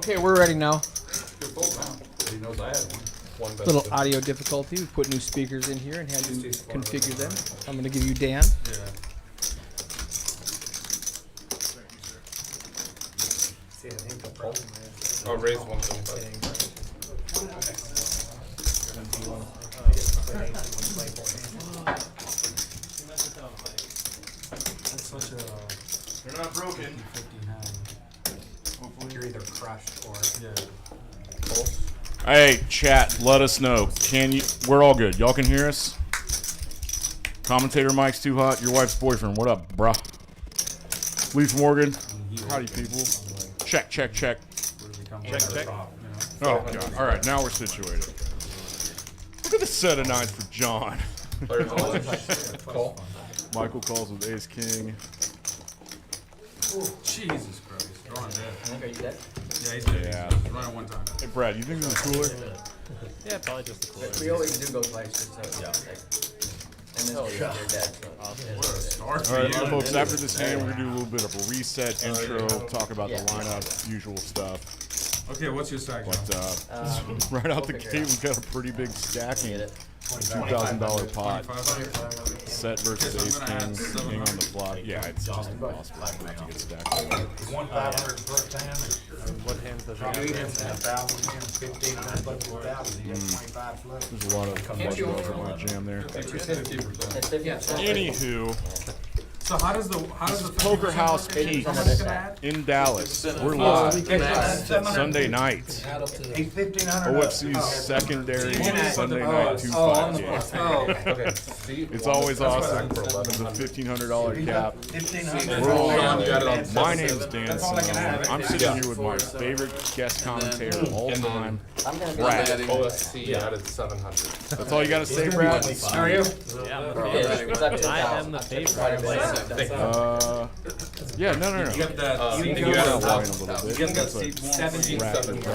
Okay, we're ready now. Good bolt now. He knows I had one. Little audio difficulty. We put new speakers in here and had to configure them. I'm going to give you Dan. Yeah. Oh, raise 175. They're not broken. Hopefully you're either crushed or Hey, chat, let us know. Can you? We're all good. Y'all can hear us? Commentator mic's too hot. Your wife's boyfriend. What up, bruh? Leaf Morgan. Howdy, people. Check, check, check. Check, check. Oh, God. All right, now we're situated. Look at the set of nines for John. Michael calls with Ace King. Jesus Christ. Drawing dead. Are you dead? Yeah, he's dead. Yeah. He's running one time. Hey, Brad, you think this is cooler? Yeah, probably just the cooler. We always do go twice, so yeah. And then they're dead. What a start for All right, you. folks, after this hand, we're going to do a little bit of a reset intro, talk about the lineup, usual stuff. Okay, what's your stack, John? But right out the gate, we got a pretty big stacking. $2,000 pot. Set versus Ace King. King on the flop. Yeah, it's just impossible not to get stacked. 1,500 first hand. What hands does he have? 1,500, There's a lot of budget over my jam there. 50%. Anywho, So how does the Poker House Peaks in Dallas. We're live. Sunday night. OFC's secondary Sunday night 2-5 game. It's always awesome. There's a $1,500 cap. We're all in. My name's Dan Simone. I'm sitting here with my favorite guest commentator of all time, Brad. OFC added 700. That's all you got to say, Brad? How are you? Yeah, I'm the favorite. I am the favorite. Yeah, no. You get that. You You got got a wine a lot. little bit. You get that That's like 17. Added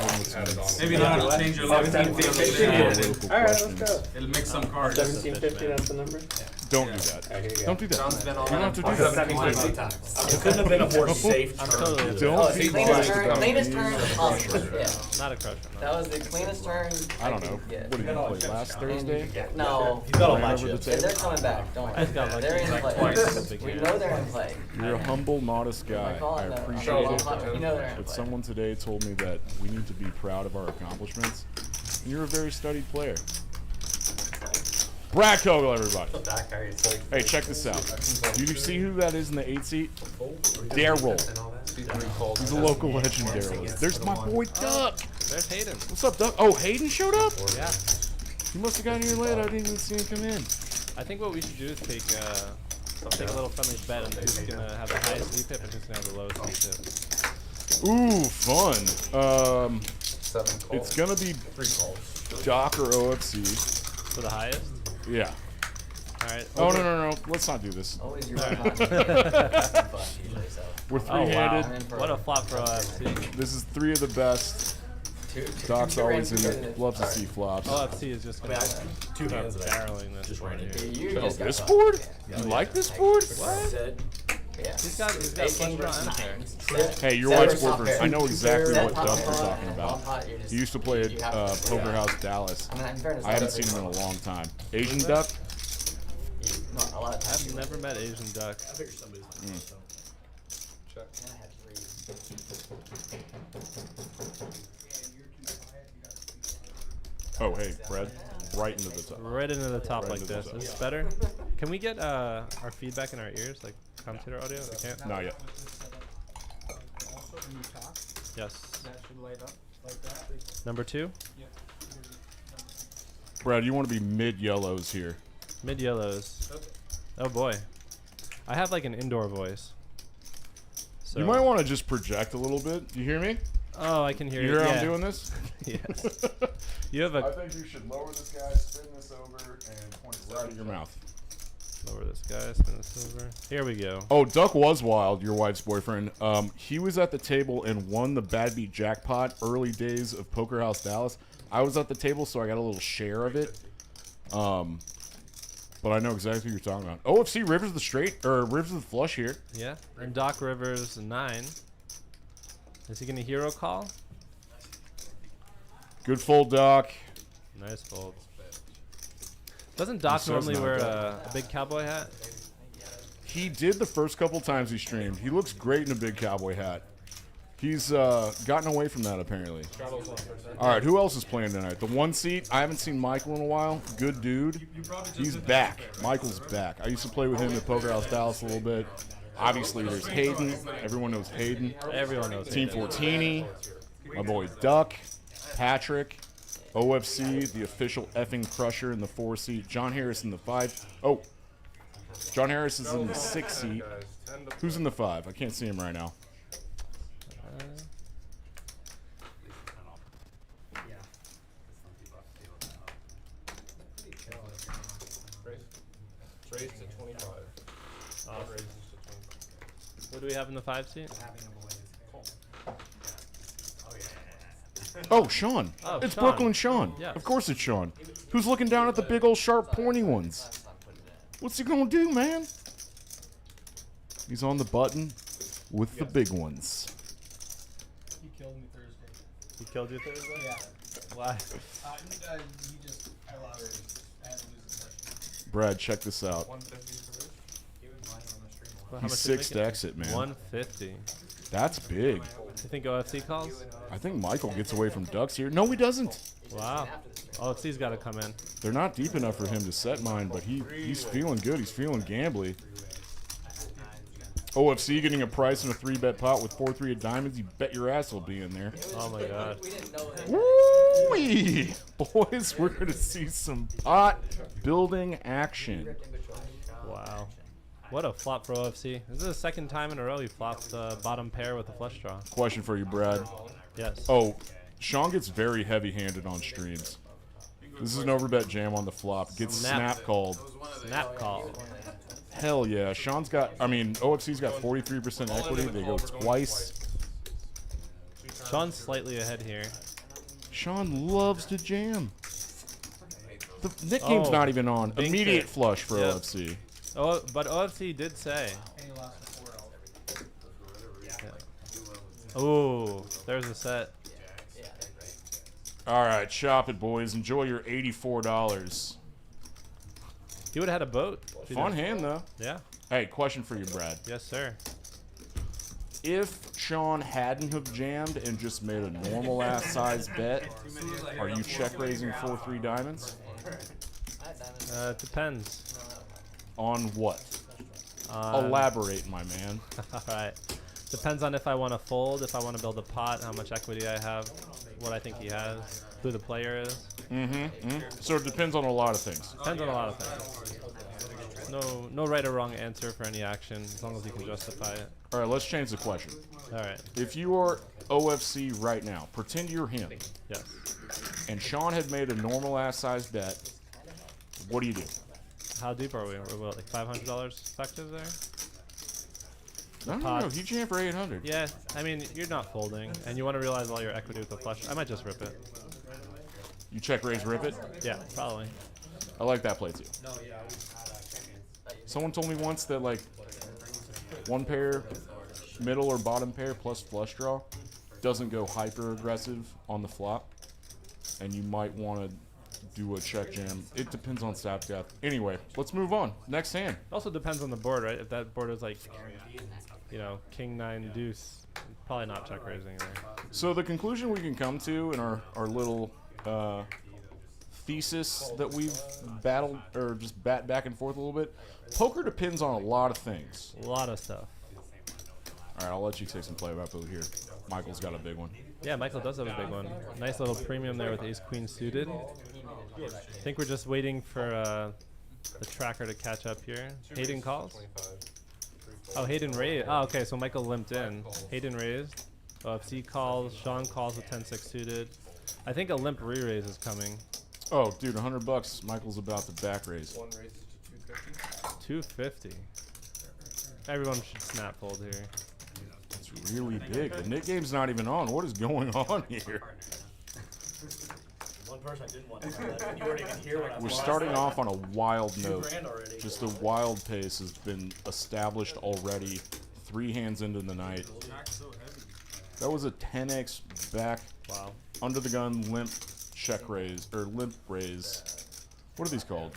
on. Maybe that'll change your life. political questions. It'll make some cards. 1750, that's the number? Don't do that. Don't do that. You don't have to do that. It couldn't have been a more safe I'm turn. totally Don't be Cleanest biased turn, about cleanest me. turn possible. Yeah. not a crush. That was the cleanest turn. I don't know. Yeah. What did you play last Thursday? No. He's got all my Over the chips. table? They're coming back. Don't I worry. just got lucky. They're in Like play. twice. We know they're in play. You're a humble, modest guy. We call I it that. appreciate it. You know they're in But play. someone today told me that we need to be proud of our accomplishments. And you're a very studied player. Brad Kogel, everybody. Hey, check this out. Do you see who that is in the 8 seat? Daryl. He's a local legend, Daryl. There's my boy Duck. There's Hayden. What's up, Duck? Oh, Hayden showed up? Yeah. He must have gotten here late. I didn't even see him come in. I think what we should do is take a little friendly bet on who's gonna have the highest VPIP and who's gonna have the lowest VPIP. Ooh, fun. 7 calls. It's gonna be 3 calls. Doc or OFC. For the highest? Yeah. Alright. Oh, no. Let's not do this. Always your one. We're Oh, three-handed. wow. What a flop for OFC. This is 3 of the best. Doc's always in it. Loves to see flops. OFC is just gonna Two hands that I barreling this just board ran here. into. Oh, this board? You like this board? Said, Yeah. He's got Ace flush king draw versus and pair. Hey, your Set wife's versus boyfriend. pair. I know exactly Set what pot, Duck we're pot, talking and about. one pot, you're just- He used to play you at have to- Poker House Dallas. I mean, in fairness, I haven't that's- seen him in a long time. Asian Duck? No, a lot of times. I've never met Asian Duck. Check. I had 3. Oh, hey, Fred. Right into the top. Right into the top Right like into the this. top. Is this better? Can we get our feedback in our ears, like commentator audio? We can't? Not yet. Also, when you talk, Yes. that should light up like that. Number 2? Brad, you want to be mid-yellows here. Mid yellows. Oh boy. I have like an indoor voice. So You might want to just project a little bit. You hear me? Oh, I can hear You you. hear how Yeah. I'm doing this? Yes. You have a think you should lower this guy, spin this over, and point it right at your mouth. lower this guy, spin this over. Here we go. Oh, Duck was wild, your wife's boyfriend. He was at the table and won the Bad Beat jackpot early days of Poker House Dallas. I was at the table, so I got a little share of it. But I know exactly what you're talking about. OFC Rivers of the straight or Rivers of the flush here. Yeah. And Doc Rivers 9. Is he gonna hero call? Good fold, Doc. Nice fold. Doesn't Doc says normally no, wear Doc. a big cowboy hat? He did the first couple times he streamed. He looks great in a big cowboy hat. He's gotten away from that, apparently. All right, who else is playing tonight? The 1 seat. I haven't seen Michael in a while. Good dude. He's back. Michael's back. I used to play with him at Poker House Dallas a little bit. Obviously, there's Hayden. Everyone knows Hayden. Everyone knows. Team Hayden. Fortini. My boy Duck. Patrick. OFC, the official effing crusher in the 4 seat. John Harris in the 5. Oh. John Harris is in the 6 seat. Who's in the 5? I can't see him right now. Raise to 25. Awesome. Raises to 25. What do we have in the 5 seat? Oh, Sean. Oh, It's Sean. Brooklyn Sean. Yes. Of course it's Sean. Who's looking down at the big old sharp pointy ones? What's he gonna do, man? He's on the button with the big ones. He killed me Thursday. He killed you Thursday? Yeah. Why? He just, I lost. I had to lose the session. Brad, check this out. 150 for this. Well, how He's much did he 6 make it? exit, man. 150. That's big. You think OFC calls? I think Michael gets away from ducks here. No, he doesn't. Wow. OFC's got to come in. They're not deep enough for him to set mine, but he's feeling good. He's feeling gambly. OFC getting a price in a 3-bet pot with 4-3 of diamonds. You bet your ass will be in there. Oh my god. Woo-wee! Boys, we're going to see some pot building action. Wow. What a flop for OFC. This is the second time in a row he flopped the bottom pair with a flush draw. Question for you, Brad. Yes. Oh, Sean gets very heavy-handed on streams. This is an overbet jam on the flop. Gets snap called. Snap call. Hell yeah. Sean's got, I mean, OFC's got 43% equity. They go twice. Sean's slightly ahead here. Sean loves to jam. The nickname's Oh, not even on. bink Immediate it. flush for Yep. OFC. Oh, but OFC did say. And he lost the 4L. Ooh, there's a set. All right, shop it, boys. Enjoy your $84. He would have had a boat. if he Fun didn't- hand, though. Yeah. Hey, question for you, Brad. Yes, sir. If Sean hadn't have jammed and just made a normal ass size bet, are you check raising 4-3 diamonds? It depends. On what? On, Elaborate, my man. Alright. Depends on if I want to fold, if I want to build a pot, how much equity I have, what I think he has, who the player is. So it depends on a lot of things. Depends on a lot of things. No right or wrong answer for any action, as long as you can justify it. All right, let's change the question. Alright. If you are OFC right now, pretend you're him, Yes. and Sean had made a normal ass size bet, what do you do? How deep are we? We're what, like $500 effective there? No, Pots. he jammed for 800. Yeah, I mean, you're not folding, and you want to realize all your equity with the flush. I might just rip it. You check raise, rip it. Yeah, probably. I like that play too. Someone told me once that like one pair, middle or bottom pair plus flush draw doesn't go hyper aggressive on the flop, and you might want to do a check jam. It depends on stat depth. Anyway, let's move on. Next hand. It also depends on the board, right? If that board is like, you know, king, nine, deuce, probably not check raising there. So the conclusion we can come to in our little thesis that we've battled or just bat back and forth a little bit, poker depends on a lot of things. A lot of stuff. All right, I'll let you take some play-by-play here. Michael's got a big one. Yeah, Michael does have a big one. Nice little premium there with ace queen suited. I think we're just waiting for the tracker to catch up here. Hayden calls. Oh, Hayden raised. Oh, okay, so Michael limped in. Hayden raised. OFC calls. Sean calls with 10-6 suited. I think a limp re-raise is coming. Oh, dude, $100. Michael's about to back raise. One raises to 250. 250. Everyone should snap fold here. It's really big. The Nick game's not even on. What is going on here? One person I didn't want to do that. You weren't even here when I We're lost. starting off on a wild note. $2,000 already. Just a wild pace has been established already. 3 hands into the night. That was a 10x back Wow. under the gun limp check raise or limp raise. What are these called?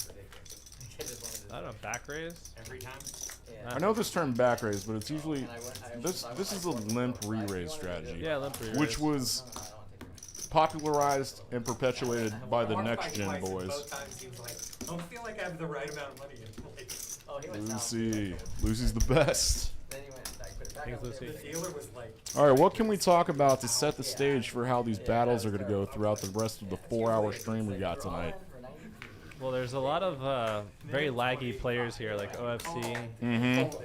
I don't know, back raise? Every time. I know this term back raise, but it's usually this is a limp re-raise strategy, Yeah, limp re-raise. which was popularized and perpetuated by the Mark next gen twice, and boys. Both times he was like, I don't feel like I have the right amount of money in place. Oh, he went down. Lucy's the best. Then he went back, put it back Thanks, up Lucy. there. The dealer was like, All right, what can we talk about to set the stage for how these battles are going to go throughout the rest of the 4-hour stream we got tonight? Well, there's a lot of very laggy players here, like OFC. Mm-hmm.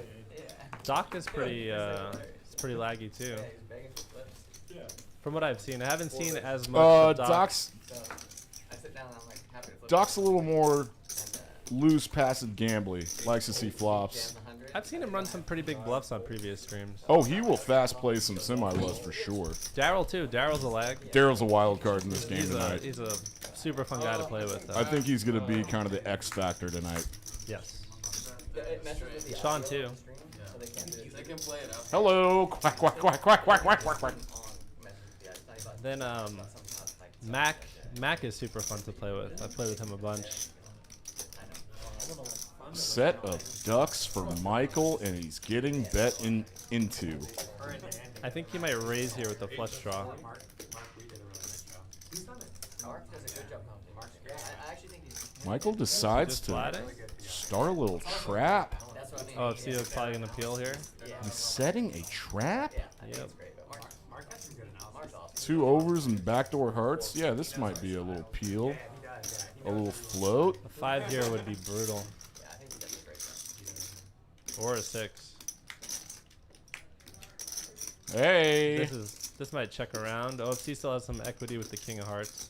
Doc is pretty laggy too. From what I've seen, I haven't seen as much. of Doc. Doc's I sit down and I'm like happy to flip. Doc's a little more And, loose, passive, gambly. Likes to see flops. jam the 100. I've seen him run some pretty big bluffs on previous streams. Oh, he will fast play some semi-lows for sure. Daryl too. Daryl's a lag. Daryl's a wild card in this game He's tonight. a super fun guy to play with. I think he's going to be kind of the X factor tonight. Yes. It messes with the Sean, audio too. on the stream, so they can't do it. They can play it up. Hello, quack quack quack quack quack quack quack quack. Then Mac is super fun to play with. I played with him a bunch. Set of ducks for Michael, and he's getting bet into. I think he might raise here with the flush draw. Mark does a good job. I actually think he's. Michael decides Just to flatting. start a little trap. That's what I mean. Oh, if Ceo's probably gonna peel here. He's setting a trap. Yep. Great, but Mark's awesome. 2 overs and backdoor hearts. Yeah, this might be a little peel, a little float. A 5 here would be brutal, Yeah, I think he does a great job. or a 6. Hey, This might check around. OFC still has some equity with the king of hearts.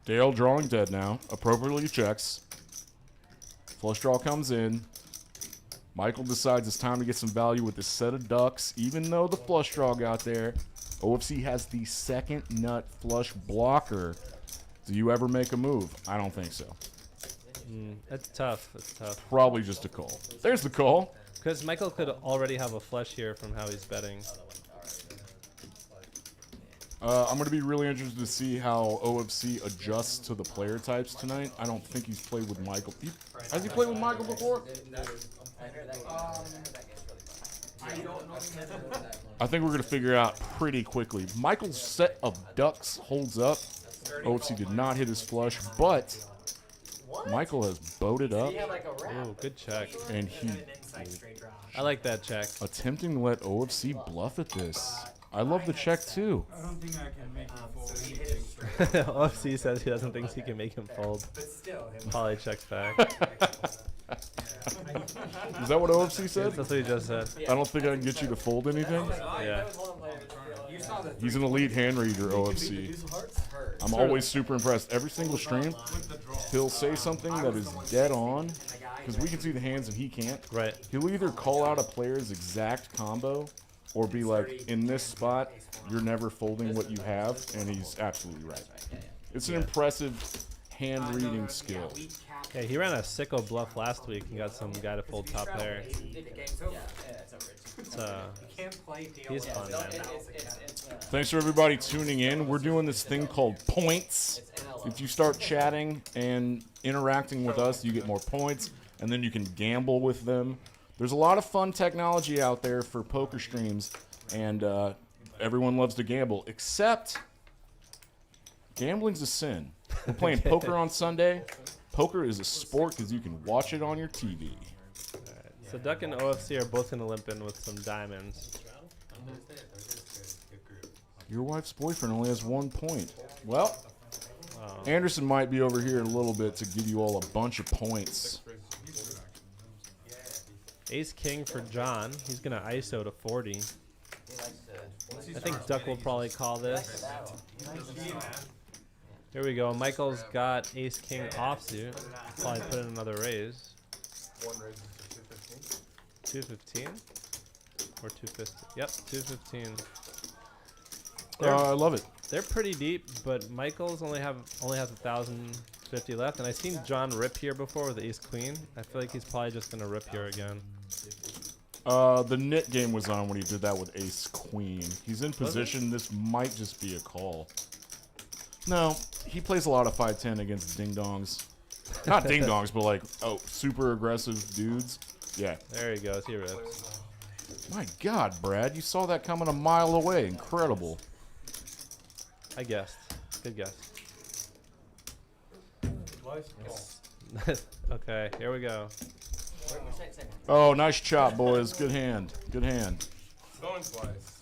Dale drawing dead now. Appropriately checks. Flush draw comes in. Michael decides it's time to get some value with this set of ducks, even though the flush draw got there. OFC has the second nut flush blocker. Do you ever make a move? I don't think so. It's tough. It's tough. Probably just a call. There's the call. Because Michael could already have a flush here from how he's betting. I'm going to be really interested to see how OFC adjusts to the player types tonight. I don't think he's played with Michael. Has he played with Michael before? I heard that game's really fun. I think we're going to figure out pretty quickly. Michael's set of ducks holds up. OFC did not hit his flush, but Michael has boated up, He had like a wrap. Oh, good check. and he I like that check. attempting to let OFC bluff at this. I love the check too. I don't think I can make it fold. OFC says he doesn't think he can make him fold. but still, Probably checks back. Is that what OFC said? That's what he just said. I don't think I can get you to fold anything. Yeah. you saw the He's an elite hand reader, OFC. I'm always super impressed. Every single stream, he'll say something that is dead on, because we can see the hands and he can't. Right. He'll either call out a player's exact combo, or be like, in this spot, you're never folding what you have, and he's absolutely right. It's an impressive hand reading skill. Yeah, he ran a sicko bluff last week and got some guy to fold top pair. It's, he's fun, man. Thanks for everybody tuning in. We're doing this thing called points. If you start chatting and interacting with us, you get more points, and then you can gamble with them. There's a lot of fun technology out there for poker streams, and everyone loves to gamble, except gambling's a sin. We're playing poker on Sunday. Poker is a sport because you can watch it on your TV. So Duck and OFC are both gonna limp in with some diamonds. Your wife's boyfriend only has 1 point. Well, Wow. Anderson might be over here in a little bit to give you all a bunch of points. Ace King for John. He's gonna ISO to 40. I think Duck will probably call this. Here we go. Michael's got Ace King offsuit. Probably put in another raise. 215 or 250. Yep, 215. I love it. They're pretty deep, but Michael's only has 1,050 left, and I've seen John rip here before with Ace Queen. I feel like he's probably just gonna rip here again. The knit game was on when he did that with ace queen. He's in position. This might just be a call. No, he plays a lot of 5-10 against ding-dongs. Not ding-dongs, but like, super aggressive dudes. Yeah. There he goes. He rips. My God, Brad, you saw that coming a mile away. Incredible. I guessed. Good guess. Okay, here we go. Oh, nice chop, boys. Good hand. Good hand. Going twice.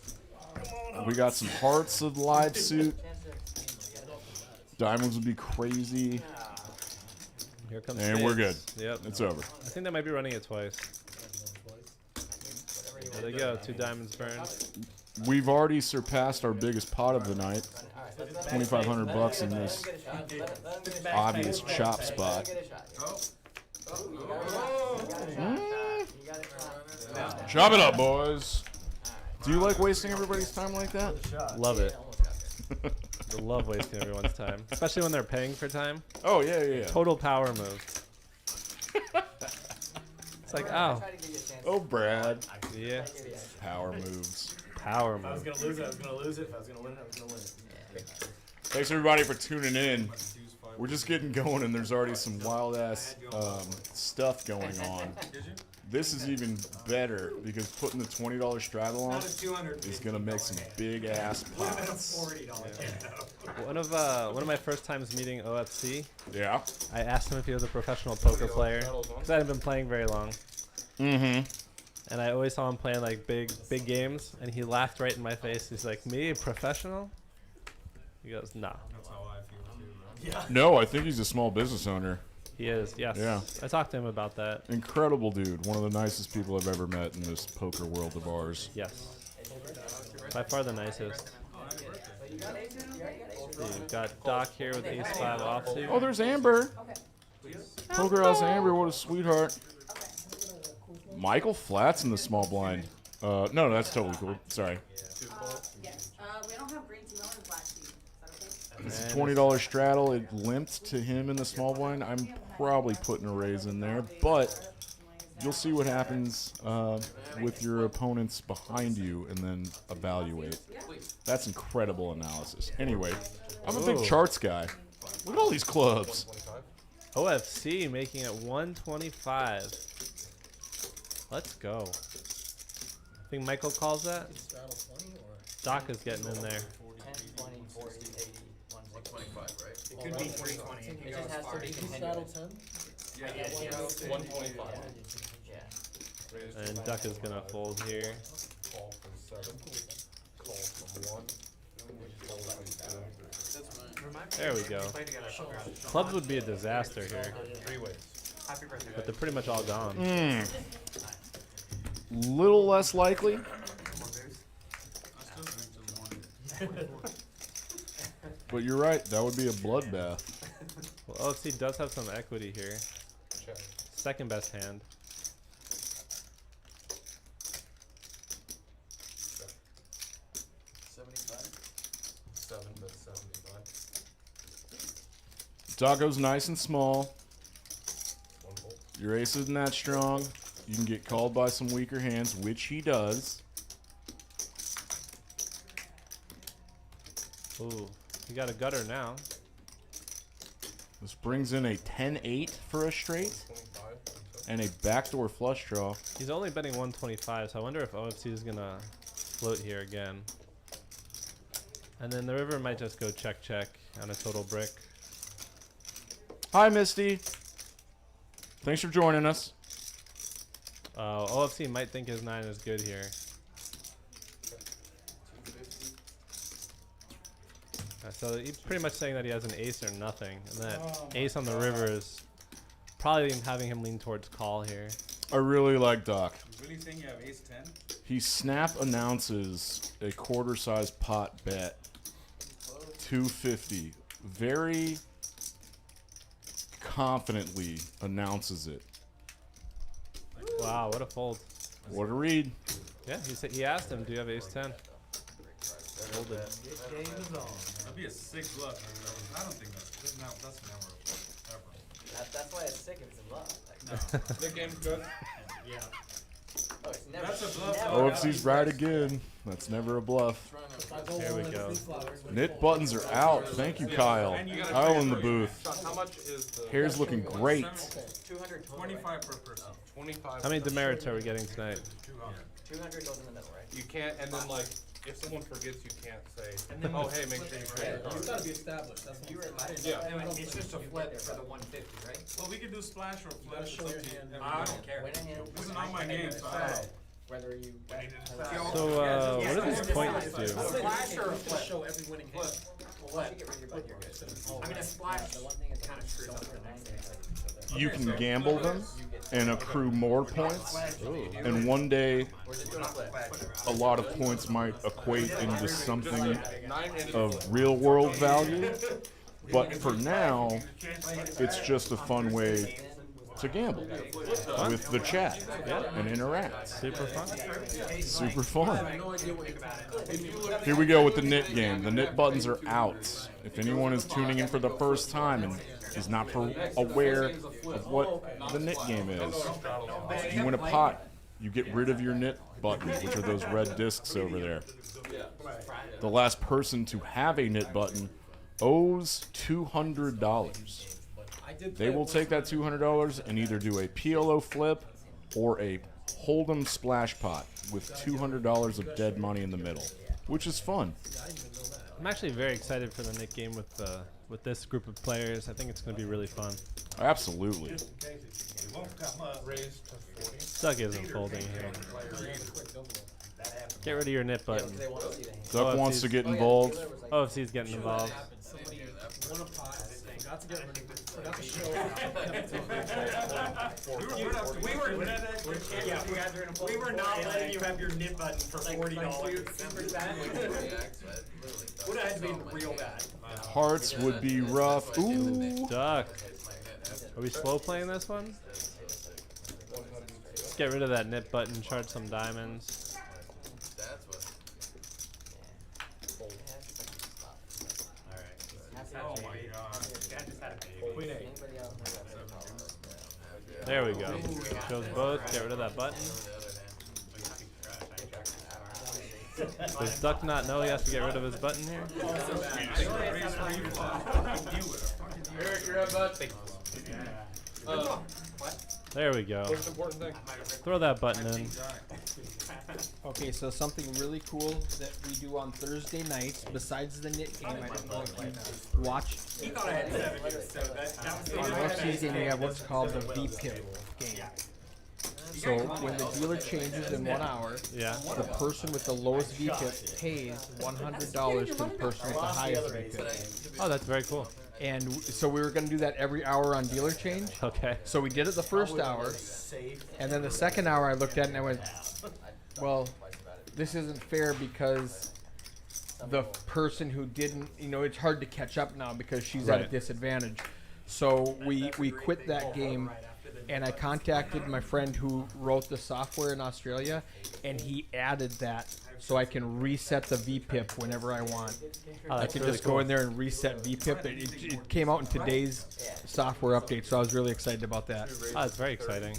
We got some hearts of live suit. Diamonds would be crazy. Here comes And we're good. spades. Yep. It's over. I think they might be running it twice. There they go. 2 diamonds burned. We've already surpassed our biggest pot of the night. $2,500 in this obvious chop spot. Chop it up, boys. Do you like wasting everybody's time like that? Love it. I love wasting everyone's time, especially when they're paying for time. Oh, yeah. Total power move. It's like, oh, Oh, Brad. yeah, Power moves. power If I was move. gonna lose it, I was gonna lose it. If I was gonna win it, I was gonna win it. Thanks, everybody, for tuning in. We're just getting going, and there's already some wild-ass stuff going on. This is even better because putting the $20 straddle on Not a 200. is going to make some big-ass Would have been a pots. $40 One of my first times meeting OFC, Yeah. I asked him if he was a professional poker player because I hadn't been playing very long, Mm-hmm. and I always saw him playing like big games, and he laughed right in my face. He's like, "Me, a professional?" He goes, "Nah." That's how I feel too, bro. Yeah. No, I think he's a small business owner. He is, yes. Yeah. I talked to him about that. Incredible dude. One of the nicest people I've ever met in this poker world of ours. Yes. By far the nicest. You've got Doc here with ace-5 offsuit. Oh, there's Amber. Poker House Amber, what a sweetheart. Michael Flats in the small blind. No, that's totally cool. Sorry. Yes. We don't have green to melon black tea. Is that okay? It's a $20 straddle. It limped to him in the small blind. I'm probably putting a raise in there, but you'll see what happens with your opponents behind you and then evaluate. That's incredible analysis. Anyway, I'm a big Ooh. charts guy. Look at all these clubs. OFC making it 125. Let's go. I think Michael calls that. Doc is getting in there. 10, 20, 40, 80, 125, right? It could be 320. It just has to be continuous. Yeah, 125. Yeah. And Duck is going to fold here. Call from 7. Call from 1. Call from 2. There we go. Clubs would be a disaster here, Three ways. Happy birthday. but they're pretty much all gone. Little less likely. But you're right. That would be a bloodbath. Well, OFC does have some equity here. Check. Second best hand. 7, but 75. Taco's nice and small. 1 volt. Your ace isn't that strong. You can get called by some weaker hands, which he does. Ooh, you got a gutter now. This brings in a 10-8 for a straight 25. and a backdoor flush draw. He's only betting 125, so I wonder if OFC is going to float here again. And then the river might just go check on a total brick. Hi, Misty. Thanks for joining us. OFC might think his 9 is good here. 250. So he's pretty much saying that he has an ace or nothing. And that ace on the river is probably having him lean towards call here. I really like Doc. You really think you have ace 10? He snap announces a quarter-size pot bet. 250. Very confidently announces it. Wow, what a fold. What a read. Yeah, he asked him, do you have ace 10? Folded. That'd be a sick bluff. I don't think that's never ever. That's why it's sick if it's in love. Like, The game's good. Yeah. That's a bluff. OFC's right again. That's never a bluff. Here we go. Knit buttons are out. Thank you, Kyle. Kyle in the booth. How much is the Hair's looking great. 200 total. 25 per person. 25? How many demerits are we getting tonight? 200 goes in the middle, right? You can't, and then like, if someone forgets, you can't say, oh, hey, make sure you pay your It's card. gotta be established, that's what you were. Yeah. It's just a flip for the 150, right? Well, we can do splash or flip. gotta show your hand every I time. don't care. Win a hand. This is not my game, so I don't know. Whether you. So, what do these points do? Splash or a Just flip? show every winning hand. Once you get rid of your button, you're good. I mean, a splash kind of screws up the next thing. You can gamble them and accrue more points. And one day, We're just doing a flip. a lot of points might equate into something of real world value. But for now, it's just a fun way to gamble with the chat and interact. Super fun. Super fun. Here we go with the knit game. The knit buttons are out. If anyone is tuning in for the first time and is not aware of what the knit game is, you win a pot. You get rid of your knit buttons, which are those red discs over there. The last person to have a knit button owes $200. They will take that $200 and either do a PLO flip or a Hold'em splash pot with $200 of dead money in the middle, which is fun. I'm actually very excited for the Nick game with this group of players. I think it's going to be really fun. Absolutely. Raised to 40. Duck isn't folding here. Get rid of your knit button. Duck wants to get involved. OFC's getting involved. Won a pot, forgot to get rid of it, forgot to show. We were not letting you have your knit button for $40. Would have been real bad. Hearts would be rough. Ooh. Duck. Are we slow playing this one? Let's get rid of that knit button, charge some diamonds. Oh my god. Queen eight. There we go. Shows both. Get rid of that button. Does Duck not know he has to get rid of his button here? Eric, you're up, bud. There we go. What's the important thing? Throw that button in. Okay, so something really cool that we do on Thursday nights, besides the knit game, I don't know if you watched. He thought I had 7 years, so that was the On OFC's game, we have what's called the VPIP game. So when the dealer changes in 1 hour, Yeah. the person with the lowest VPIP pays $100 to the person with the highest VPIP. Oh, that's very cool. And so we were going to do that every hour on dealer change. Okay. So we did it the first hour, and then the second hour I looked at it and I went, well, this isn't fair because the person who didn't, it's hard to catch up now because she's at a Right. disadvantage. So we quit that game, and I contacted my friend who wrote the software in Australia, and he added that so I can reset the VPIP whenever I want. Oh, I that's can really just cool. go in there and reset VPIP. It came out in today's software update, so I was really excited about that. Oh, that's very exciting.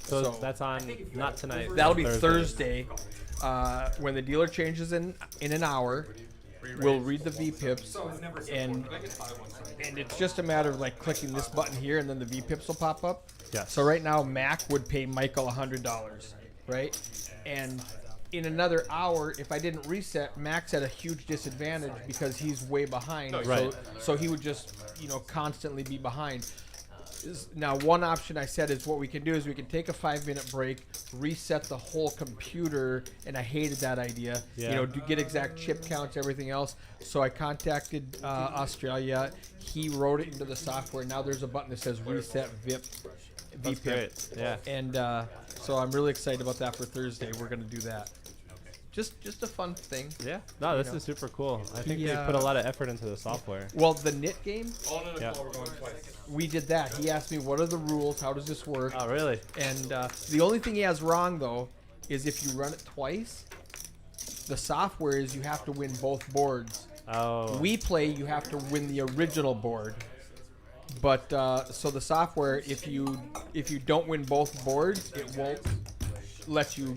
So, So- that's on not tonight. That'll be Thursday. Thursday. When the dealer changes in an hour, we'll read the VPIPs, and it's just a matter of like clicking this button here, and then the VPIPs will pop up. Yes. So right now, Mac would pay Michael $100, right? And in another hour, if I didn't reset, Mac's at a huge disadvantage because he's way behind. Right. So he would just, constantly be behind. Now, one option I said is what we can do is we can take a 5-minute break, reset the whole computer, and I hated that idea. Yeah. Get exact chip counts, everything else. So I contacted Australia. He wrote it into the software. Now there's a button that says reset That's VPIP. great. Yeah. And so I'm really excited about that for Thursday. We're going to do that. Just a fun thing. Yeah. No, this is super cool. I think they put a lot of effort into the software. Well, the knit game, Yeah. we did that. He asked me, what are the rules? How does this work? Oh, really? And the only thing he has wrong, though, is if you run it twice, the software is you have to win both boards. Oh. We play, you have to win the original board. But so the software, if you don't win both boards, it won't lets you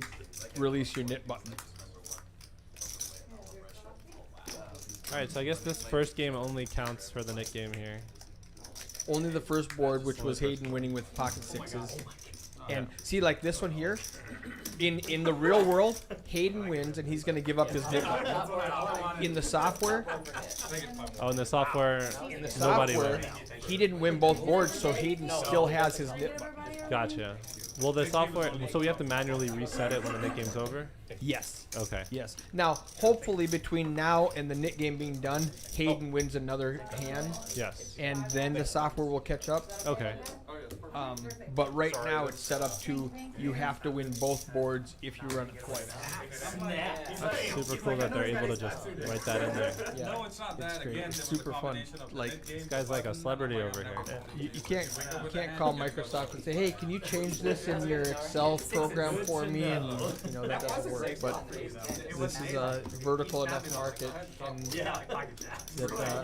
release your knit button. Alright, so I guess this first game only counts for the knit game here. Only the first board, which was Hayden winning with pocket sixes. And see, like this one here, in the real world, Hayden wins and he's going to give up his knit button. In the software, Oh, in the software, in the nobody software, wins. he didn't win both boards, so Hayden still has his knit button. Gotcha. Well, the software, so we have to manually reset it when the knit game's over? Yes. Okay. Yes. Now, hopefully, between now and the knit game being done, Hayden wins another hand, Yes. and then the software will catch up. Okay. But right now, it's set up to you have to win both boards if you run it twice. That's super cool that they're able to just write that in there. Yeah. No, it's not that. great. Again, It's there was a super fun. combination of Like, lit game, This guy's like a celebrity over here. You can't call Microsoft and say, hey, can you change this in your Excel program for me? And you know that doesn't work. But this is a vertical enough market, and that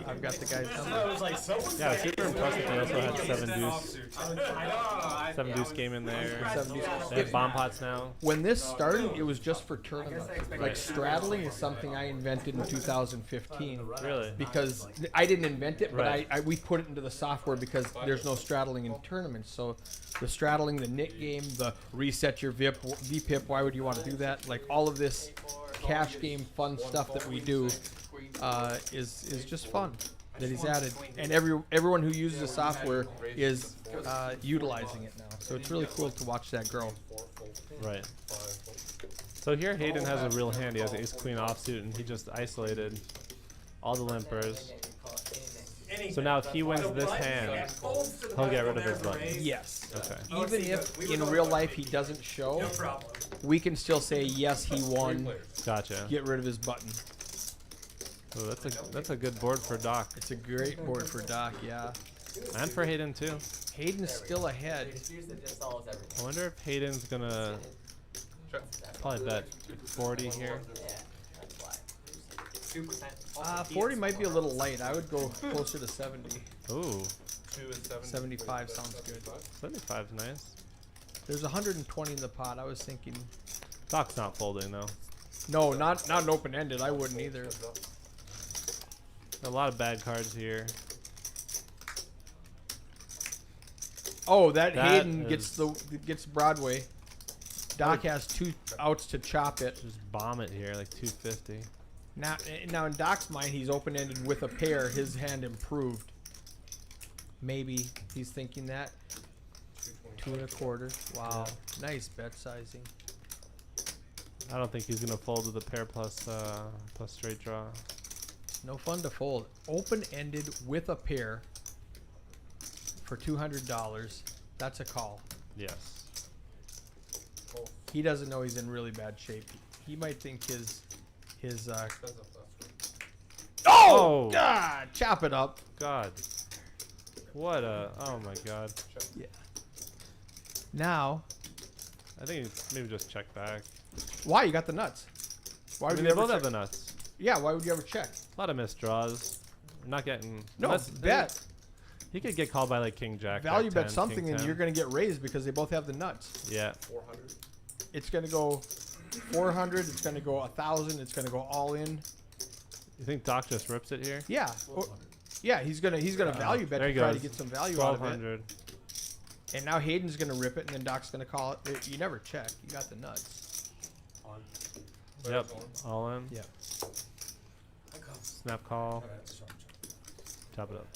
I've got the guys done. Yeah, super impressive. They also had 7 deuce. lawsuits. I know. 7 deuce game in there. 7 deuce. They have bomb pots now. When this started, it was just for tournaments. Like straddling is something I invented in 2015. Really? Because I didn't invent it, but Right. we put it into the software because there's no straddling in tournaments. So the straddling, the knit game, the reset your VPIP, why would you want to do that? Like all of this cash game fun stuff that we do is just fun that he's added. And everyone who uses the software is utilizing it now. So it's really cool to watch that grow. Right. So here Hayden has a real hand. He has ace queen offsuit, and he just isolated all the limpers. So now if he wins this hand, he'll get rid of his button. Yes. Okay. Even if in real life he doesn't show, we can still say yes, he won. Gotcha. Get rid of his button. Oh, that's a good board for Doc. It's a great board for Doc, yeah. And for Hayden too. Hayden's still ahead. I wonder if Hayden's gonna probably bet 40 here. 40 might be a little light. I would go closer to 70. Ooh, 75 sounds good. 75's nice. There's 120 in the pot. I was thinking, Doc's not folding though. no, not an open-ended. I wouldn't either. A lot of bad cards here. Oh, that That Hayden is- gets Broadway. Doc has 2 outs to chop it. Just bomb it here, like 250. Now in Doc's mind, he's open-ended with a pair. His hand improved. Maybe he's thinking that. 2 1/4. Wow, nice bet sizing. I don't think he's gonna fold with a pair plus straight draw. No fun to fold. Open-ended with a pair for $200. That's a call. Yes. He doesn't know he's in really bad shape. He might think his Oh! God, chop it up. God. What a, oh my God. Yeah. Now, I think it's maybe just check back. why you got the nuts? Why I would mean, you they ever both check? have the nuts. Yeah, why would you ever check? A lot of missed draws. I'm not getting. No, unless- bet. He could get called by like King Jack. Value Jack bet 10, something King and 10. you're going to get raised because they both have the nuts. Yeah. It's going to go 400, it's going to go 1,000, it's going to go all in. You think Doc just rips it here? Yeah. Yeah, he's going to value bet There to he try to goes. get some value out of it. 1,200. And now Hayden's going to rip it and then Doc's going to call it. You never check. You got the nuts. Yep. All in. Yeah. Snap call. Chop it up.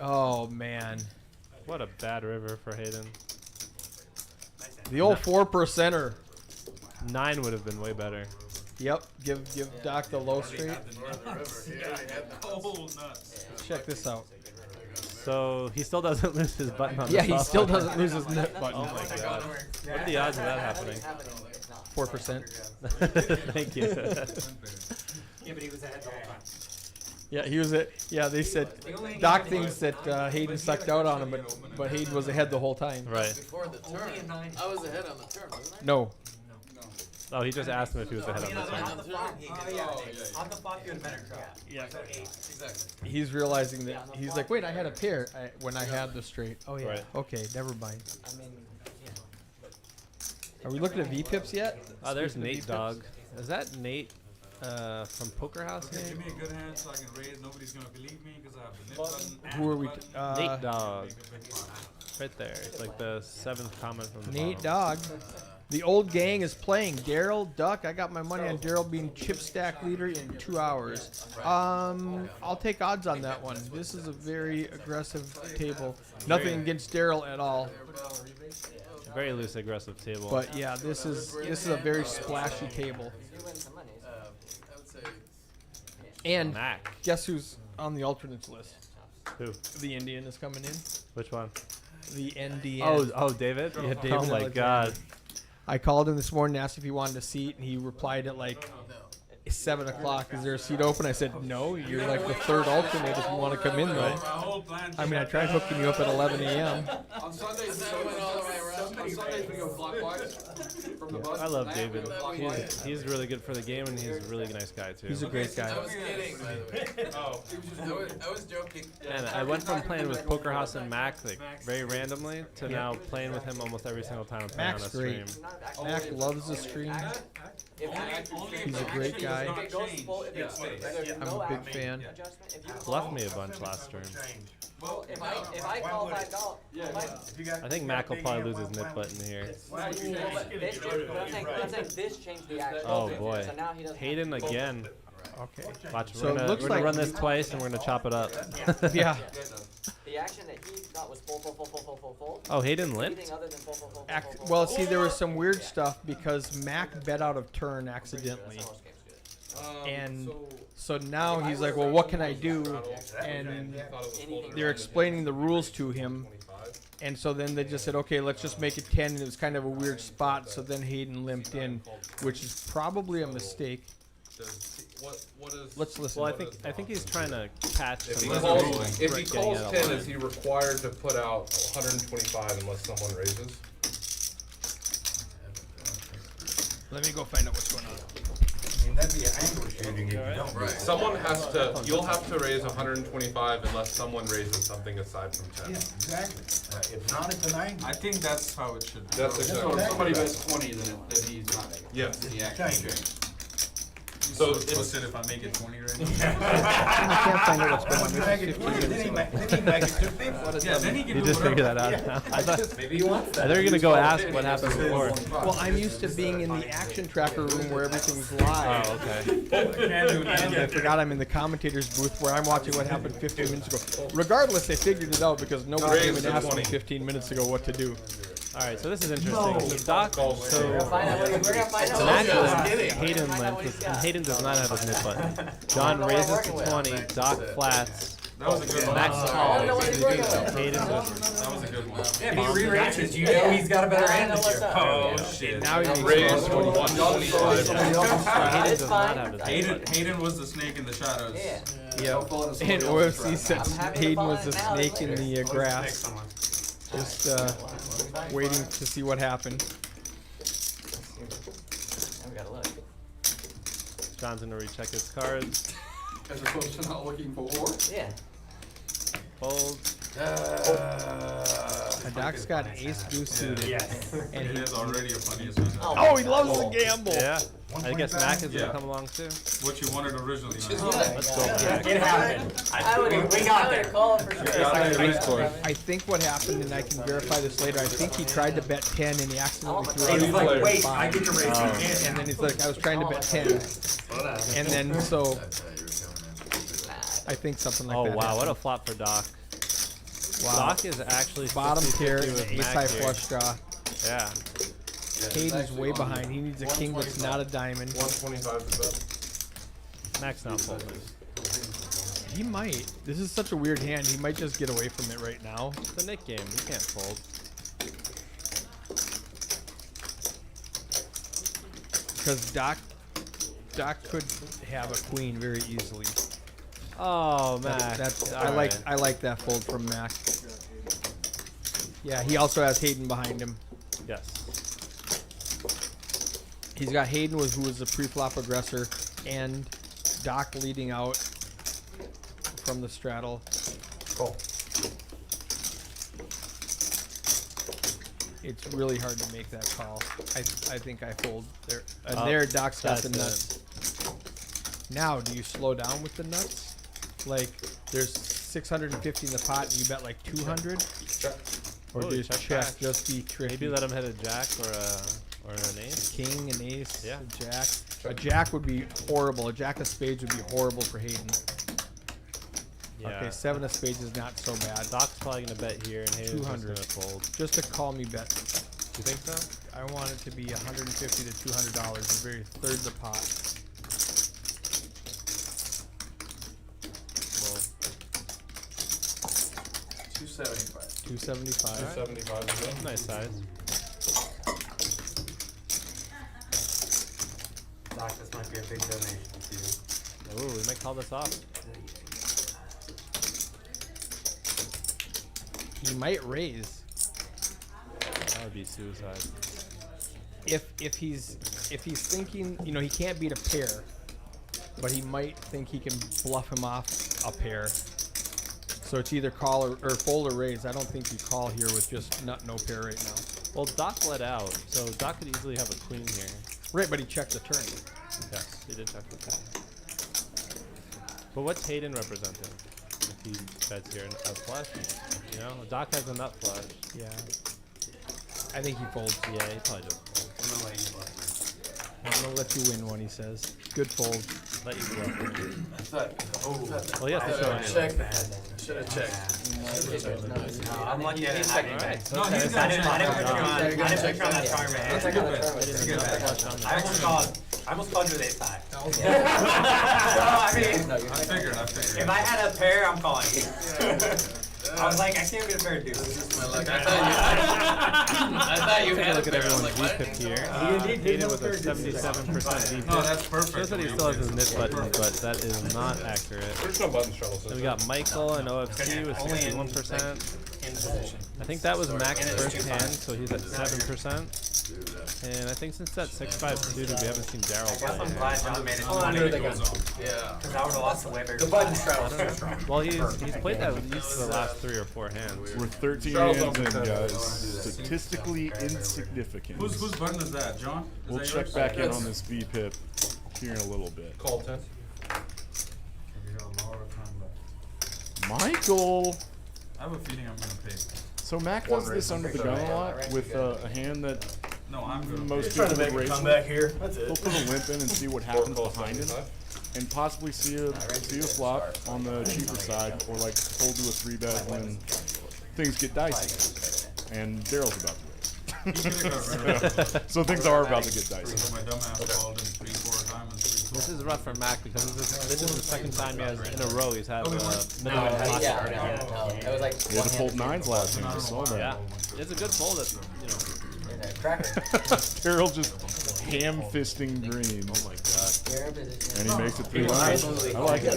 Oh, man. What a bad river for Hayden. The old 4%er. 9 would have been way better. Yep. Give Doc the low straight. Oh, nuts. Check this out. So he still doesn't lose his button on Yeah, the he soft still side. doesn't lose his net button. Oh my God. What are the odds of that happening? 4%. Thank you. Yeah, but he was ahead the whole time. Yeah, he was at. Yeah, they said Doc thinks that Hayden sucked out on him, but Hayden was ahead the whole time. Right. Before the turn, Only a 9. I was ahead on the turn, wasn't I? No. Oh, he just asked him if he was ahead on the On turn. the flop, on the flop, you had a better draw. Yeah. So 8. Exactly. He's realizing that he's like, wait, I had a pair when I had the straight. Oh yeah. Right. Okay, never mind. Are we looking at VPIPs yet? Oh, there's Speaking of Nate VPIPs. Dog. Is that Nate from Poker House? Okay, Nate? give me a good hand so I can raise. Nobody's gonna believe me because I have the nip button. Who are we? Nate Dog. Right there. It's like the 7th comment from the Nate bottom. Dog. The old gang is playing. Daryl, Duck. I got my money on Daryl being chip stack leader in 2 hours. I'll take odds on that one. This is a very aggressive table. Nothing against Daryl at all. Very loose, aggressive table. But yeah, this is a very splashy table. And Mac. guess who's on the alternates list? Who? The Indian is coming in. Which one? The NDN. Oh, David? Yeah, David Oh my Alexander. God. I called him this morning, asked if he wanted a seat, and he replied at like 7 o'clock. Is there a seat open? I said, no, you're like the third alternate if you want to come in though. I mean, I tried hooking you up at 11 a.m. On Sundays, we went all the way around. On Sundays, we go clockwise from the bus. I love David. He's really good for the game, and he's a really nice guy, too. He's a great guy. I was kidding, by the way. Oh. I was joking. And I went from playing with Poker House and Mac like very randomly to now playing with him almost every single time I'm playing on a Mac's stream. great. Mac loves the stream. He's a great guy. I'm a big fan. Bluffed me a bunch last stream. Well, if I call $5, I think Mac will probably lose his nip button here. I'm saying this changed the action. Oh boy. So now he doesn't. Hayden again. Okay. Watch, So it we're looks gonna like- run this twice and we're gonna chop it up. Yeah. The action that he got was full. Oh, Hayden limped? Anything other than full. Well, see, there was some weird stuff because Mac bet out of turn accidentally. And so now he's like, well, what can I do? And they're explaining the rules to him. And so then they just said, okay, let's just make it 10. And it was kind of a weird spot. So then Hayden limped in, which is probably a mistake. What is? Let's listen. Well, I think he's trying to patch If he some calls, ones if right he getting calls out of 10, line. is he required to put out 125 unless someone raises? Let me go find out what's going on. I mean, that'd be an angle shooting if you don't. Right. Someone has to. You'll have to raise 125 unless someone raises something aside from 10. Yeah, exactly. If not, it's an angle. I think that's how it should be. That's So exactly. if somebody bets 20, then he's not. Yeah. Change. So What's it if I make it 20 right now? I can't find out what's going on. Then This is 15 he minutes make ago. then he make it to 50. Yeah, then he can You do just figured whatever. that out now. I thought Maybe he wants I thought you were gonna go ask what happened before. Well, I'm used to being in the action tracker room where everything's live. Oh, okay. And I forgot I'm in the commentator's booth where I'm watching what happened 15 minutes ago. Regardless, they figured it out because nobody Raise even to asked me 20. 15 minutes ago what to do. All right, so this is interesting. So Doc, We're gonna find out. Mac We're limped, Hayden limped, and Hayden does not have his nip button. John know what I'm raises working to with. 20, Doc flats, That was a good one. Max I don't know what calls, he's working with. Hayden goes. That was a good one. If he re-raises, you know he's got a better hand this year. Oh shit. Now he raise makes from 125. 125. Hayden It's does fine. not have his nip Hayden, button. Hayden was the snake in the shadows. Yeah. Yeah. And OFC said I'm happy to Hayden find was the it now, snake in later. the grass. Just waiting to see what happened. Now we gotta look. John's gonna recheck his cards. As opposed to not looking for war. Yeah. Fold. Doc's got ace deuce suited. And It he, is already a funniest one. oh, he loves the gamble. Yeah. I guess Mac is Yeah. gonna come along too. What you wanted originally. Man. Let's go Mac. It happened. I would have called for sure. I think what happened, and I can verify this later, I think he tried to bet 10 and he accidentally threw And it he's like, over wait, 5. I get to raise again. And then he's like, I was trying to bet 10. And then so I think something like Oh that. wow, happened. what a flop for Doc. Wow. Doc is actually Bottom 50-50 pair and with ace Mac high here. flush draw. Yeah. Hayden's way behind. He needs a king that's not a diamond. 125 is bet. Mac's not folding. He might. This is such a weird hand. He might just get away from it right now. It's a Nick game. You can't fold. Because Doc could have a queen very easily. Oh, Mac. That's All I right. like that fold from Mac. Yeah, he also has Hayden behind him. Yes. He's got Hayden who was the pre-flop aggressor, and Doc leading out from the straddle. It's really hard to make that call. I think I fold there. And Oh, there, Doc's got the that's nuts. Now, do you slow down with the nuts? Like, there's 650 in the pot, and you bet like 200, or Oh, do you just check check? back. Just be tricky. Maybe let him hit a jack or an ace. King, an ace, Yeah. a jack. A jack would be horrible. A jack of spades would be horrible for Hayden. Yeah. Okay, 7 of spades is not so bad. Doc's probably gonna bet here, and Hayden's 200. just gonna fold. Just a call me bet. You think so? I want it to be 150 to $200, the very third of the pot. Well, 275. 275. 275. nice size. Doc, this might be a big donation to you. Oh, we might call this off. He might raise. That would be suicide. If he's thinking, you know, he can't beat a pair, but he might think he can bluff him off a pair. So it's either call or fold or raise. I don't think you call here with just no pair right now. Well, Doc let out, so Doc could easily have a queen here. Right, but he checked the turn. Yes, he did check the turn. But what's Hayden representing? If he bets here a flush, you know, Doc has a nut flush. Yeah. I think he folds. Yeah, he probably just folds. I'm gonna let you bluff. I'm gonna let you win one, he says. Good fold. Let you bluff. I thought, Well, he has to show it. check that. Should have checked. No, I'm lucky I didn't have any. Alright, No, he's I gonna didn't check. put you on. I didn't put you on that strong man. That's a good bet. That's a good Nut bet. flush on the I almost called. I almost called you with ace high. So, I mean, I figured. if I had a pair, I'm calling you. I was like, I can't get a pair of deuces. I thought you Take a had look a at pair. I was everyone's like, why VPIP didn't here. Hayden with a 77% VPIP. No, that's perfect. Shows that he still has his knit button, but that is not accurate. There's no button shuttle Then system. we got Michael and OFC with 61%. In position. I think that was Mac's first hand, so he's at 7%. And I think since that 6-5 suited, we haven't seen Daryl I guess I'm play. glad John made it. How long do they go? Yeah. Because I would have lost the way bigger. The button I straddle. don't know. Well, he's played that at least the last 3 or 4 hands. We're 13 hands in, guys. Statistically insignificant. Whose button is that, John? Is We'll that check yours? back in on this VPIP here in a little bit. Call 10. Michael! I have a feeling I'm gonna pay. So Mac does this under the gun a lot with a hand that No, I'm good. most Trying people to would make a raise. comeback here. That's He'll it. put a limp in and see what happens behind him, and possibly see a flop on the cheaper side, or like fold to a 3-bet when things get dicey. And Daryl's about to He could've got rid of it. so things are about to get dicey. So my dumb ass called in 3-4 diamonds. This is rough for Mac because this is the second time he has in a row he's had minimum pocket Yeah, card in hand. That was like He had to fold 9s last game, just saw that. Yeah, it's a good fold. That, you know. Daryl just ham-fisting greens. Oh my god. And he makes it 3-9. I like it.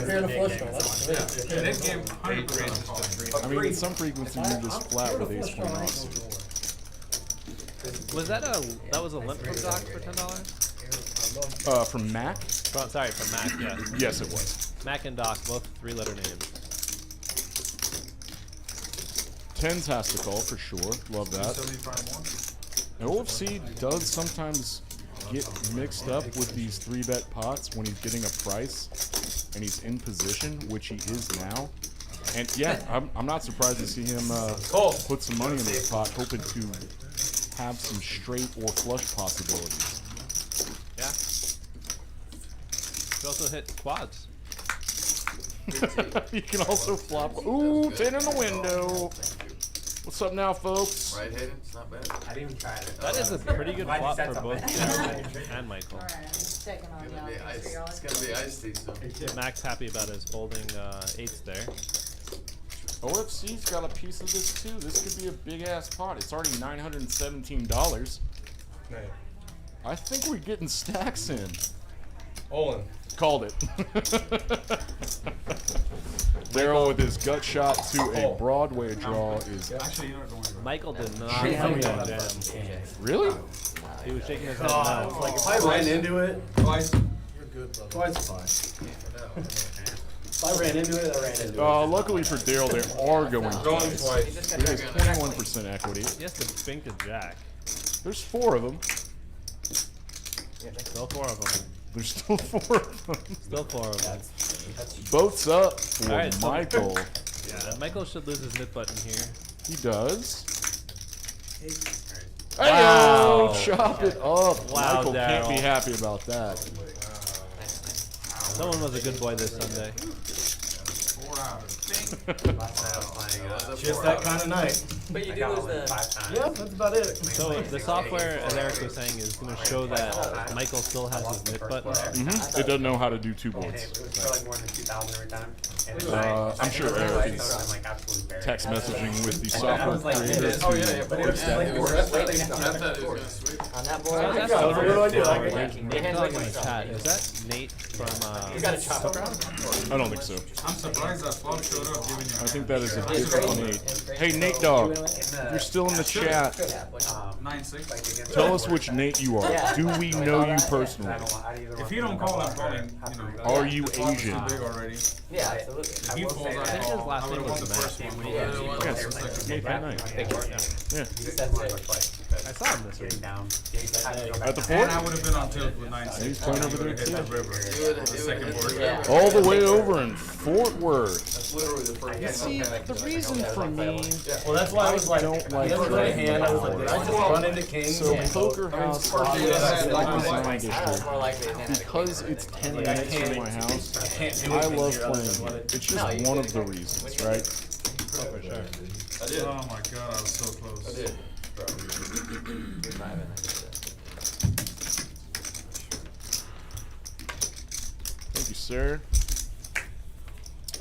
Yeah, this game 100% calling. I mean, at some frequency you're just flat with ace queen offsuit. Was that was a limp from Doc for $10? From Mac? Sorry, from Mac. Yeah. Yes, it was. Mac and Doc, both 3-letter names. 10s has to call for sure. Love that. 75 more. And OFC does sometimes get mixed up with these 3-bet pots when he's getting a price and he's in position, which he is now. And yeah, I'm not surprised to see him put some money in this pot, hoping to have some straight or flush possibilities. Yeah. You also hit quads. You can also flop. Ooh, 10 in the window. What's up now, folks? Right, Hayden? It's not bad. I didn't even try it. That is a pretty good Glad you flop said for both something. Daryl and Michael. Alright, I'm just checking on It's y'all. gonna be Make ice. sure y'all It's gonna be iced soon. Mac's happy about his folding 8s there. OFC's got a piece of this too. This could be a big ass pot. It's already $917. I think we're getting stacks in. Olin. Called it. Daryl with his gut shot to a Broadway draw is Actually, you know what? Don't worry about Michael did not Shaking have his that head. jam. really. He was shaking his head Oh, no. Like if I ran into it, it. Twice. twice fine. I ran into it, I ran into it. Luckily for Daryl, they are going Going twice. twice. He has 21% equity. He has to bink a jack. There's 4 of them. Still 4 of them. There's still 4 of them. Still 4 of them. Boats up for Alright, so- Michael. Yeah, Michael should lose his nip button here. He does. Wow. Hey, chop it up. Wow, Michael can't be Daryl. happy about that. Someone was a good boy this Sunday. 4 hours. Just that kind of night. But you do lose the 5 times. Yeah, that's about it. So the software, as Eric was saying, is going to show that Michael still has his nip button. It doesn't know how to do 2 And boards. it was for like more than 2,000 every time. And I'm sure Eric is text messaging with the software creator. Oh, yeah, but it was like, On that board, what do I do? There's Nate in the chat. Is that Nate from you got to chop it. I don't think so. I'm surprised that Flop showed up giving you I think that is a different Nate. Hey, Nate Dog, if you're still in the chat, 9-6. tell us which Nate you are. Do we know you personally? If you don't call, I'm calling. Are you Asian? Big already. Yeah, absolutely. If he falls, I I think his call. last I name would've won was the Matt. first one. Yes, Nate by night. Yeah. I saw him this week. At the And fort? I would have been on tilt with 9-6. He's playing over there Hit too. that river. The second board. All the way over in Fort Worth. literally the first. You see, the reason for me, Well, that's why I was like, don't like he doesn't play a hand. I was like, did I just run into kings? so Yeah. Poker House is Yeah, like yeah, my yeah. district. More likely than Because it's 10 minutes from my house, I can't do I anything love here other playing than let it. it. It's just one of the reasons, right? Oh, for sure. I did. Oh my god, I was so close. I did. Thank you, sir.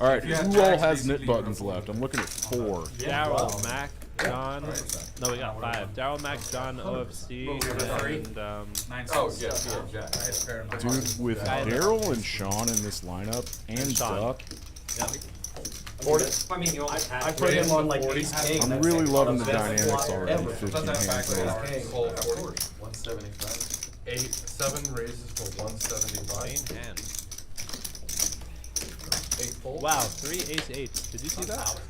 Alright, If you had who all jacks, has knit basically, buttons left? I'm looking at 4. Daryl, Mac, John. No, we got 5. Daryl, Mac, John, OFC, and 9-6. Oh, yeah, I had Paramount. Dude, with Daryl and Sean in this lineup, and Sean. Duck, I mean, you almost had I put him on like ace king. I'm That's really like loving the the best dynamics flop already. ever. 15 Let that back hands go. in. Full 40. 175. 7 raises for 175. main hand. 8 full. Wow, 3 ace-8s. Did you see that?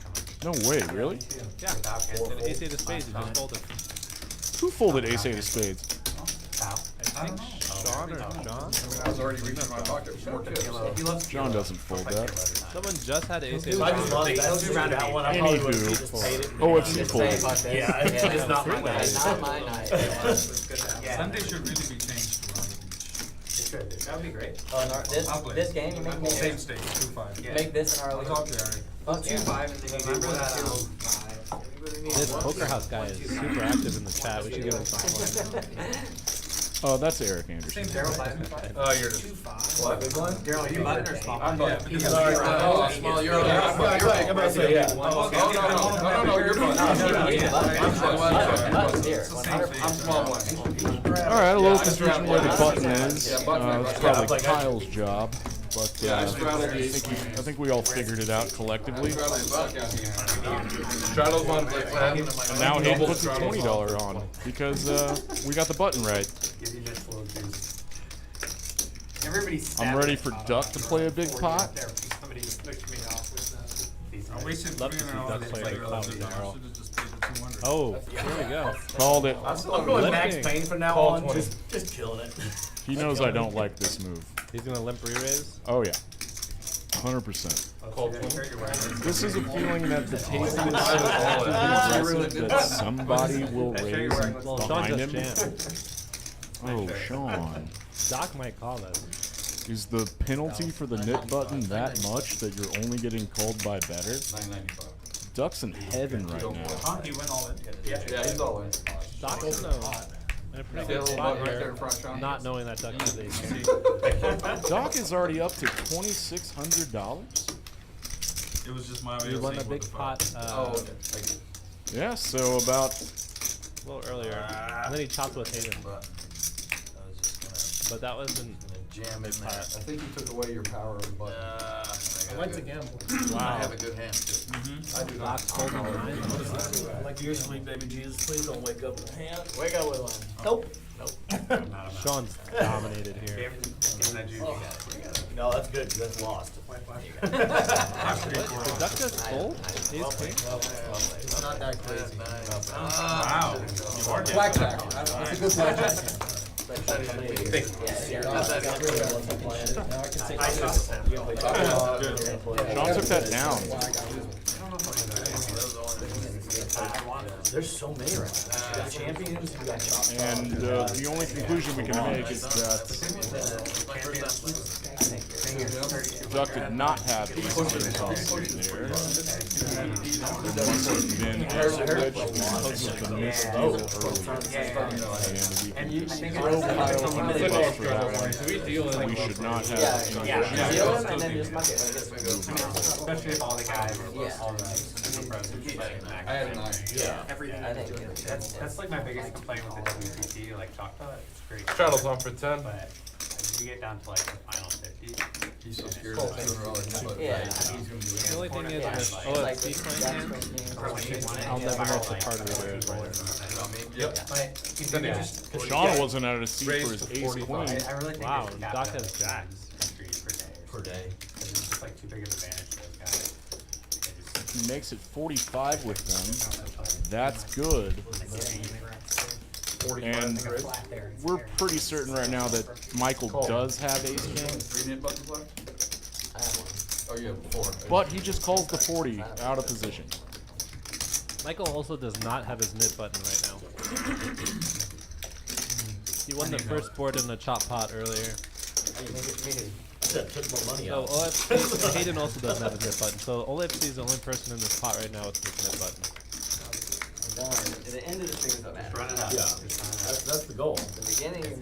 No way, really? Yeah. An ace-8 of spades, he just folded. Who folded ace-8 of spades? I think Sean or John? I was already reaching my pocket for 4 chips. John doesn't fold that. Someone just had ace-8 If I just lost that one, I probably would have just paid it. OFC folded. Yeah, it's not my night. Not my night. Sunday should really be changed to Rocket Beach. That would be great. I'll play. This game, you make me Same stage, 2-5. make this in our I'll league. talk to you, Eric. Fuck yeah. 2-5 and then you do that. This Poker House guy is super active in the chat. We should give him some points. Oh, that's Eric Anderson. Oh, you're just. What, big one? Daryl, you button or small? I'm button. He's alright. Oh, small, you're on. I'm about to say, yeah. No, you're I'm small one. Alright, a little confusion where the button is. It's probably Kyle's job. But I think we all figured it out collectively. Straddle's on play 10. And now Hayden puts a $20 on because we got the button right. I'm ready for Duck to play a big pot. Somebody just pushed me off with I wasted Love to see $300 Duck play later. the clout with I Daryl. should've just paid the 200. Oh, here we go. Called it. I'm going Max Lifting. Payne from now Call on. 20. Just killing it. He knows I don't like this move. He's gonna limp re-raise. Oh yeah. 100%. Called 20. This is a feeling that the table is so actively aggressive that somebody will raise Well, Sean behind just him. jammed. Oh, Sean. Doc might call this. Is the penalty for the knit button that much that you're only getting called by better? 995. Duck's in heaven right now. Huh? He went all in. Yeah, he's all in. Doc's in a pretty good spot here, not knowing that Duck has ace. Doc is already up to $2,600. It was just my way We of won a saying big what the fuck. pot Yeah, so about a little earlier. And then he chopped with Hayden. But that wasn't Jam in there. I think you took away your power of the button. I like to gamble. wow. a good hand too. I do not. Doc's holding the line. Like your sweet baby Jesus, please don't wake up with a hand. Wake up with one. Nope. Sean's dominated here. No, that's good, 'cause that's lost. Did Duck just fold? Ace king? It's not that crazy. Wow. Blackjack. That's a good blackjack. Sean took that down. There's so many right now. You got champions, you got top. And the only conclusion we can make is that Duck did not have ace king possibly there. There must have been a switch because of the missed deal earlier. And we can throw pile under the bus for that one. We should not have any Deal him and then just fuck it. Especially if all the guys, all the pros are just like I had an eye. Yeah. Everything. That's like my biggest complaint with the WPT, like Choctaw, it's great. Straddle's on for 10. But you get down to like the final 50. He's so scared of $200. Yeah. The only thing is with Like OFC playing him, Or when you want it, I'll yeah, never know if the like, card reader is right. Yep. But you do that. Sean wasn't out of seat for Raised his to ace 45. queen. I really think Wow, they should cap Doc that has jacks. per day. It's just like too big of an advantage for those guys. He makes it 45 with them. That's good. And we're pretty certain right now that Michael does have ace king, 3 nit buttons left? I have one. Oh, you have 4. but he just calls the 40 out of position. Michael also does not have his knit button right now. He won the first board in the chop pot earlier. Took more money So OFC, Hayden also doesn't have a knit button. So OFC is the only person in this pot right now with his knit button. The end of the thing is what matters. Run it up. Yeah, that's the goal. The beginning is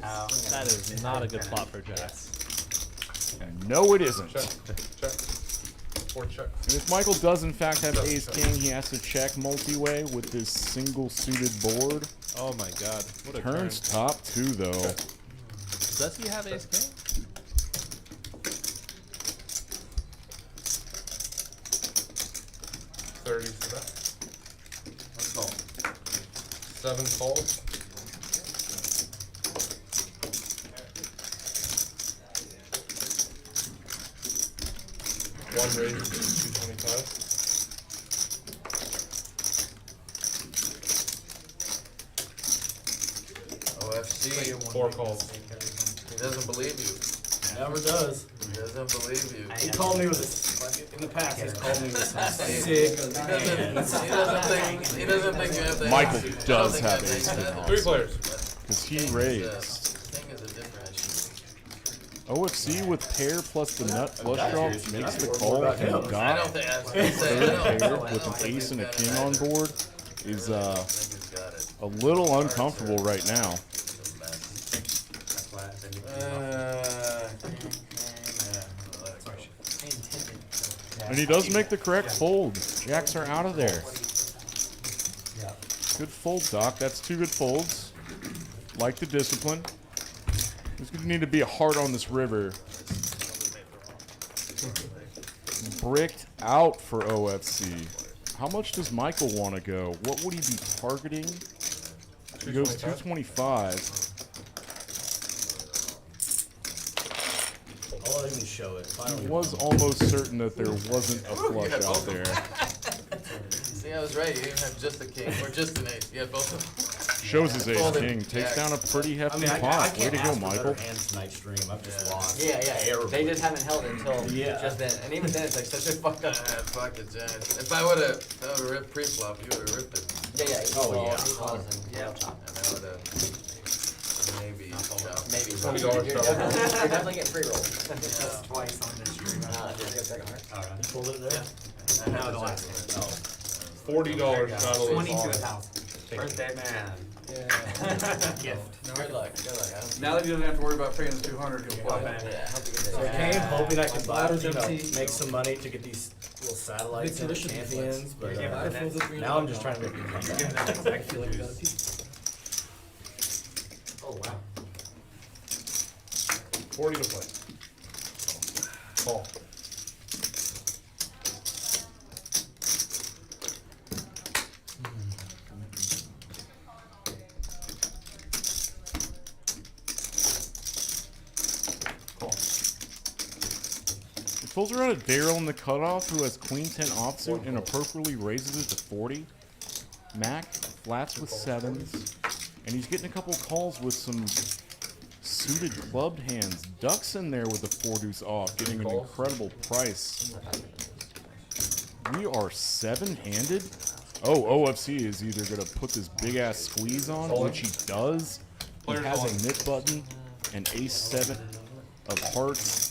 That is not a good plot for jacks. No, it isn't. Check. Check. 4 check. And if Michael does in fact have ace king, he has to check multi-way with this single suited board. Oh my god. What a turn. Turns top 2 though. Does he have ace king? 30 for that. Let's go. 7 calls. One raise, 225. OFC. 4 calls. He doesn't believe you. Never does. He doesn't believe you. He called me with in the past, he's called me with some sick He doesn't think you have the Michael answer. does I don't have think ace that king makes Three also, players. because he sense. raised. King is a different issue. OFC with pair plus the nut flush draw makes the call, and I don't got think that's third pair with an ace and a king on board is a little uncomfortable right now. And he does make the correct fold. Jacks are out of there. Good fold, Doc. That's 2 good folds. Like the discipline. There's going to need to be a heart on this river. Bricked out for OFC. How much does Michael want to go? What would he be targeting? He goes 225. I'll let him show it. He was almost certain that there wasn't a flush out there. See, I was right. You even have just a king or just an ace. You have both of them. Shows his ace Folded king. Takes jacks. down a pretty hefty I pot. Way can't to go, ask for better Michael. hands tonight stream. I've just lost. Yeah. terribly. They just haven't held until just then. And even then, it's like such a fucked up. Fuck it, Jen. If I would have ripped pre-flop, you would have ripped it. Yeah. And I would have maybe chopped. Maybe. $20 You're shot. definitely getting free rolls. Twice on this stream. Just get second heart. Alright. You pulled it there? No, the last one. $40 shuttle 20 is to on. 1,000. Birthday man. Gift. Good luck. Now that you don't have to worry about paying the 200, you'll play. So I came hoping I could buy, make some money to get these little satellites and champions, but now I'm just trying to make them come back. I feel like we got a piece. Oh, wow. 40 to play. Call. Pulls around a Daryl in the cutoff who has queen 10 offsuit and appropriately raises it to 40. Mac flats with 7s, and he's getting a couple calls with some suited clubbed hands. Ducks in there with the 4 deuce off, getting an incredible price. We are 7-handed. Oh, OFC is either going to put this big ass squeeze on, which he does. He has a nit button, and ace 7 of hearts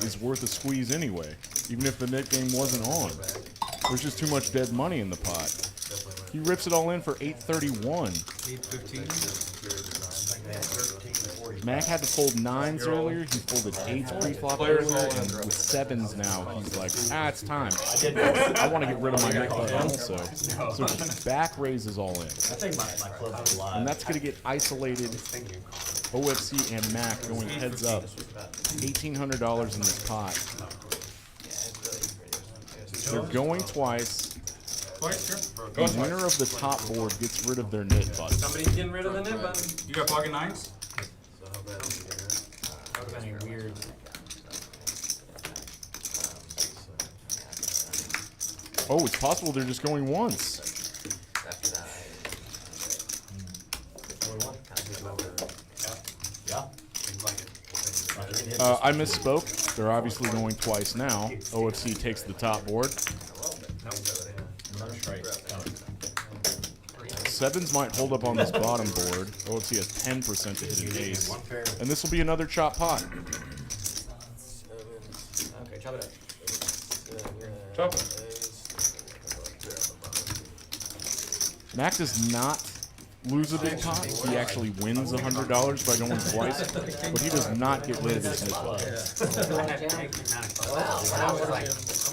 is worth a squeeze anyway, even if the net game wasn't on. There's just too much dead money in the pot. He rips it all in for 831. 815. Mac had to fold 9s earlier. He folded 8s pre-flop earlier, and with 7s now, he's like, it's time. I want to get rid of my net button also. So he back raises all in. I think my club's a lot. And that's going to get isolated. OFC and Mac going heads up. $1,800 in this pot. They're going twice. The winner of the top board gets rid of their nit button. Somebody's getting rid of the nib button. You got pocket 9s? That would have been weird. Oh, it's possible they're just going once. I misspoke. They're obviously going twice now. OFC takes the top board. 7s might hold up on this bottom board. OFC has 10% to hit an ace. And this will be another chop pot. Okay, chop it up. Chop it. Mac does not lose a big pot. He actually wins $100 by going twice, but he does not get rid of his nit button. Wow, that was like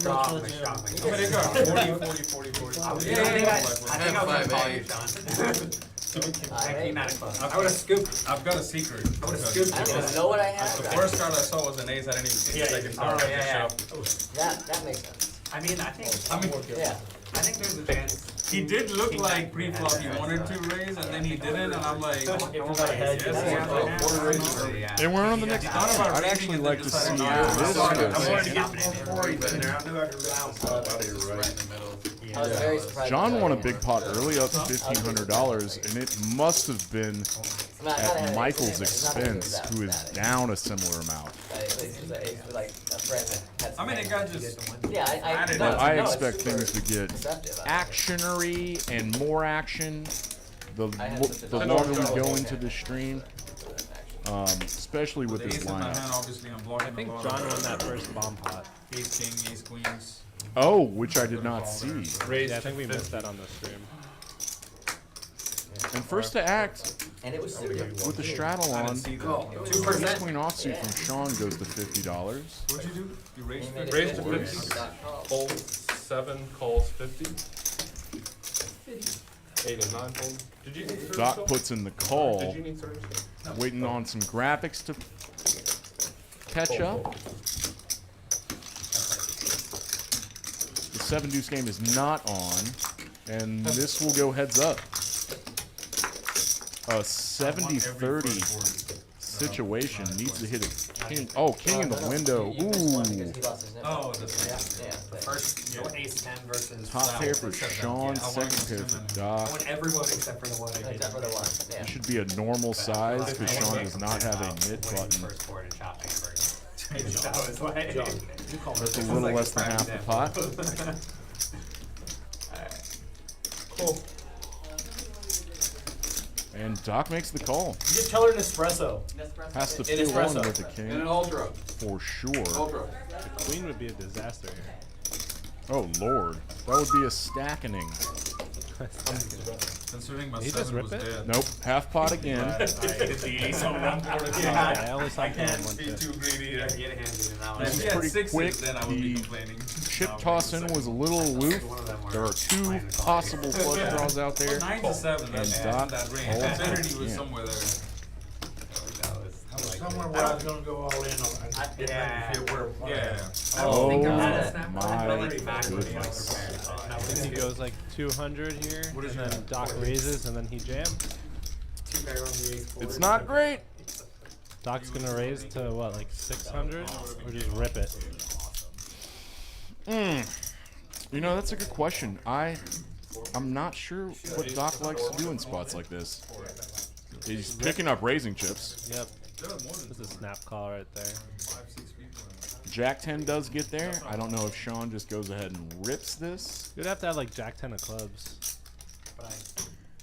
How shockingly. many they got? 40. I think I was going to call you, Sean. I would have scooped. I've got a secret. I would have scooped. I don't even know what I had. The first card I saw was an ace. I didn't even see the second card. I just shoved. That makes sense. I mean, I think Yeah. there's a chance. He did look like pre-flop he wanted to raise, and then he didn't, and I'm like, If you got a head, yes, And we're on the next pot. I'd actually like to see this I was very surprised. John won a big pot early, up to $1,500, and it must have been at Michael's expense, who is down a similar amount. I mean, it got just. Yeah, But I expect things to get actionary and more action the longer we go into the stream, especially with this Ace in my hand, lineup. obviously, I'm blocking I think a lot John of won that first bomb pot. ace king, ace queens. Oh, which I did not see. Yeah, I think we missed that on the stream. And first to act and it was with the straddle I on. didn't see that. 2%. Queen offsuit from Sean goes to $50. What'd you do? You raised it? Raise to 50. Fold 7, calls 50. 8 and 9 fold. Did you need service Doc still? puts in the Did call, you need service still? waiting on some graphics to catch up. The 7 deuce game is not on, and this will go heads up. A 70-30 situation needs to hit a king. Oh, king in the window. Ooh. Oh, that's First, ace 10 versus. Top pair for Sean, second pair for Doc. I want everyone except for the one. Except for the one. Yeah. This should be a normal size because Sean does not have a mid button. First board and chopping first. That was like. That's a little less than half the pot. Cool. And Doc makes the call. You just tell her an espresso. Has to In fill on espresso. with the king ultra. for sure. The queen would be a disaster here. Oh lord, that would be a stackening. considering my He just 7 was rip it? dead. Nope, half pot again. I did the ace on one board again. Yeah, I only saw I him on can't one be tip. too greedy. Get handy in that one. This If is he had pretty 6s, quick. then I would be The complaining. chip No, toss in was a little aloof. There are 2 possible flush draws out there. 9 to 7, And that's Doc that range. holds Infinity it. was Yeah. somewhere there. Somewhere where I was gonna go all in on. Yeah. Yeah. Oh think my I goodness. I think he goes like 200 here, and then Doc raises, and then he jams. It's not great. Doc's gonna raise to what, like 600, or just rip it? You know, that's a good question. I'm not sure what Doc likes to do in spots like this. He's picking up raising chips. Yep. This is a snap call right there. Jack 10 does get there. I don't know if Sean just goes ahead and rips this. You'd have to have like Jack 10 of clubs.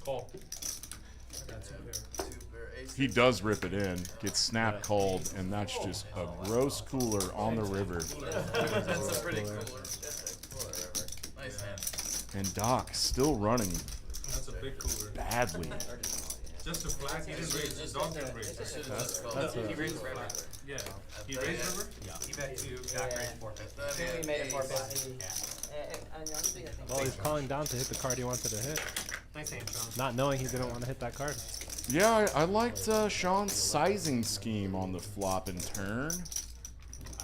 Call. He does rip it in, gets snap called, and that's just a gross cooler on the river. That's a pretty cooler. Nice hand. And Doc still running That's a big cooler. badly. Just a flat, he didn't raise, the dog didn't raise. That's He a, raised river. Yeah. He raised river? He bet to Jack raised 450. He made it 450. well, he's calling down to hit the card he wanted to hit, Nice hand, Sean. not knowing he didn't want to hit that card. Yeah, I liked Sean's sizing scheme on the flop and turn.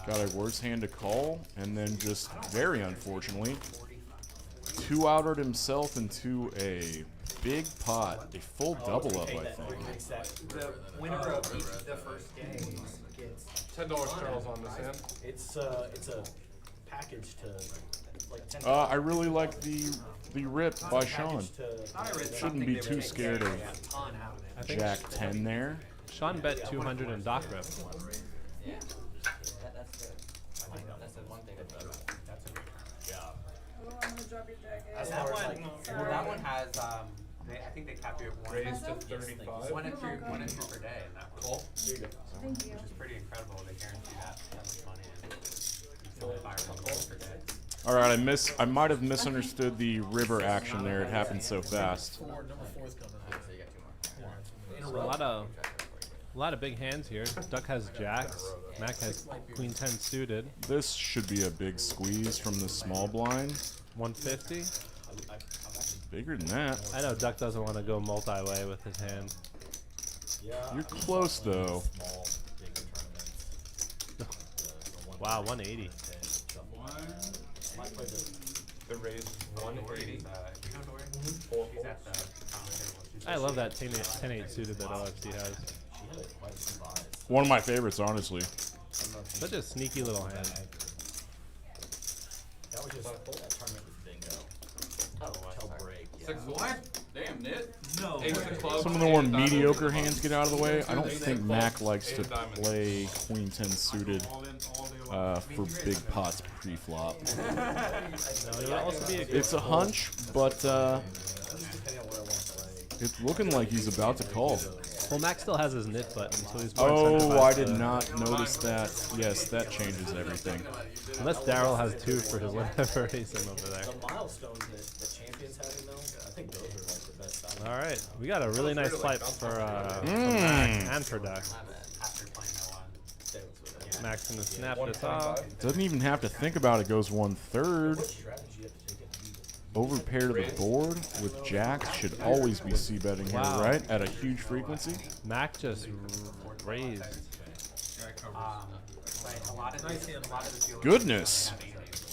Got a worse hand to call, and then just very unfortunately, 2-outered himself into a big pot, a full double up, I think. The winner of each of the first games gets $10 Charles on this hand. It's a package to like 10. I really like the rip by Sean. Shouldn't be too take scared a of ton out of it. I think Jack 10 there. Sean bet 200 and Doc rip. Yeah. That's the one thing about it. That one has, I think they cap you at one. Raised to 35. One and two per day in that one. Call. Thank you. Which is pretty incredible. They guarantee that much money and it's only 5 calls per day. All right, I might have misunderstood the river action there. It happened so fast. So you got 2 more. So a lot of big hands here. Duck has jacks. Mac has queen 10 suited. This should be a big squeeze from the small blind. 150. Bigger than that. I know Duck doesn't want to go multi-way with his hand. You're close though. Wow, 180. The raise 180. I love that 10-8 suited that OFC has. One of my favorites, honestly. Such a sneaky little hand. That was just that tournament was bingo. Till break. 6 Damn, Nit. No. Ace of clubs. Some of the more and diamond. mediocre hands get out of the way. I don't think Mac likes to play queen 10 suited for big pots pre-flop. No, it would also be a good It's a hunch, but it's looking like he's about to call. Well, Mac still has his knit button, so he's more Oh, incentivized I to- did not notice that. Yes, that changes everything. Unless Daryl has 2 for his whatever he's in over there. The milestones that the champions having though, I think those are like the best. All right, we got a really nice swipe for Mac and for Duck. Mac's gonna snap this off. Doesn't even have to think about it. Goes 1/3. Overpair to the board with jacks should always be c-betting here, Wow. right? At a huge frequency. Mac just raised. Goodness.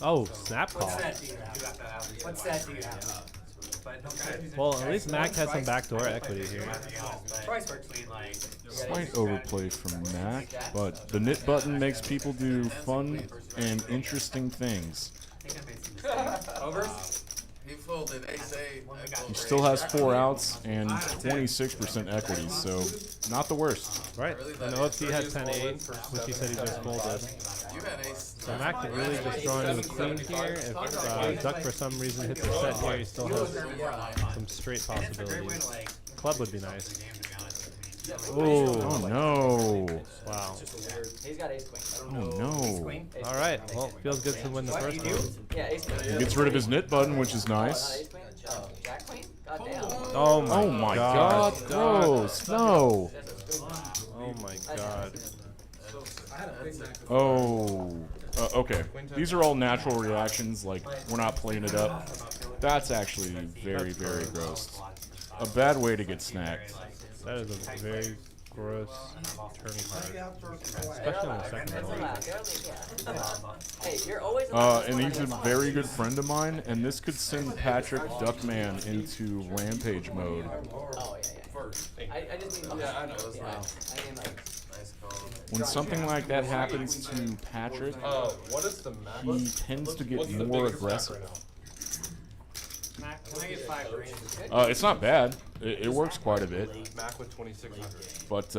Oh, snap call. What set do you have? Well, at least Mac has some backdoor equity here. Choice between like Slight overplay from Mac, but the knit button makes people do fun and interesting things. over. He folded ace-8. He still has 4 outs and 26% equity, so not the worst. Right, and OFC had 10-8, which he said he just folded. You had ace. So Mac can really just throw into the queen here. If Duck for some reason hits the set here, he still has some straight possibilities. Club would be nice. Oh no. Wow. He's got ace queen. Oh no. All right, well, feels good to win the first one. Yeah, ace queen. He gets rid of his knit button, which is Not nice. ace queen? Oh, jack queen? God damn. Oh my, Oh my god, gross. No. Oh my god. Oh. Okay. These are all natural reactions, like, we're not playing it up. That's actually very, very gross. A bad way to get snacked. That is a very gross turn card. Especially on the second That's roll. allowed. Yeah. Hey, you're always allowed And to he's a play very good friend of mine, and this could send Patrick Duckman into rampage mode. Oh, yeah, yeah. I just mean, Yeah, I know. It was yeah. nice. I mean, like, Nice call. when something like that happens to Patrick, what is the map? he tends to get more aggressive. Mac, can I get 5 range? It's not bad. It works quite a bit. Mac with 2600. But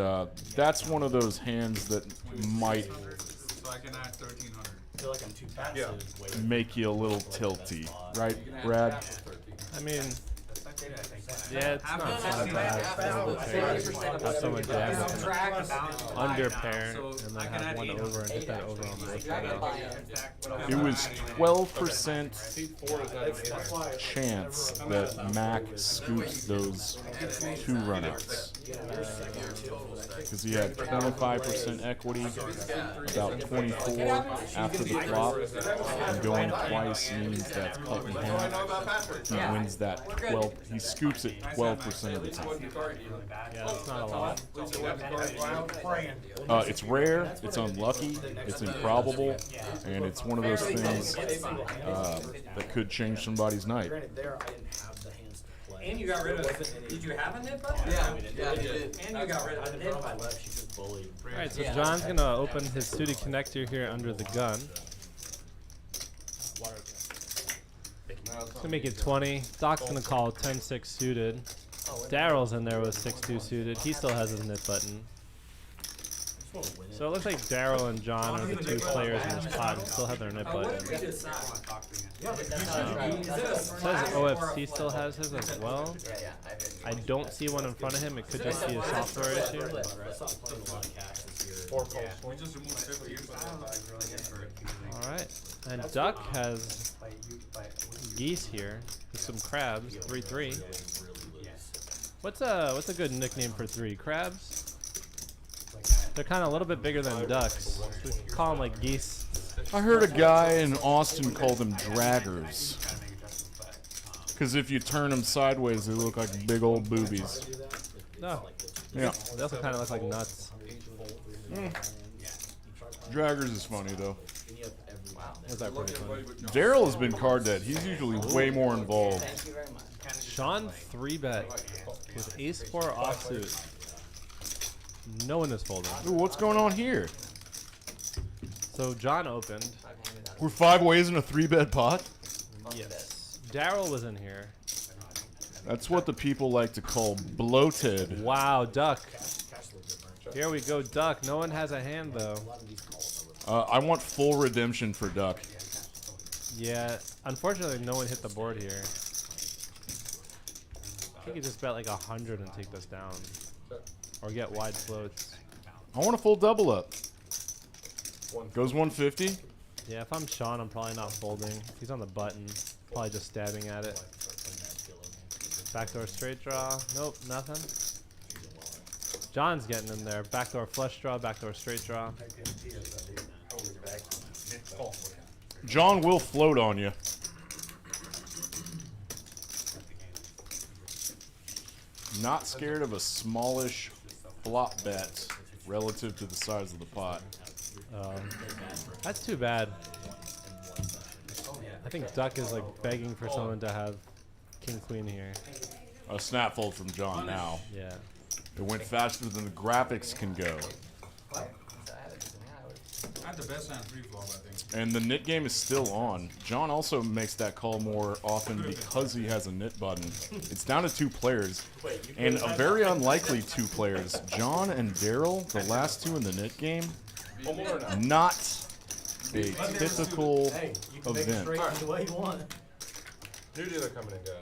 that's one of those hands that might So I can add 1300. I feel like I'm too passive. make you a little tilty, right, Brad? I mean, yeah, it's not so bad. Have someone jam with an under pair and then have one over and hit that over on both sides. It was 12% chance that Mac scoops those 2 runouts. Because he had 25% equity, about 24 after the flop, and going twice means that's cut in half. He wins that 12. He scoops it 12% of the time. Yeah, that's not a lot. It's rare, it's unlucky, it's improbable, and it's one of those things that could change somebody's night. Granted, there I didn't have the hands to play. And you got rid of did you have a nip button? Yeah, you did. And you got rid of the nip On my button. left, she just bullied. Alright, so John's gonna open his suited connector here under the gun. It's gonna make it 20. Doc's gonna call 10-6 suited. Daryl's in there with 6-2 suited. He still has his nip button. So it looks like Daryl and John are the 2 players in this pot and still have their nip button. It says OFC still has his as well. I don't see one in front of him. It could just be a software issue. We just removed 50 Alright. And Duck has geese here with some crabs. 3-3. What's a good nickname for 3? Crabs? They're kind of a little bit bigger than ducks. We call them like geese. I heard a guy in Austin call them draggers. Because if you turn them sideways, they look like big old boobies. No. Yeah. They also kind of look like nuts. Draggers is funny, though. Was that pretty funny? Daryl has been card dead. He's usually way more involved. Sean 3-bet with ace-4 offsuit. No one is folding. Ooh, what's going on here? So John opened. We're 5 ways in a 3-bet pot? Yes. Daryl was in here. That's what the people like to call bloated. Wow, Duck. Here we go, Duck. No one has a hand, though. I want full redemption for Duck. Yeah, unfortunately, no one hit the board here. I think you just bet like 100 and take this down. Or get wide floats. I want a full double up. Goes 150. Yeah, if I'm Sean, I'm probably not folding. He's on the button. Probably just stabbing at it. Backdoor straight draw. Nope, nothing. John's getting in there. Backdoor flush draw, backdoor straight draw. John will float on you. Not scared of a smallish flop bet relative to the size of the pot. That's too bad. I think Duck is like begging for someone to have king queen here. A snap fold from John now. Yeah. It went faster than the graphics can go. I had the best hand pre-flop, I think. And the knit game is still on. John also makes that call more often because he has a knit button. It's down to 2 players, and a very unlikely 2 players. John and Daryl, the last 2 in the knit game, not a typical event. The way you want. New dealer coming in, guys.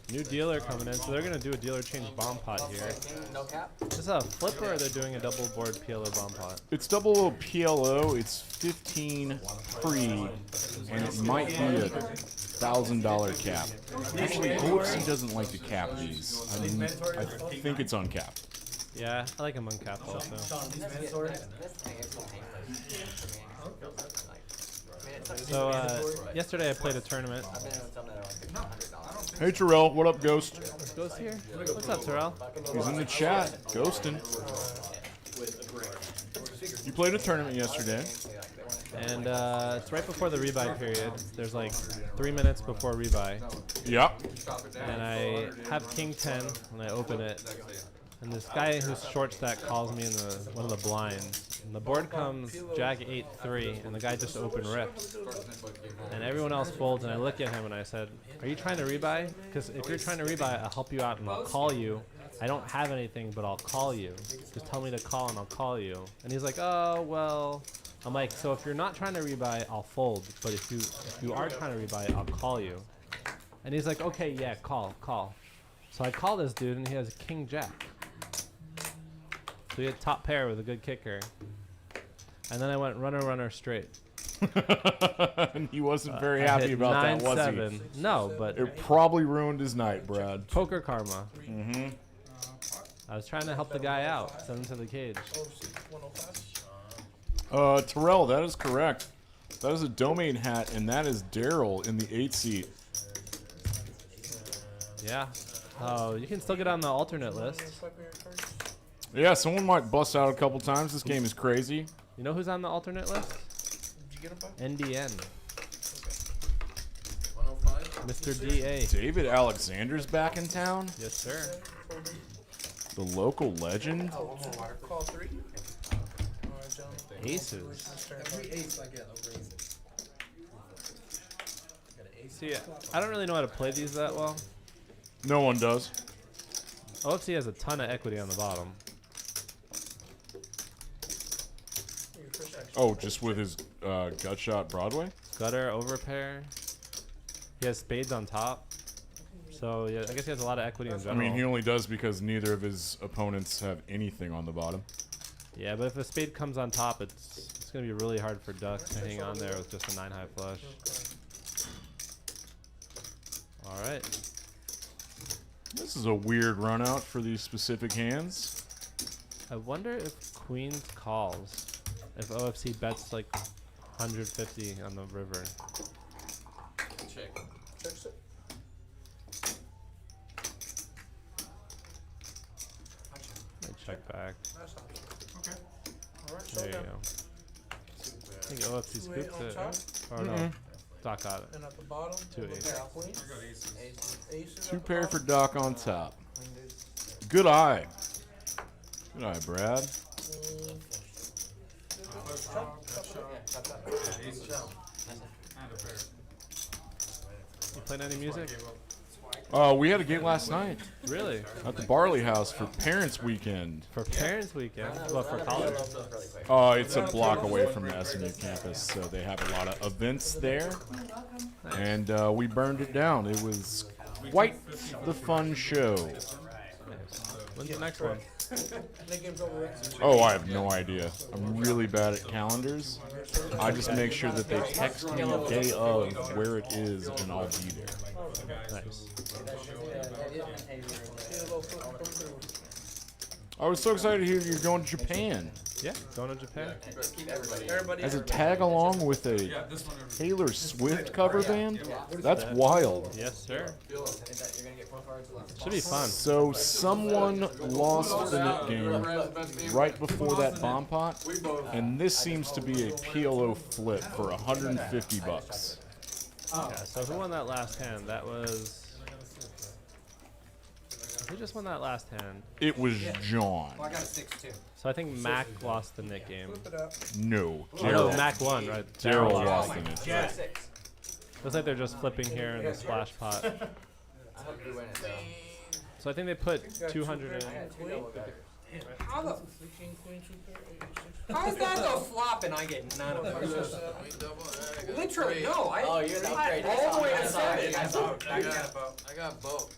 New dealer coming in, so they're gonna do a dealer change bomb pot here. No cap? Is this a flipper or they're doing a double board PLO bomb pot? It's double PLO, it's 15 free, and it might be a $1,000 cap. Actually, OFC doesn't like to cap these. I mean, I think it's uncapped. Yeah, I like him uncapped also. Sean, these mandatory. So yesterday I played a tournament. Hey Terrell, what up, Ghost? Ghost here? What's up, Terrell? He's in the chat, ghosting. You played a tournament yesterday. And it's right before the rebuy period. There's like 3 minutes before rebuy. Yep. And I have king 10 when I open it. And this guy who's short stack calls me in one of the blinds. And the board comes Jack 8-3, and the guy just open rips. And everyone else folds, and I look at him and I said, "Are you trying to rebuy? Because if you're trying to rebuy, I'll help you out and I'll call you. I don't have anything, but I'll call you. Just tell me to call and I'll call you." And he's like, "Oh, well." I'm like, "So if you're not trying to rebuy, I'll fold. But if you are trying to rebuy, I'll call you." And he's like, "Okay, yeah, call." So I call this dude, and he has a king jack. So he had top pair with a good kicker. And then I went runner straight. And he wasn't very happy about that, was 9-7. No, but it probably ruined his night, Brad. Poker karma. Mm-hmm. I was trying to help the guy out, send him to the cage. Terrell, that is correct. That is a domain hat, and that is Daryl in the 8 seat. Yeah. Oh, you can still get on the alternate list. Yeah, someone might bust out a couple times. This game is crazy. You know who's on the alternate list? NDN. 105. Mr. DA. David Alexander's back in town. Yes, sir. The local legend. Call 3. Aces. Every ace I get, I'll raise it. See, I don't really know how to play these that well. No one does. OFC has a ton of equity on the bottom. Oh, just with his gut shot Broadway? Gutter, overpair. He has spades on top. So, yeah, I guess he has a lot of equity in I general. mean, he only does because neither of his opponents have anything on the bottom. Yeah, but if a spade comes on top, it's going to be really hard for Duck to hang on there with just a 9 high flush. All right. This is a weird run out for these specific hands. I wonder if Queens calls. If OFC bets like 150 on the river. Check. I check back. Okay. Alright, There you go. I think OFC scoops it, right? Or no, Doc got it. And at the bottom, 2 ace. aces. 2 pair for Doc on top. Good eye. Good eye, Brad. You playing any music? We had a game last night Really? at the Barley House for Parents Weekend. For Parents Weekend? Well, for college? It's a block away from the SMU campus, so they have a lot of events there. And we burned it down. It was quite the fun show. When's the next one? Oh, I have no idea. I'm really bad at calendars. I just make sure that they text me the day of where it is, and I'll be there. Nice. I was so excited to hear you're going to Japan. Yeah, going to Japan. As a tag along with a Taylor Swift cover band? That's wild. Yes, sir. Should be fun. So someone lost the net game right before that bomb pot, and this seems to be a PLO flip for 150 bucks. Yeah, so who won that last hand? That was... Who just won that last hand? It was John. Well, I got a 6-2. So I think Mac lost the net game. No, Oh, no, Daryl. Mac won, right? Daryl Daryl lost the net. Yeah. Looks like they're just flipping here in the splash pot. So I think they put 200 in. How the... How is that the flop and I get none of those? Literally, no. Oh, you're the upgrade. All the way to 7. I got both.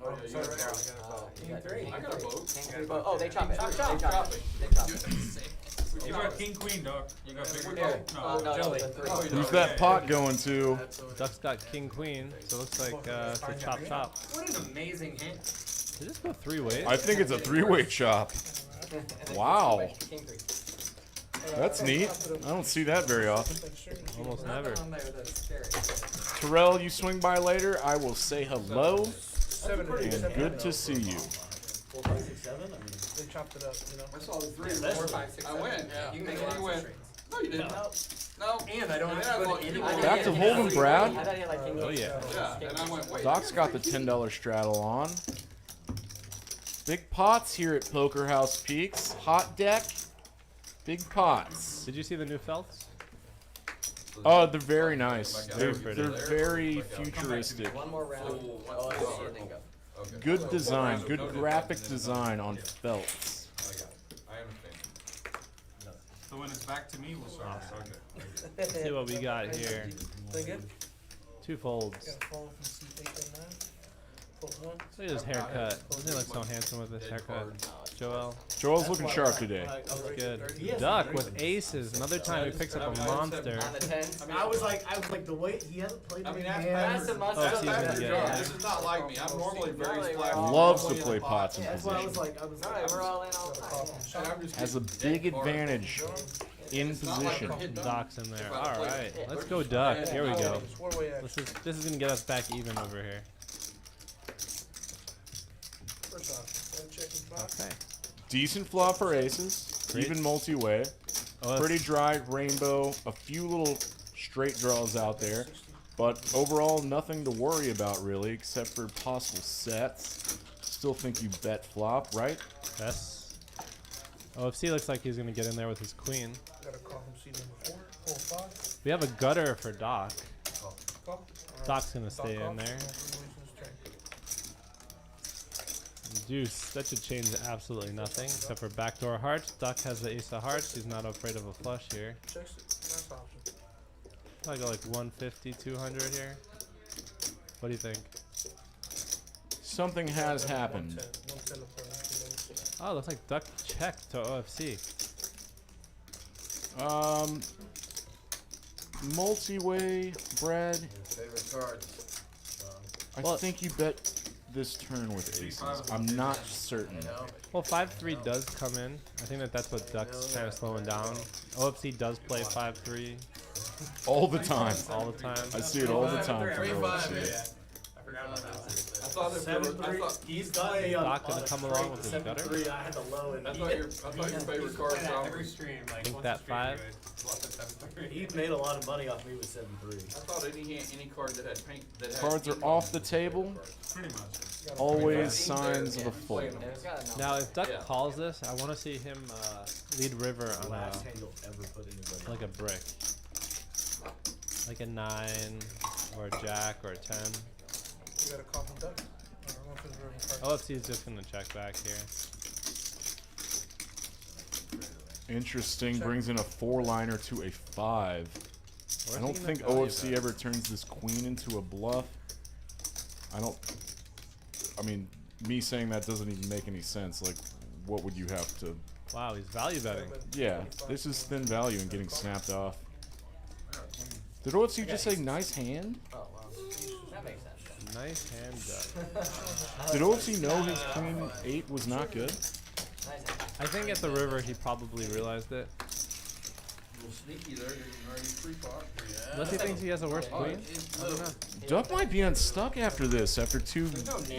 Oh, so does Daryl. I got a boat. Oh, they chop it. Chop, They chop, chop chop it. it. They chop it. You got king queen, dog. You got bigger Here. boat? No, Jelly. no, Who's that pot going to? Duck's got king queen, so it looks like it's a chop chop. What an amazing hint. Did this go 3 ways? I think it's a 3-way chop. Wow. King 3. That's neat. I don't see that very often. Almost never. Terrell, you swing by later, I will say hello. And good to see you. 4, 5, 6, 7. I mean, they chopped it up, you know. I saw the 3. 4, 5, 6, 7. I win. You can make And a then you lot win. of No, you didn't. No. And I don't have to put any Back to hold'em, Brad. Oh yeah. Yeah, and I went, wait. Doc's got the $10 straddle on. Big pots here at Poker House Peaks. Hot deck. Big pots. Did you see the new felts? Oh, they're very nice. They're pretty. very futuristic. One more round. Oh, and then go. Good design, good graphic design on felts. I understand. So when it's back to me, we'll start. Let's see what we got here. Two folds. Look at his haircut. Doesn't he look so handsome with this haircut? Joel. Joel's looking sharp today. That's good. Duck with aces. Another time he picks up a monster. On the 10s. I was like, the way he hasn't played. I mean, That's a must. Oh, that's he's gonna your get job. it. This is not like me. I'm normally very splashy. Loves to play pots in That's why I was position. like, Alright, we're all in all the time. And I'm just Has a getting big big hard. advantage in position. Doc's in there. Alright. Let's go Duck. Here we go. This is gonna get us back even over here. Okay. Decent flop for aces. Great. Even multi-way. Oh, Pretty dry rainbow. A few little straight draws out there. But overall, nothing to worry about really, except for possible sets. Still think you bet flop, right? Yes. OFC looks like he's gonna get in there with his queen. We have a gutter for Doc. Doc's gonna stay in there. Deuce. That should change absolutely nothing except for backdoor hearts. Doc has the ace of hearts. He's not afraid of a flush here. I go like 150, 200 here. What do you think? Something has happened. Oh, looks like Duck checked to OFC. Multi-way, Brad. Favorite cards. I think you bet this turn with aces. I'm not certain. Well, 5-3 does come in. I think that's what Duck's kind of slowing down. OFC does play 5-3 All the time. all the time. I see it all the time from 3-5, OFC. I forgot about that. I thought He's got me on. Doc gonna come along with his gutter. 7-3. I had the low and I thought your favorite card Play that sound. every stream, like Think once that a stream, 5? you would lost at 7-3. he made a lot of money off me with 7-3. I thought any card that had paint that had Cards are ink off on the it. table. Pretty much. Always signs of a fold. There's got a Now, if Duck Yeah. calls this, I want to see him lead river on Last hand you'll ever put anybody. like a brick. Like a 9 or a jack or a 10. OFC is just going to check back here. Interesting. Brings in a 4-liner to a 5. Or I is don't he think gonna value OFC bet? ever turns this queen into a bluff. I mean, me saying that doesn't even make any sense. Like, what would you have to... Wow, he's value betting. Yeah, this is thin value and getting snapped off. Did OFC just say nice hand? Oh, wow. That makes sense. Nice hand Duck. Did OFC know his queen 8 was not good? Nice hand. I think at the river he probably realized it. A little sneaky there. You're already free pot. Unless he thinks he has a worse queen. I don't know. Duck might be unstuck after this, after 2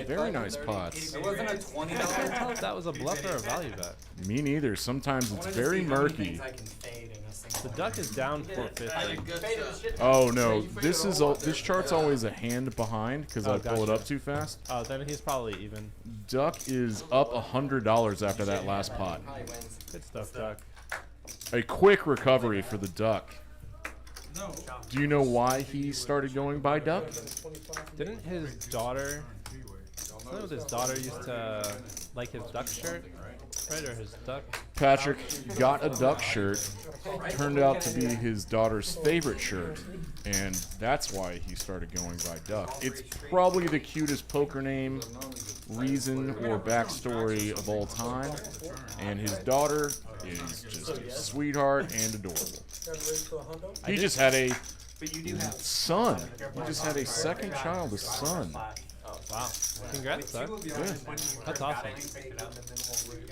very nice pots. It wasn't a $20. I can't tell if that was a bluff or a value bet. Me neither. Sometimes it's very murky. I can fade in a single. The Duck is down 450. Oh no, this chart's always a hand behind because Oh, I pull it gotcha. up too fast. Oh, then he's probably even. Duck is up $100 after that last pot. Probably wins. Good stuff, Duck. A quick recovery for the Duck. No. Do you know why he started going by Duck? Didn't his daughter, something with his daughter used to like his Duck shirt, right? Or his Duck? Patrick got a Duck shirt, turned out to be his daughter's favorite shirt, and that's why he started going by Duck. It's probably the cutest poker name, reason, or backstory of all time, and his daughter is just a sweetheart and adorable. He just had a son. He just had a second child, a son. Wow. Congrats, Duck. That's awesome.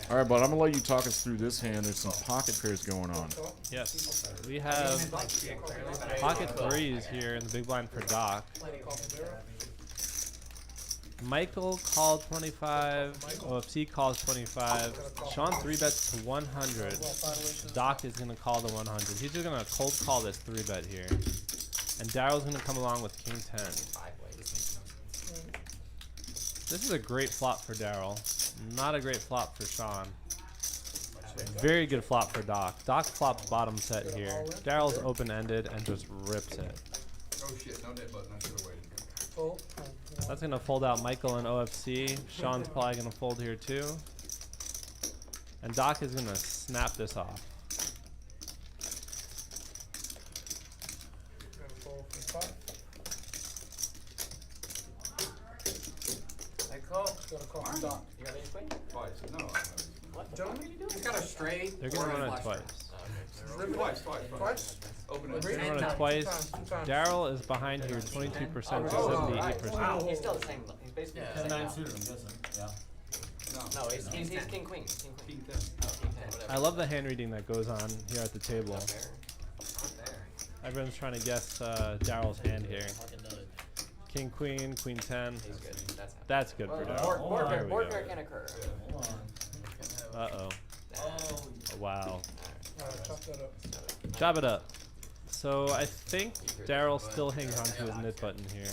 All right, but I'm gonna let you talk us through this hand. There's some pocket pairs going on. Yes. We have pocket threes here in the big blind for Doc. Michael called 25. OFC calls 25. Sean 3-bets to 100. Doc is going to call the 100. He's just going to cold call this 3-bet here. And Daryl's going to come along with King 10. This is a great flop for Daryl. Not a great flop for Sean. Very good flop for Doc. Doc flops bottom set here. Daryl's open-ended and just rips it. Oh shit, no dead button. I should have waited. That's going to fold out Michael and OFC. Sean's probably going to fold here too. And Doc is going to snap this off. Twice. No. He's got a straight. They're going to or a run it flush twice. Twice. Open it. They're going to run it twice. Daryl is behind here 22% to 78%. He's still the same. He's basically the same. 10-9 suited, I'm guessing. Yeah. No, he's king queen. King queen. I love the hand reading that goes on here at the table. Everyone's trying to guess Daryl's hand here. King, queen, queen 10. That's good for Daryl. Board pair can occur. Uh-oh. Wow. Chop it up. So I think Daryl still hangs on to his knit button here.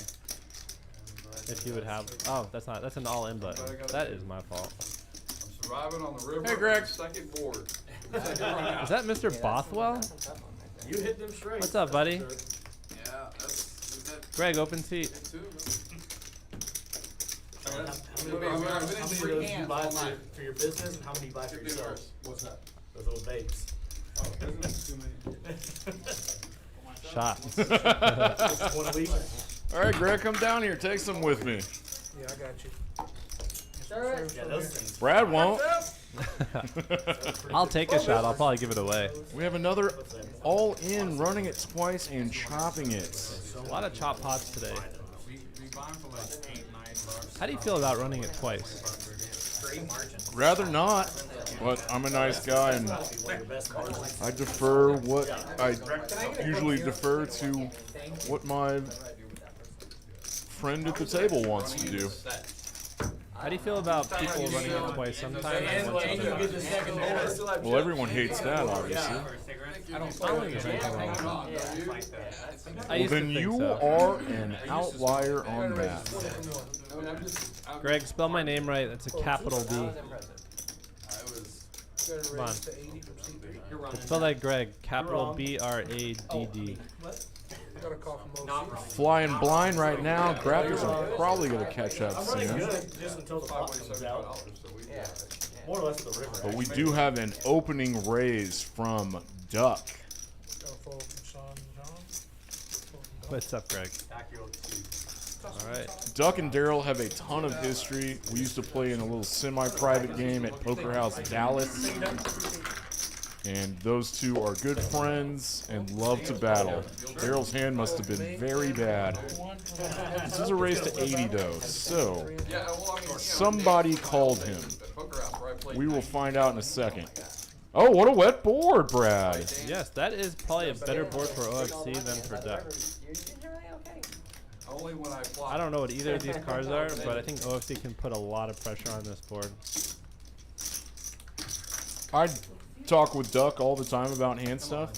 If he would have... Oh, that's not. That's an all-in button. That is my fault. I'm surviving on the river. Hey, Greg. Second board. Is that Mr. Bothwell? You hit them straight. What's up, buddy? Yeah, that's Greg, open seat. How many of those do you buy for your business and how many you buy for yourself? What's that? Those little vapes. Oh, business too many. Shot. One a week. All right, Greg, come down here. Take some with me. Yeah, I got you. Yeah, those things. Brad won't. I'll take a shot. I'll probably give it away. We have another all-in, running it twice and chopping it. A lot of chop pots today. We buy them for like $8-9. How do you feel about running it twice? Rather not, but I'm a nice guy and I defer what I usually defer to what my friend at the table wants to do. How do you feel about people running it twice sometimes and once other? Well, everyone hates that, obviously. I don't think there's anything wrong with that. I Well, used to then think you so. are an outlier on that. Greg, spell my name right. That's a capital B. Come on. Spell that Greg. Capital B-R-A-D-D. Flying blind right now. Grappers are probably going to catch up soon. Just until the pot comes out. More or less the river. But we do have an opening raise from Duck. What's up, Greg? All right. Duck and Daryl have a ton of history. We used to play in a little semi-private game at Poker House Dallas. And those two are good friends and love to battle. Daryl's hand must have been very bad. This is a race to 80 though, so somebody called him. We will find out in a second. Oh, what a wet board, Brad. Yes, that is probably a better board for OFC than for Duck. I don't know what either of these cards are, but I think OFC can put a lot of pressure on this board. I talk with Duck all the time about hand stuff.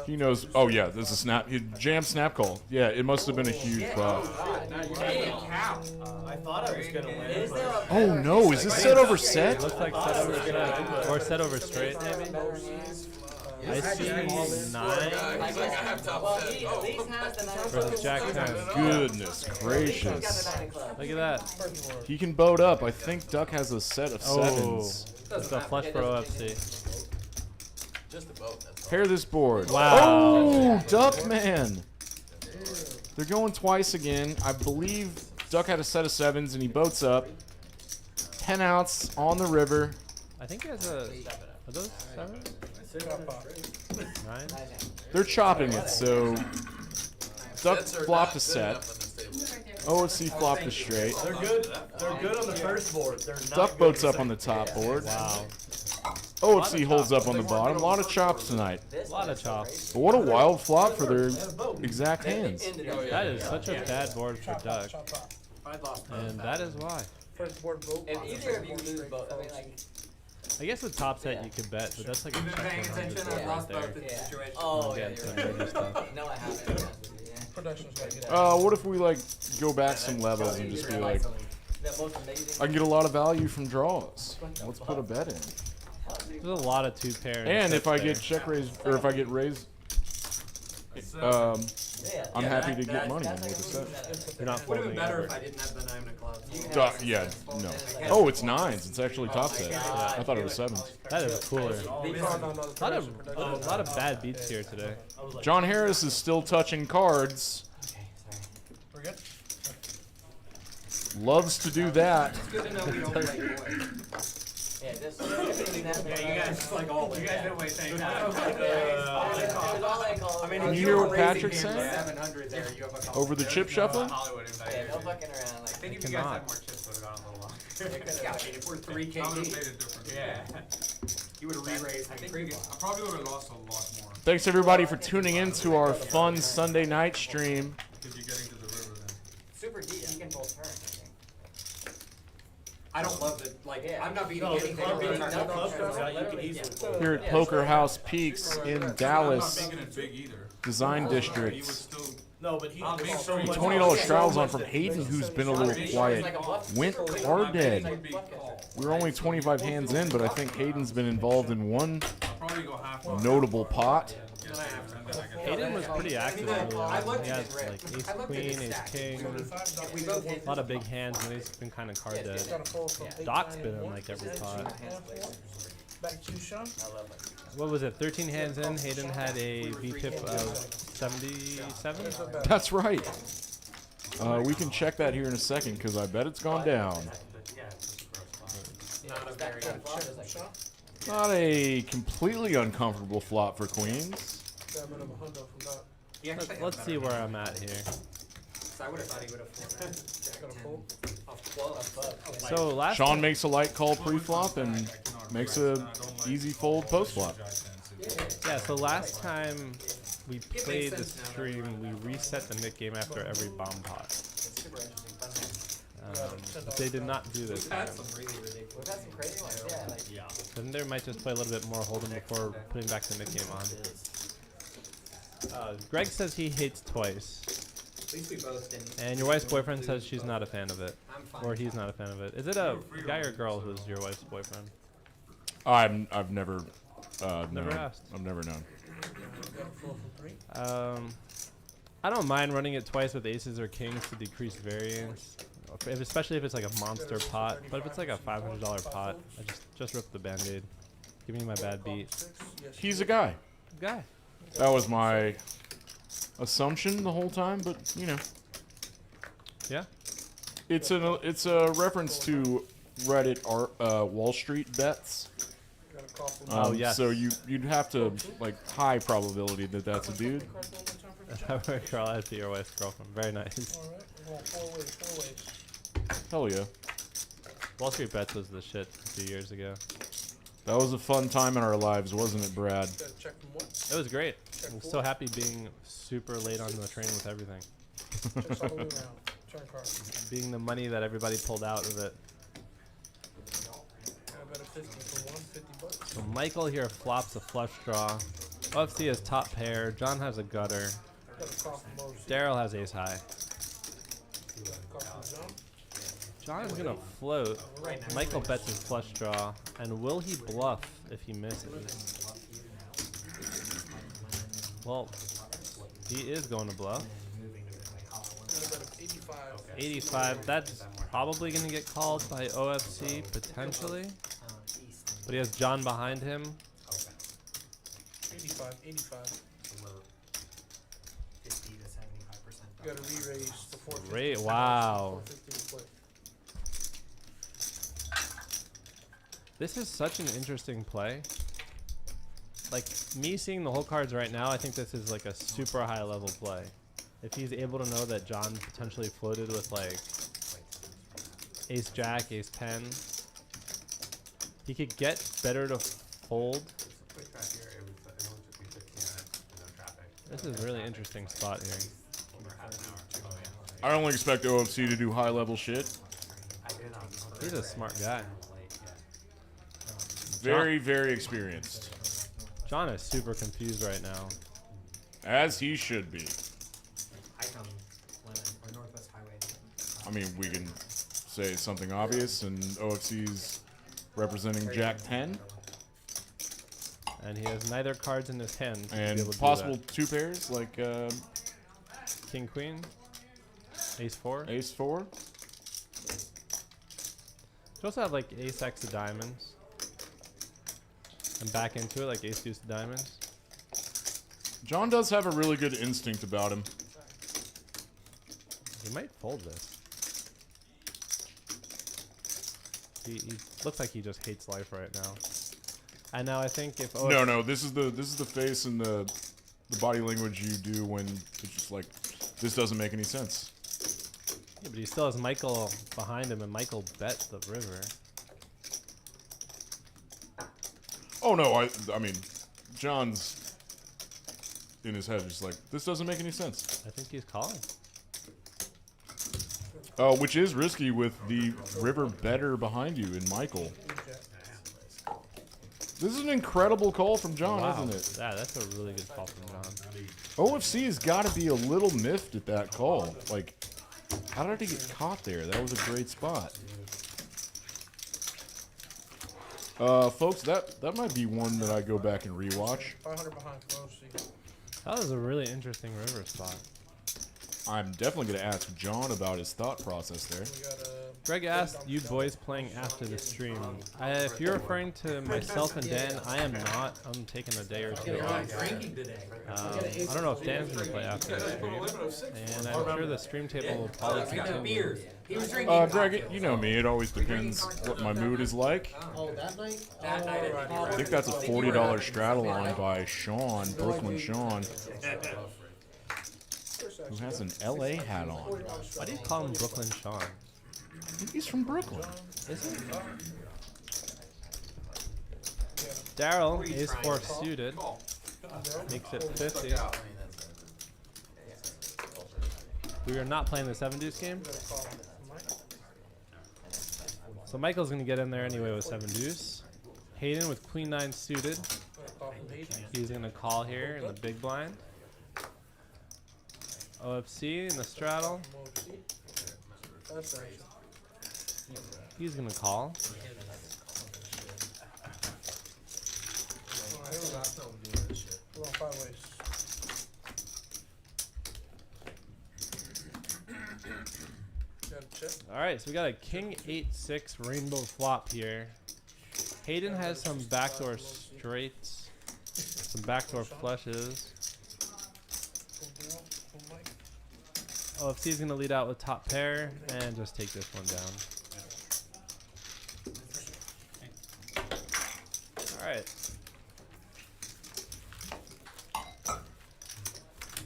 He knows. Oh yeah, there's a snap. He jammed snap call. Yeah, it must have been a huge flop. I thought I was gonna win. Oh no, is this set over set? Looks like set over straight, or set over straight maybe. I see 9 versus Jack 10. Goodness gracious. Look at that. He can boat up. I think Duck has a set of sevens. It's a flush for OFC. Just a boat, that's all. Pair this board. Wow. Oh, Duck man. They're going twice again. I believe Duck had a set of sevens and he boats up. 10 outs on the river. I think he has a. Are those 7? 9? They're chopping it, so Duck flopped a set. OFC flopped a straight. They're good. They're good on the first board. They're not Duck good boats on up the on the top board. Wow. OFC holds up on the bottom. A lot of chops tonight. A lot of chops. But what a wild flop for their exact hands. That is such a bad board for Duck. And that is why. If either of you lose both, I mean, like. I guess with top set you could bet, but that's like a You've been paying check 100 attention, board I've right lost there. both the situation. Oh, yeah, some major stuff. No, I haven't. What if we like go back some levels and just be like, I can get a lot of value from draws. Let's put a bet in. There's a lot of 2 pairs. And if I get check raised, or if I get raised, I'm happy to get money in with the set. You're not Would have folding been better ever. if I didn't have the 9 of clubs. Yeah, no. Oh, it's 9s. It's actually top set. I thought it was 7s. That is cooler. A lot of bad beats here today. John Harris is still touching cards. We're good? Loves to do that. It's good to know we don't like boys. Yeah, this. Yeah, you guys like all. You guys didn't wait saying I mean, Can you hear what Patrick's saying? 700 there. You have a couple. Over the chip shuffle? Hollywood invite. Yeah, no fucking around. Like, I think if you guys had more chips, would have gone a little longer. Yeah, I mean, if we're 3K, I would have made a difference. yeah, you would have re-raised. I think previous. I probably would have lost a lot more. Thanks everybody for tuning in to our fun Sunday night stream. Because you're getting to the river then. super deep. You can both turn. I think. I don't love the like. Yeah. I'm not beating No, the anything. club beating, over that the club turn. goes out, you can easily fold. Here at Poker House Peaks in I'm not Dallas making it big either. Design He would District. still. No, but he I'll make so sure much. $20 trials on from Hayden, who's been a little quiet. Went card dead. Would be called. We were only 25 hands in, but I think Hayden's been involved in one I'll probably go half. notable pot. Yes, and then I get. Hayden was pretty active early I on. looked He at had his like rip. ace I looked at queen, his ace stack. king, If we both hit a lot of big hands, and he's been kind of card dead. Doc's been in like every pot. Back to you, Sean. What was it? 13 hands in. Hayden had a VPIP of 77. That's right. We can check that here in a second because I bet it's gone down. not a very good flop. Not a completely uncomfortable flop for queens. Let's see where I'm at here. So I would have thought he would have folded. So last Sean makes a light call pre-flop and makes a easy fold post-flop. yeah. So last time we played the stream, we reset the mid game after every bomb pot. But they did not do this time. We've got some crazy ones. Yeah. Like, Then they might just play a little bit more hold'em before putting back the mid game on. Greg says he hates twice, At least we both didn't. and your wife's boyfriend says she's not a fan of it, I'm fine. or he's not a fan of it. Is it a guy or girl who's your wife's boyfriend? I've never Never known. asked. I've never known. I don't mind running it twice with aces or kings to decrease variance, especially if it's like a monster pot. But if it's like a $500 pot, I just rip the band-aid. Give me my bad beat. He's a guy. Guy. That was my assumption the whole time, but you know, Yeah. it's a reference to Reddit Wall Street bets. Oh, yes. So you'd have to like high probability that that's a dude. Carl, I'd be your wife's girlfriend. Very nice. Alright, we're going 4 ways, 4 ways. Hell yeah. Wall Street Bets was the shit a few years ago. That was a fun time in our lives, wasn't it, Brad? Gotta check from what? It was great. I'm so happy being super late on the train with everything. Checks all the way around. Turn card. Being the money that everybody pulled out of it. I bet a 50 for 1, $50. So Michael here flops a flush draw. OFC has top pair. John has a gutter. Got a call from Motor. Daryl has ace high. Call from John. John is gonna float. Michael bets his flush draw. And will he bluff if he misses? Well, he is going to bluff. Got a bet of 85. 85. That's probably gonna get called by OFC potentially. But he has John behind him. 85, 85. You gotta re-raise the 450. Great, wow. 450 to play. This is such an interesting play. Like, me seeing the whole cards right now, I think this is like a super high level play. If he's able to know that John potentially floated with like ace jack, ace 10, he could get better to fold. This is a really interesting spot here. I don't expect OFC to do high level shit. He's a smart guy. Very, very experienced. John is super confused right now. As he should be. Northwest Highway. I mean, we can say something obvious, and OFC's representing Jack 10. And he has neither cards in his hand. To be able And to possible do 2 pairs, like that. King, queen, ace 4. ace 4. You also have like ace X of diamonds. And back into it like ace deuce of diamonds. John does have a really good instinct about him. He might fold this. He looks like he just hates life right now. And now I think if No, this is the face and the body language you do when it's just like, this doesn't make any sense. Yeah, but he still has Michael behind him, and Michael bet the river. Oh no, I mean, John's in his head just like, this doesn't make any sense. I think he's calling. Which is risky with the river better behind you in Michael. This is an incredible call from John, Wow. isn't it? Yeah, that's a really good call from John. OFC has got to be a little miffed at that call. Like, how did he get caught there? That was a great spot. Folks, that might be one that I go back and rewatch. 500 behind close. That was a really interesting river spot. I'm definitely going to ask John about his thought process there. Greg asked you boys playing after the stream. If you're referring to myself and Dan, I am not. I'm taking a day or two off. I don't know if Dan's going to play after the stream. And I'm sure the stream table will probably continue. Greg, you know me. It always depends what my mood is like. I think that's a $40 straddle on by Sean, Brooklyn Sean, who has an LA hat on. Why do you call him Brooklyn Sean? I think he's from Brooklyn. Is he? Daryl, ace 4 suited. Makes it 50. We are not playing the 7 deuce game. So Michael's going to get in there anyway with 7 deuce. Hayden with queen 9 suited. He's going to call here in the big blind. OFC in the straddle. He's going to call. Alright, so we got a king 8-6 rainbow flop here. Hayden has some backdoor straights, some backdoor flushes. OFC is going to lead out with top pair and just take this one down. Alright.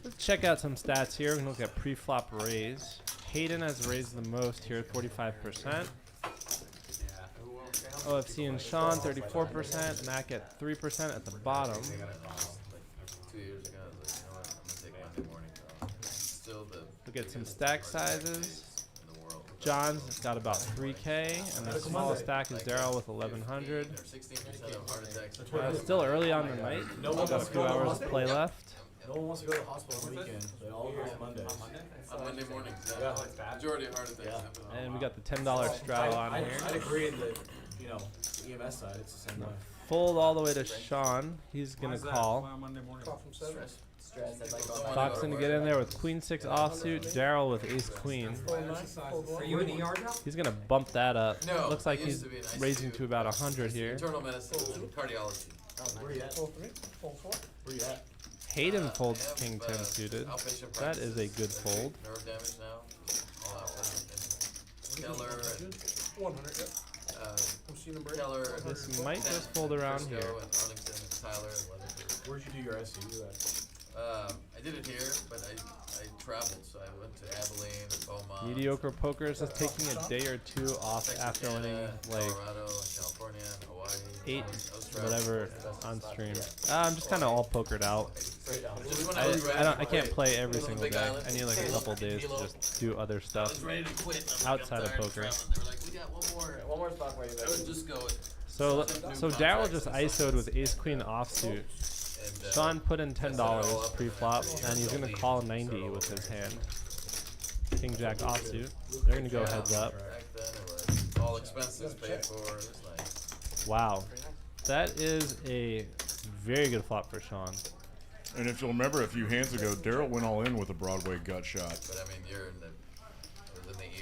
Let's check out some stats here. We're going to look at pre-flop raise. Hayden has raised the most here, 45%. OFC and Sean, 34%. Mac at 3% at the bottom. 2 years ago, I was like, you know what, I'm gonna take Monday morning, bro. Still the Look at some stack sizes. in the world. John's got about 3K, and the smallest stack is Daryl with 1,100. 16% of heart attacks. It's still early on the night. Got a few hours to play left. No one wants to go to the hospital on the weekend. They all go on Mondays. On Monday mornings, yeah. Majority of heart attacks happen on And we got the $10 straddle on here. I'd agree that, you know, EMS side, it's the same way. Fold all the way to Sean. He's going to call. Foxing to get in there with queen 6 offsuit. Daryl with ace queen. Are you in ER now? He's going to bump that up. No, Looks like I used he's to be in ICU. raising to about 100 here. Internal medicine and cardiology. Where you at? Where you at? Hayden folds king 10 suited. Outpatient That is a practices, good fold. Nerve damage now. All outpatient. Keller and 100, yep. Keller and This might just fold around Frisco here. and Arlington and Tyler and Weatherford. Where'd you do your SCU at? I did it here, but I traveled, so I went to Abilene and Beaumont. Mediocre Poker is just taking a day or two off after winning like Colorado and California and Hawaii. 8 Australia. whatever on stream. I'm just kind of all pokered out. Just when I was ready I can't quit, play every was on single Big day. Island. I need like a couple days to just do other I stuff was ready to quit. I'm like, outside I'm of tired poker. traveling. They were like, we got one more spot for you. I would just go. So Daryl just ISO'd with ace queen offsuit. And, Sean put in $10 pre-flop, and he's gonna call 90 with his hand. King jack offsuit. They're gonna go heads up. back then it was all expenses paid for. It was nice. Wow, that is a Very good flop for Sean. And if you'll remember a few hands ago, Daryl went all in with a Broadway gut shot. But I mean, you're in the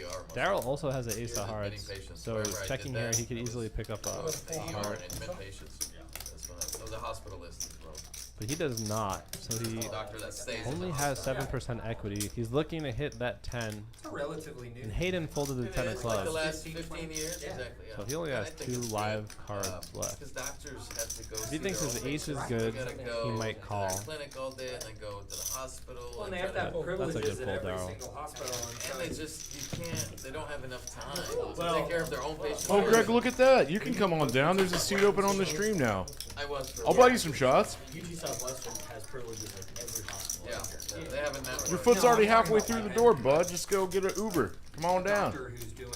ER. most Daryl of the also has an time. ace You're of the admitting hearts, patients. so Wherever I checking did here, that, he could easily pick up the a ER heart. and admit patients. That's when that was a hospitalist as well. But he does not, so he Doctor that stays in only the has hospital. 7% equity. He's looking to hit that 10. It's relatively new. And Hayden folded the 10 of It's like the clubs. last 15 years, exactly. Yeah. So he only And has I think 2 it's live good, cards left. Because doctors have to go If see he thinks their his own ace is patients. good, They gotta he go might to call. their clinic all day and then go to the hospital. Well, and they have try to have That's a privileges good at pull, every Daryl. single hospital. And they just, you can't, they don't have enough time to take care of their own patients. Oh, Greg, look at that. You can come on down. There's a seat open on the stream now. I was for a I'll while. buy you some shots. UT Southwestern has privileges at every hospital. Yeah, they have a network. Your foot's already halfway through the door, bud. Just go get an Uber. Come on down. Doctor who's doing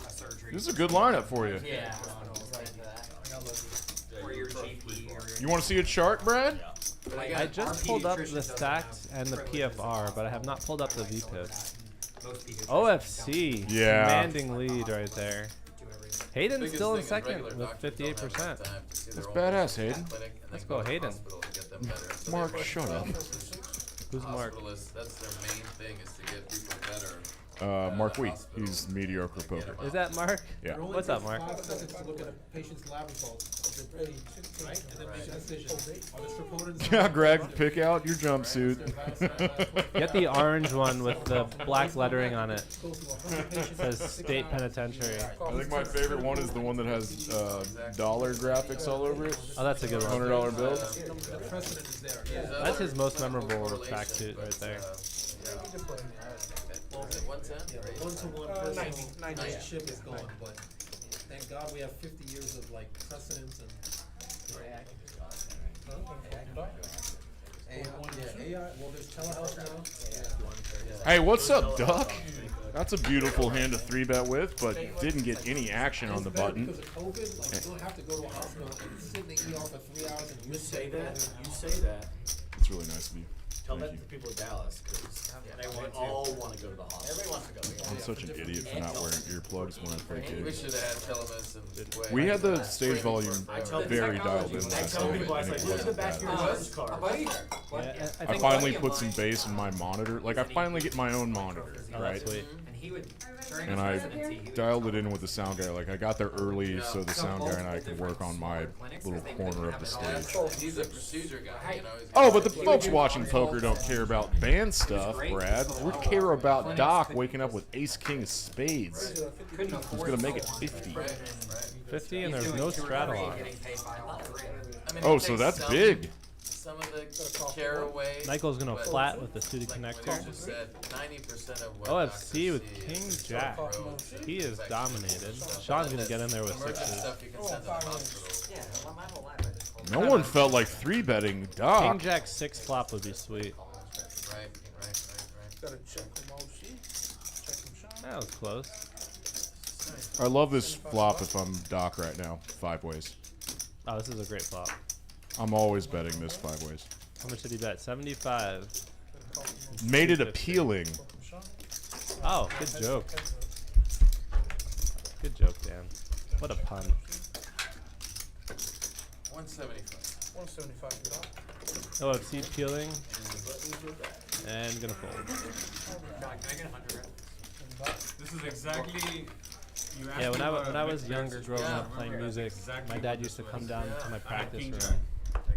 a surgery. This is a good lineup for you. Yeah. Or your GP or your You want to see a chart, Brad? But I again, just our pulled up pediatrician the doesn't stacks have and the privileges PFR, but I have not pulled up the so VPIP. most pediatricians OFC, Yeah. commanding lead right there. do everything. Hayden's biggest still in thing is second regular with doctors don't have 58%. enough time to see their That's own badass, patients in Hayden. the clinic and Let's then go, to the Hayden. hospital to get them better. So Mark, they- shut up. Who's Mark? Hospitalists, that's their main thing, is to get people better. Mark Wheat. He's mediocre poker. Is that Mark? Yeah. What's up, Mark? 5 seconds to look at a patient's lab results of their brain, right? And then make a decision. Are the troponins Yeah, Greg, pick out your jumpsuit. Get the orange one with the black lettering on it. go through 100 patients It says State Penitentiary. I think my favorite one is the one that has dollar graphics all over it. Oh, that's a good one. $100 bill. The precedent is there. Yeah. That's his most memorable tracksuit right there. What was it, 110? Or 1-to-1 personal relationship is gone, but thank God we have 50 years of like precedents and. AI, well, there's telehealth now. Hey, what's up, Duck? That's a beautiful hand to 3-bet with, but didn't get any action on the button. Because of COVID, like you don't have to go to a hospital and sit in the ER for 3 hours and You miss say it. that. You say that. It's really nice of you. Tell Thank that you. to the people of Dallas, because they all want to go to the hospital. Everyone wants to go. I'm such an idiot for not wearing earplugs when I play We kids. should have had telemedicine. way- We had the stage volume I tell very dialed in I last tell night, people, I and was it like, look at the wasn't back of your bad. insurance card. Buddy? Yeah, I I think finally put some bass in my monitor. Like, I finally get my own monitor, Oh, right? that's sweet. And he would, during And his I residency, he would dialed it in with the sound guy. Like, I got there early so the sound guy and I could work on my little corner of the stage. He's a procedure guy, you know. he's- Oh, but the folks watching poker don't care about band stuff, Brad. We care about Doc waking up with Ace King of Spades. couldn't Who's afford gonna make it 50? 50 and there's no straddle on it. getting paid by all three. I mean, Oh, it so takes that's some- big. Some of the care away. Michael's gonna but flat with the suited like connector. Coach said, 90% of what OFC doctors with see King is Jack. roads and He is infections. dominated. Sean's gonna get in there with Emergency sixes. stuff you can send to the hospital. Yeah, well, my whole life I just called No one felt like 3-betting King Doc. Jack 6 flop would be sweet. Right. That was close. I love this flop if I'm Doc right now. 5 ways. Oh, this is a great flop. I'm always betting this 5 ways. How much did he bet? 75. Made it appealing. Oh, good joke. Good joke, Dan. What a pun. 175. OFC peeling. And gonna fold. Can I get 100? This is exactly. You asked Yeah, me about when I a was mid-range younger, growing situation. up playing Remember, music, that's exactly my dad what used to this come was. down to my I had practice King room. Jack.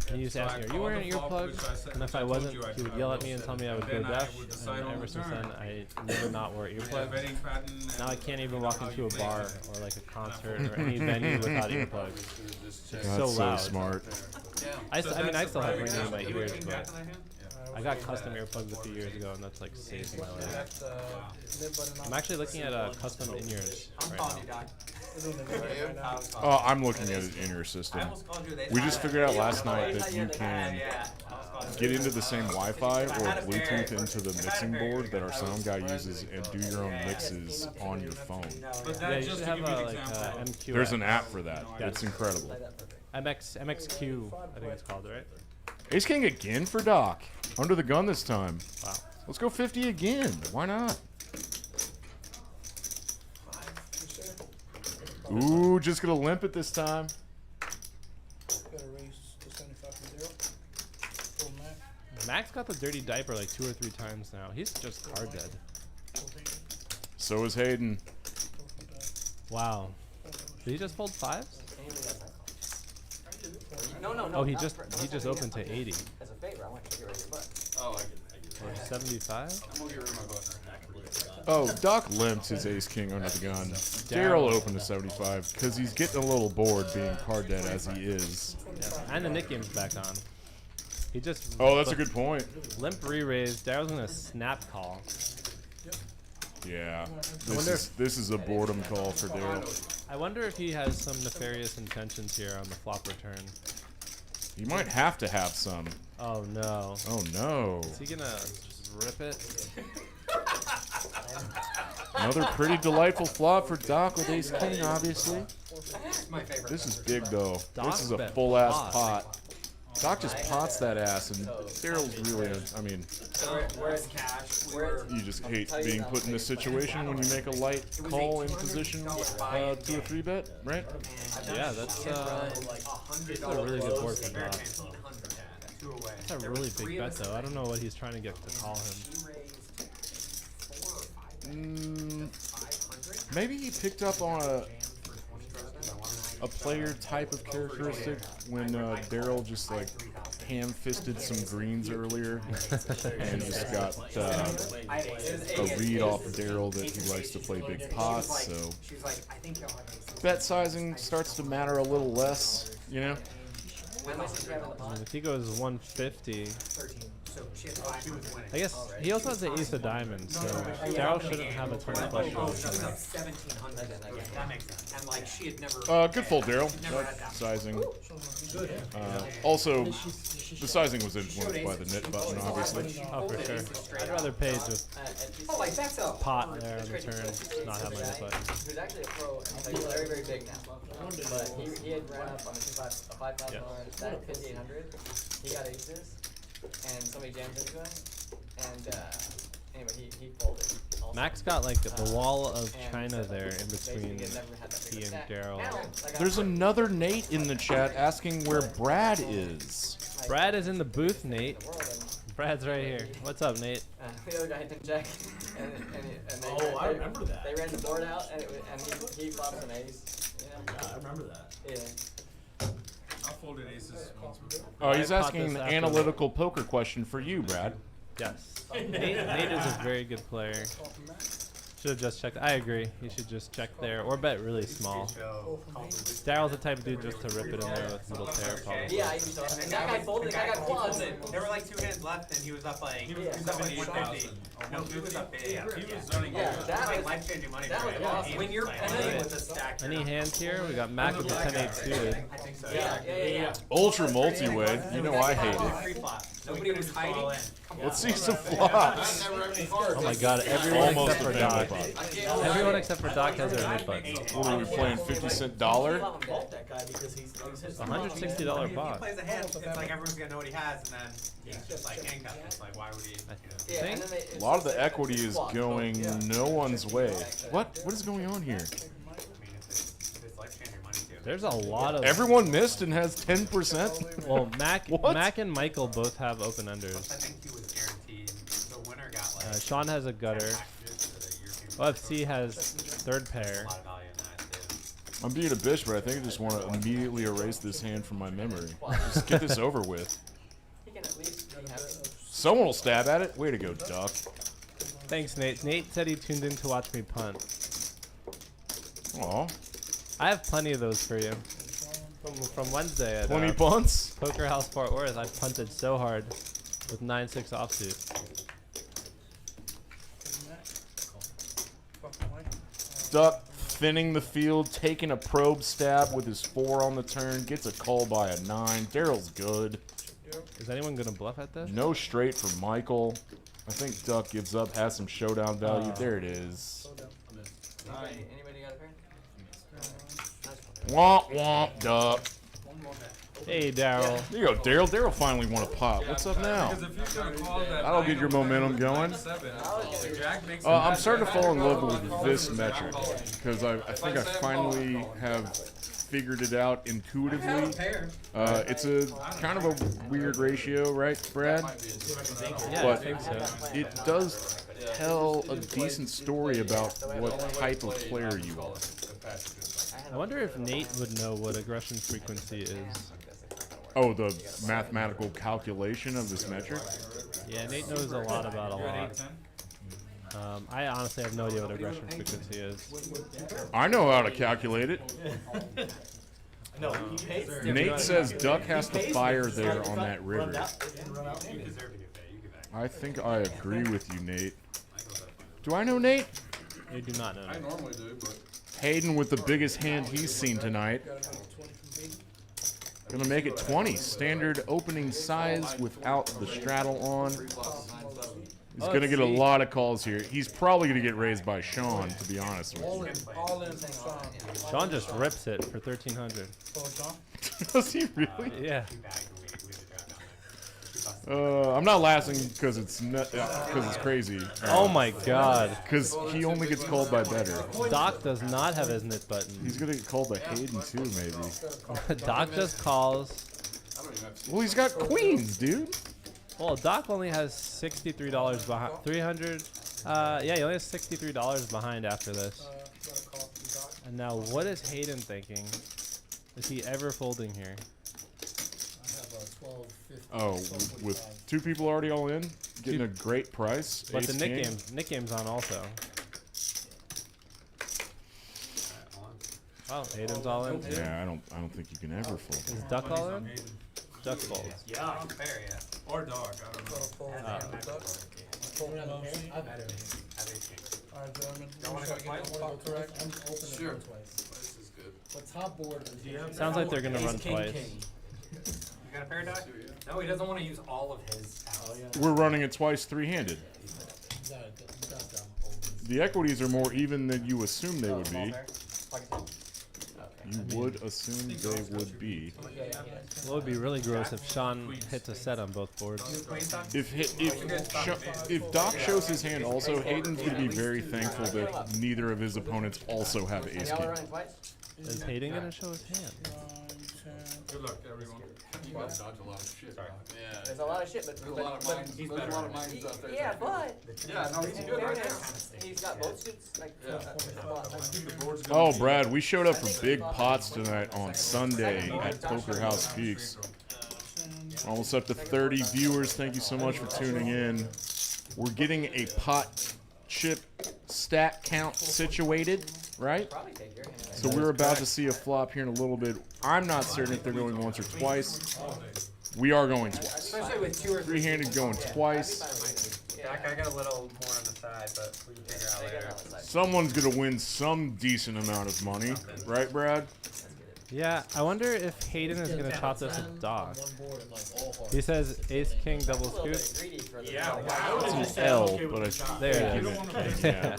And he used to ask me, "Are you wearing earplugs?" And if I wasn't, he would yell at me and tell me I would go deaf. And ever since then, I never not wore earplugs. Now I can't even walk into a bar or like a concert or any venue without earplugs. It's That's so so loud. smart. I mean, I still have ringing in my You ears, King but Jack in the hand? I got custom earplugs a few years ago, and that's like saved my life. I'm actually looking at custom in-ears I'm right calling you, now. Doc. Oh, I'm looking at it in your system. We just figured out last night that you can get into the same Wi-Fi or Bluetooth into the mixing board that our sound guy uses and do your own mixes on your phone. But Yeah, that you just should to have give you an like example. MQ. There's an app for that. Yes. It's incredible. MXQ, I think it's called, right? Ace King again for Doc. Under the gun this time. Wow. Let's go 50 again. Why not? Ooh, just gonna limp it this time. Max got the dirty diaper like 2 or 3 times now. He's just card dead. So is Hayden. Wow. Did he just fold 5s? No. Oh, he just opened to 80. As a favor, I want you to get rid of your butt. Oh, I get Or 75? I'm gonna get rid of my butt. Oh, Doc limped his ace king under the gun. Daryl opened to 75 because he's getting a little bored being card dead as he is. Yeah. And the Nick game's back on. He just. Oh, that's a good point. Limp re-raised. Daryl's gonna snap call. Yeah, this is a boredom call for Daryl. I wonder if he has some nefarious intentions here on the flop return. He might have to have some. Oh no. Oh no. Is he gonna just rip it? Another pretty delightful flop for Doc with ace king, obviously. My favorite. This is big though. Doc This is a bet full ass pot. pot. Doc just pots that ass, and Daryl's really, I mean, Where's cash? you just hate being put in this situation when you make a light call in position to a 3-bet, right? Yeah, that's a really good board for Doc. That's a really big bet though. I don't know what he's trying to get to call him. Maybe he picked up on a player type of characteristic when Daryl just like ham-fisted some greens earlier and just got a read off of Daryl that he likes to play big pots, so bet sizing starts to matter a little less, you know? I mean, if he goes 150, I guess he also has the ace of diamonds, so Daryl shouldn't have a turn flush. That makes sense. And like she had never. Good fold, Daryl. That sizing. Also, the sizing was influenced by the knit button, obviously. Oh, for sure. I'd rather pay just pot there on the turn, not have my knit button. He was actually a pro, and he's like very, very big now. But he had ran up on a $5,000 stack, 5,800. He got aces, and somebody jammed into him, and anyway, he folded. Also. Max got like the wall of China there in between he and Daryl. There's another Nate in the chat asking where Brad is. Brad is in the booth, Nate. Brad's right here. What's up, Nate? The other guy didn't check, and I remember that. They ran the board out, and he flopped an ace. Yeah, I remember that. Yeah. I folded aces once before. Oh, he's asking an analytical poker question for you, Brad. Yes. Nate is a very good player. Should have just checked. I agree. He should just check there or bet really small. Daryl's the type of dude just to rip it in there with middle pair, probably. Yeah, and that guy folded. That guy quads. There were like 2 hands left, and he was up like he was up like 150. No, he was up big. He was running Yeah, good. that was Life changing money. that was awesome. When you're playing with a stack. Any hands here? We got Mac with the 10-8 suited. I think so. Yeah. Ultra multi-way. You know I hate it. Pre-flop. Nobody was hiding. Let's see some flops. Oh my god, everyone Almost except for a Doc. family pot. Everyone except for Doc has their mid button. What are we playing, 50-cent dollar? That guy because he's $160 If he pot. plays a hand, it's like everyone's gonna know what he has, and then he's just like handcuffed. It's like, why would he? Yeah, and Think? then they, A lot of the equity is going no one's way. What is going on here? I mean, it's life changing money too. There's a lot of. Everyone missed and has 10%? Well, Mac What? and Michael both have open I unders. think he was guaranteed. The winner got like. Sean has a gutter. OFC has third pair. A lot of value in that too. I'm being a bitch, but I think I just want to immediately erase this hand from my memory. Just get this over with. he can at least be happy. Someone will stab at it. Way to go, Duck. Thanks, Nate. Nate said he tuned in to watch me punt. Aw. I have plenty of those for you. From Wednesday at 20 punts? Poker House Fort Worth, I punted so hard with 9-6 offsuit. Duck thinning the field, taking a probe stab with his 4 on the turn, gets a call by a 9. Daryl's good. Is anyone gonna bluff at this? No straight for Michael. I think Duck gives up, has some showdown value. There it is. Anybody got a pair? Womp womp, Duck. Hey, Daryl. There you go, Daryl. Daryl finally won a pot. What's up now? Because if you could have called that That'll get your momentum going. the Jack makes I'm starting to fall in love with this metric because I think I finally have figured it out intuitively. It's a kind of a weird ratio, right, Brad? Yeah, But I think so. it does tell a decent story about what type of player you are. I wonder if Nate would know what aggression frequency is. Oh, the mathematical calculation of this metric? Yeah, Nate knows a lot about a lot. I honestly have no idea what aggression frequency is. I know how to calculate it. No, Nate says Duck has to fire there on that river. I think I agree with you, Nate. Do I know Nate? You do not know I Nate. normally do, but Hayden with the biggest hand he's seen tonight. Gonna make it 20. Standard opening size without the straddle on. He's gonna get a lot of calls here. He's probably gonna get raised by Sean, to be honest with you. All in Sean. Sean just rips it for 1,300. Does he really? Yeah. I'm not laughing because it's crazy. Oh my god. Because he only gets called by better. Doc does not have his knit button. He's gonna get called by Hayden too, maybe. Doc just calls. Well, he's got queens, dude. Well, Doc only has $63 behind. 300. Yeah, he only has $63 behind after this. And now, what is Hayden thinking? Is he ever folding here? Oh, with two people already all in, getting a great price. But the Ace king. Nick game's on also. Oh, Hayden's all in too. Yeah, I don't think you can ever fold. Is Duck all in? Duck folds. Yeah, I'm fair, yeah. Or dog, I don't know. Sure. This is good. But top board. Sounds like they're gonna run twice. You got a pair, Doc? No, he doesn't want to use all of his outs. We're running it twice three-handed. The equities are more even than you assume they would be. You would assume they would be. Well, it would be really gross if Sean hits a set on both boards. If Doc shows his hand also, Hayden's going to be very thankful that neither of his opponents also have ace king. Is Hayden gonna show his hand? Good luck, everyone. You guys dodge a lot of shit. Sorry. Yeah. There's a lot of shit, but There's a lot of minds. he's There's a better lot of than minds out there. yeah, but Yeah, no, he's in good right fairness, he's got both suits like. Oh, Brad, we showed up for big pots tonight on Sunday at Poker House Peaks. Almost up to 30 viewers. Thank you so much for tuning in. We're getting a pot chip stat count situated, right? So we're about to see a flop here in a little bit. I'm not certain if they're going once or twice. We are going twice. Especially with 2 or 3. Three-handed going twice. Doc, I got a little more on the side, but we can figure out later. Someone's going to win some decent amount of money. Right, Brad? Yeah, I wonder if Hayden is gonna chop this with Doc. He says ace king double scoop. Yeah, wow. It's an L, but I There it is. is. Yeah.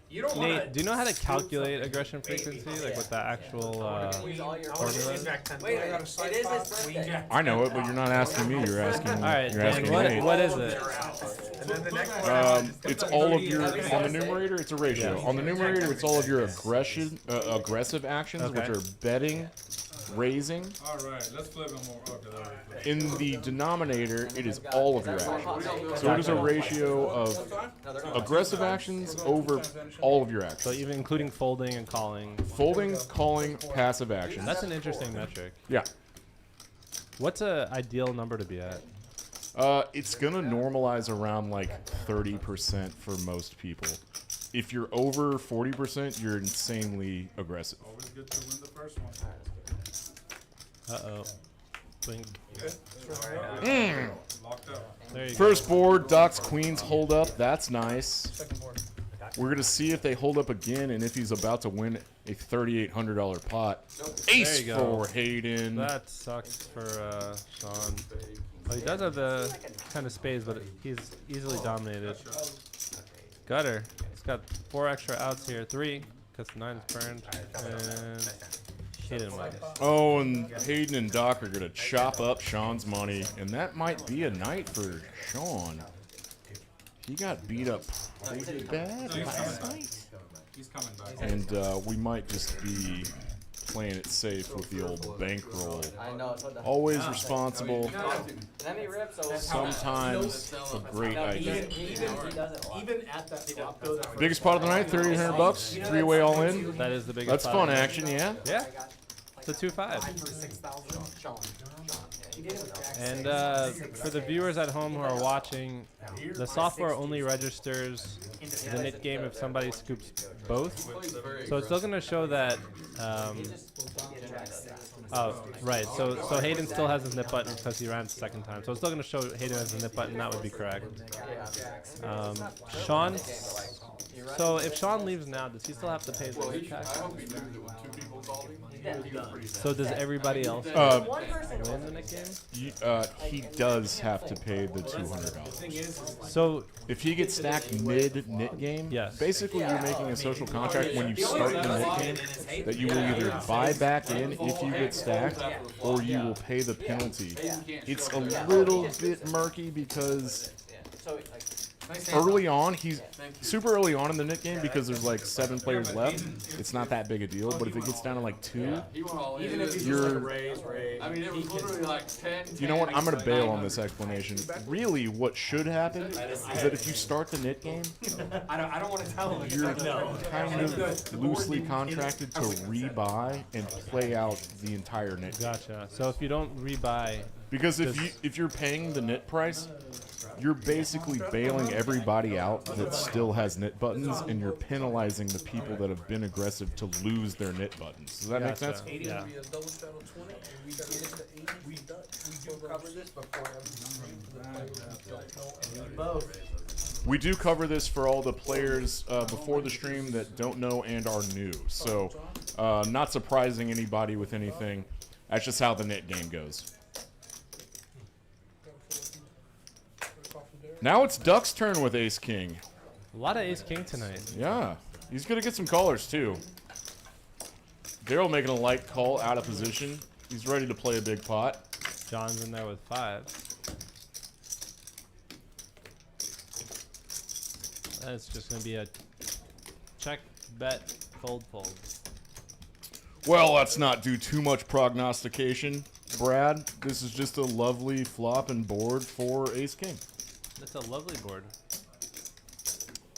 You don't want Nate, do you know how to calculate aggression frequency, like with that actual formula? Wait, it is his birthday. I know it, but you're not asking me. You're asking. All right, you're Dan, asking what Nate. is it? And then the next one. It's all of your on the numerator. It's a ratio. On the numerator, it's all of your aggressive actions, which Okay. are betting, raising. All right, let's flip them over. Okay, there we go. In the denominator, it is all of your actions. So it is a ratio of aggressive actions over all of your So actions. even including folding and calling. Folding, calling, passive actions. That's an interesting metric. Yeah. What's a ideal number to be at? It's gonna normalize around like 30% for most people. If you're over 40%, you're insanely aggressive. Always good to win the first one. Uh-oh. Blink. Locked up. There you First board, Doc's queens hold up. That's nice. We're gonna see if they hold up again and if he's about to win a $3,800 pot. Ace you go. for Hayden. That sucks for Sean. Oh, he does have the kind of spades, but he's easily dominated. Gutter. He's got 4 extra outs here. 3, because 9's burned. And Hayden wins. Oh, and Hayden and Doc are gonna chop up Sean's money, and that might be a night for Sean. He got beat up pretty bad last night. He's coming back. And we might just be playing it safe with the old bankroll. I know. So Always responsible. let me rip. So Sometimes a great idea. he doesn't lie. Even at that flop, though, that Biggest pot of the night, $3,800. 3-way all in. That is the biggest. That's pot fun of the action, yeah. night. Yeah. It's a 2-5. And for the viewers at home who are watching, the software only registers the nit game if somebody scoops both. So it's still going to show that. Oh, right. So Hayden still has his nit button because he ran the second time. So it's still going to show Hayden has a nit button. That would be correct. Sean. So if Sean leaves now, does he still have to pay the nit tax? So does everybody else win the nit game? He does have to pay the $200. So if he gets stacked mid nit game, yes. Basically you're making a social contract when you start the nit game that you will either buy back in if you get stacked or you will pay the penalty. It's a little bit murky because early on, he's super early on in the nit game because there's like 7 players left. It's not that big a deal, but if it gets down to like 2, you're. I mean, it was literally like 10. You know what? I'm gonna bail on this explanation. Really, what should happen is that if you start the nit game, I don't want to tell him. you're kind of loosely contracted to rebuy and play out the entire nit game. Gotcha. So if you don't rebuy, Because if you're paying the nit price, you're basically bailing everybody out that still has nit buttons, and you're penalizing the people that have been aggressive to lose their nit buttons. Does that make sense? Yeah. We do cover this for all the players before the stream that don't know and are new. So, not surprising anybody with anything. That's just how the nit game goes. Now it's Duck's turn with Ace King. A lot of Ace King tonight. Yeah, he's gonna get some callers too. Daryl making a light call out of position. He's ready to play a big pot. John's in there with 5. That's just gonna be a check, bet, fold. Well, let's not do too much prognostication, Brad. This is just a lovely flop and board for Ace King. That's a lovely board.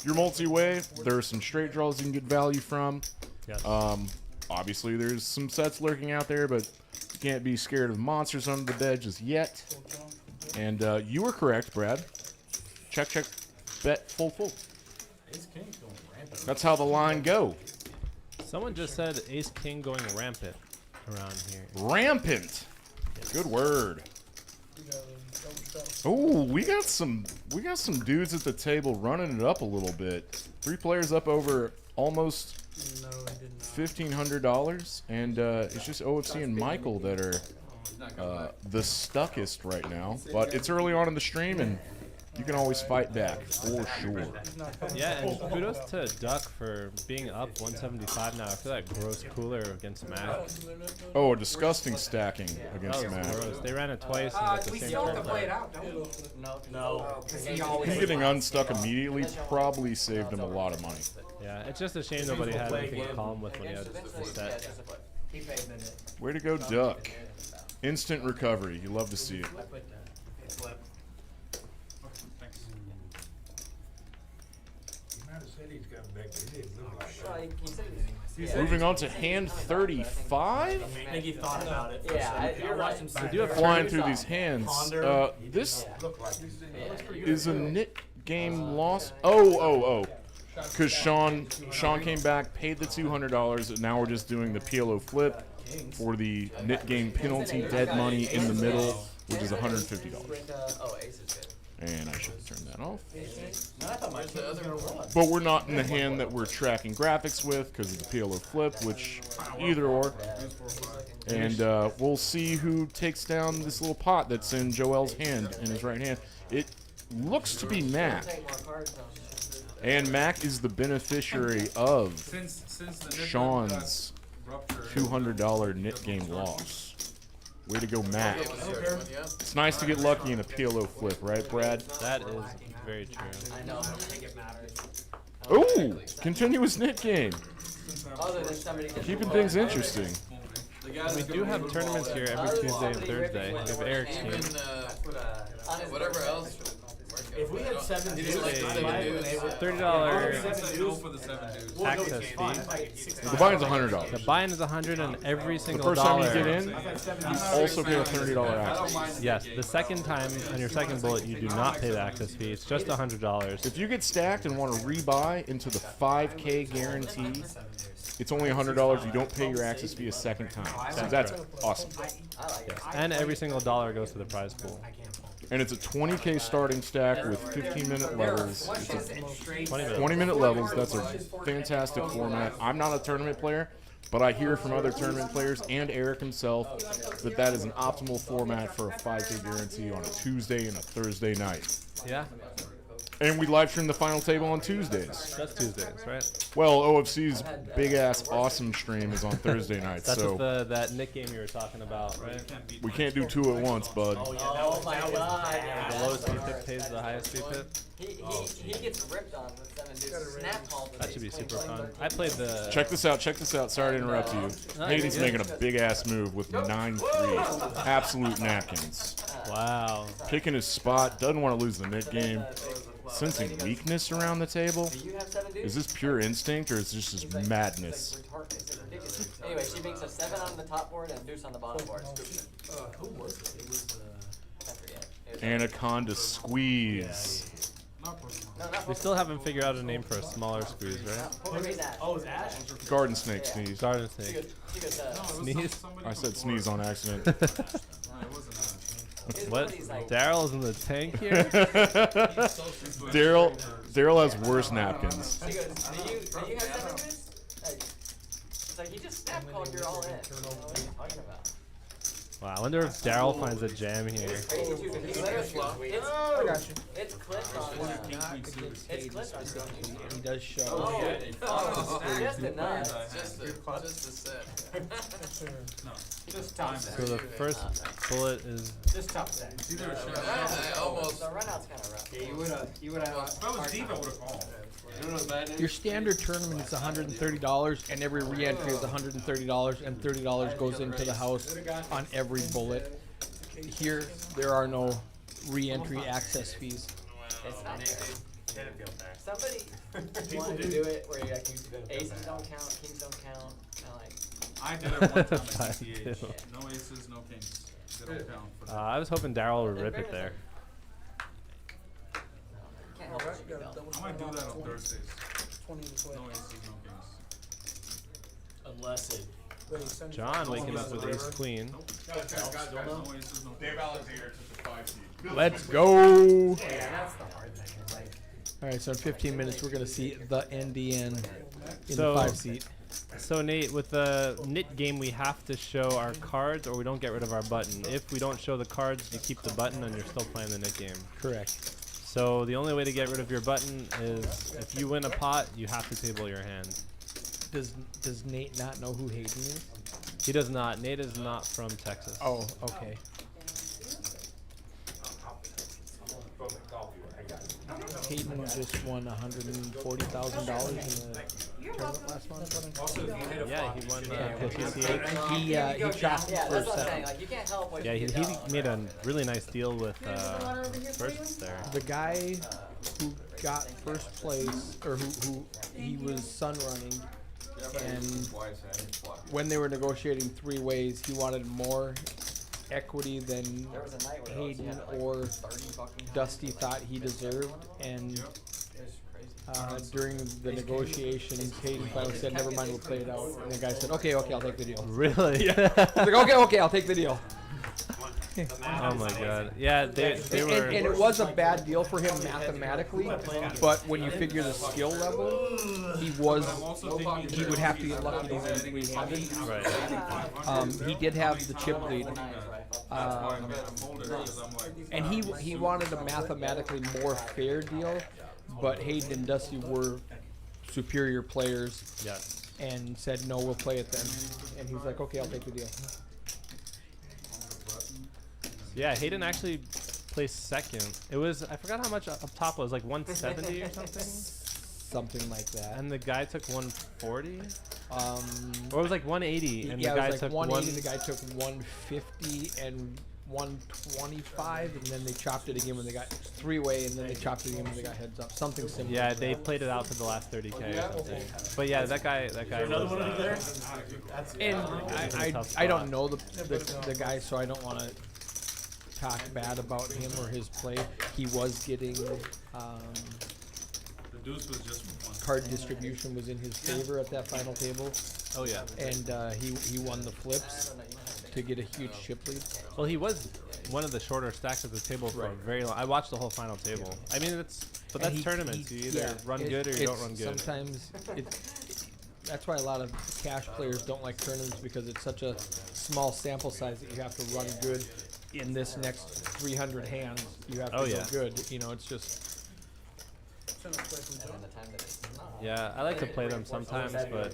Your multi-way, there are some straight draws you can get value from. Yes. Obviously, there's some sets lurking out there, but you can't be scared of monsters under the bed just yet. And you were correct, Brad. Check, bet, fold. That's how the line go. Someone just said Ace King going rampant around here. Rampant. Good word. Oh, we got some dudes at the table running it up a little bit. 3 players up over almost $1,500, and it's just OFC and Michael that are the stuckest right now. But it's early on in the stream, and you can always fight back for sure. Yeah, and kudos to Duck for being up 175 now after that gross cooler against Mac. Oh, a disgusting stacking That against was Mac. gross. They ran it twice and got the We same still have to turn. play it out, don't we? No. Him getting unstuck immediately probably saved him a lot of money. Yeah, it's just a shame nobody had anything to call him with when he had the set. Way to go, Duck. Instant recovery. You love to see it. Moving on to hand 35. I think he thought about it. Yeah, you're right. We do have flying through these hands. This is a nit game loss. Oh. Because Sean came back, paid the $200, and now we're just doing the PLO flip for the nit game penalty dead money in the middle, which is $150. Oh, Ace is good. And I should turn that off. No, I thought my kid was gonna run. But we're not in the hand that we're tracking graphics with because of the PLO flip, which either or. And we'll see who takes down this little pot that's in Joel's hand, in his right hand. It looks to be Mac. And Mac is the beneficiary of Sean's $200 nit game loss. Way to go, Mac. It's nice to get lucky in a PLO flip, right, Brad? That is very true. I know, I don't think it matters. Oh, continuous nit game. Other than somebody gets Keeping things interesting. The guys We that do go have to the tournaments ball, here like, every Tuesday and Thursday. We have Eric's team. Whatever else. If we had 7 You dudes, didn't like the I 7 might dudes. have been able- $30 I said no for the 7 dudes. access fee. The buy-in's The $100. buy-in is $100 and every The single first time dollar. you get in, you also pay a $30 I access. don't mind. Yes, the second time on your second bullet, you do not pay the access fee. It's just $100. If you get stacked and want to rebuy into the 5K guarantee, it's only $100. You don't pay your access fee a second time. So that's awesome. And every single dollar goes to the prize pool. And it's a 20K starting stack with 15-minute levels. It's a 20 minutes. 20-minute levels. That's a fantastic format. I'm not a tournament player, but I hear from other tournament players and Eric himself that that is an optimal format for a 5K guarantee on a Tuesday and a Thursday night. Yeah, And we live stream the final table on Tuesdays. that's Tuesdays, right? Well, OFC's big ass awesome stream is on Thursday nights, That's so with that Nick game you were talking about, right? we can't do two at once, bud. Oh my god. The lowest VPIP pays the highest VPIP. He gets ripped on with 7 dudes. Snap calls. That should be super fun. I played the. Check this out, check this out. Sorry to interrupt you. Hayden's making a big ass move with 9-3. Absolute napkins. Wow. Picking his spot, doesn't want to lose the mid game. Sensing weakness around the table. Do you have 7 dudes? Is this pure instinct or is this just madness? It's ridiculous. Anyway, she makes a 7 on the top board and a deuce on the bottom board. Who was it? It was, I forget. It was Anaconda squeeze. no, not We still haven't figured out a name for a smaller squeeze, right? Poker's Ash. oh, it was Ash? Garden snake sneeze. Garden She snake. goes, Sneeze. I said sneeze on accident. No, it wasn't us. What? Daryl's in the tank here? Daryl has worse napkins. She goes, do you have 7 dudes? Like, it's like, you just snap called, you're all in. I don't know what are you talking about? Wow, I wonder if Daryl finds a jam here. Crazy too, 'cause it's clipped on, it's clipped on. He does show. Oh, just enough. Just a set. No, just time So that. the first bullet is. Just tough that. It's either a shot. I almost. The runout's kind of rough. Yeah, you would have. If I was deep, I would have called. You know what bad is? Your standard tournament is $130, and every re-entry is $130, and $30 goes into the house on every bullet. Here, there are no re-entry access fees. It's not fair. Somebody wanted to do it where like, aces don't count, kings don't count, kind of like. I did it one time at I CTH. do. No aces, no kings. They don't count for that. I was hoping Daryl would rip it there. Can't help it, you know. I might do that on Thursdays. 20 to 12. No aces, no kings. Unless it. John waking up with ace queen. No aces, no kings. Let's go! Yeah, that's the hard thing. Like, All right, so in 15 minutes, we're going to see the NDN in So- the 5-seat. So Nate, with the knit game, we have to show our cards, or we don't get rid of our button. If we don't show the cards, you keep the button, and you're still playing the knit game. Correct. So the only way to get rid of your button is if you win a pot, you have to table your hand. Does Nate not know who Hayden is? He does not. Nate is not from Texas. Oh, okay. Hayden just won $140,000 in the tournament last month. Also, if you hit a Yeah, flop, he you won should the get PCA. He chopped yeah, that's first what I'm saying. set. Like, you can't help what Yeah, you he get. made a really nice deal with first there. The guy who got first place, or who he was sun running, and when they were negotiating 3 ways, he wanted more equity than There was a night where Hayden Hayden or 30 fucking Dusty thought he deserved, and during the negotiations, Hayden finally said, "Never mind, we'll play it out." And the guy said, "Okay, I'll take the deal." Really? He's like, "Okay, I'll take the deal." Oh my god. Yeah, they were. And it was a bad deal for him mathematically, but when you figure the skill level, he would have to get lucky to win 300. Right. He did have the chip lead, and he wanted a mathematically more fair deal, but Hayden and Dusty were superior players, Yes. and said, "No, we'll play it then." And he's like, "Okay, I'll take the deal." Yeah, Hayden actually placed second. It was, I forgot how much up top it was, like 170 or something? something like that. And the guy took 140? Um, Or it was like 180, and yeah, the guy it was like took 180. The guy took 150 and 125, and then they chopped it again when they got three-way, and then they chopped it again when they got heads up. Something similar. Yeah, to they that. played it out for the last 30K or something. But yeah, that guy was. And It's a I tough don't spot. know the guy, so I don't want to talk bad about him or his play. He was getting The deuce was just one. card distribution was in his favor at that final table, Oh yeah. and he won the flips to get a huge chip lead. Well, he was one of the shorter stacks at the table for a very long. I watched the whole final table. I mean, but And that's he- tournaments. he- You either yeah, run it- good or you don't it's run good. Sometimes that's why a lot of cash players don't like tournaments, because it's such a small sample size that you have to run good in this next 300 hands. You have to Oh, go yeah. good. You know, it's just. And then the time that it's not. Yeah, I like to play them sometimes, but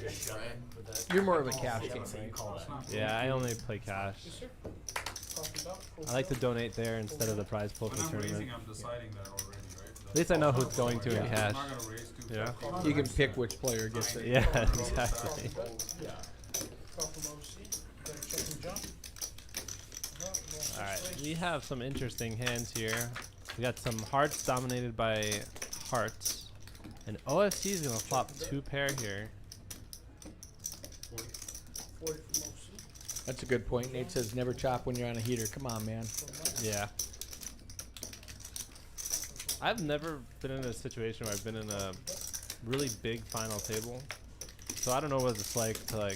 You're more of a cash game, right? yeah, I only play cash. I like to donate there instead of the prize pool When for I'm tournament. raising, I'm deciding that already, right? At least I know who's going to in I'm cash. not gonna raise too Yeah. fast. You can pick which player gets it. Yeah, exactly. Alright, we have some interesting hands here. We got some hearts dominated by hearts. And OFC is going to flop 2 pair here. That's a good point. Nate says never chop when you're on a heater. Come on, man. Yeah. I've never been in a situation where I've been in a really big final table. So I don't know what it's like to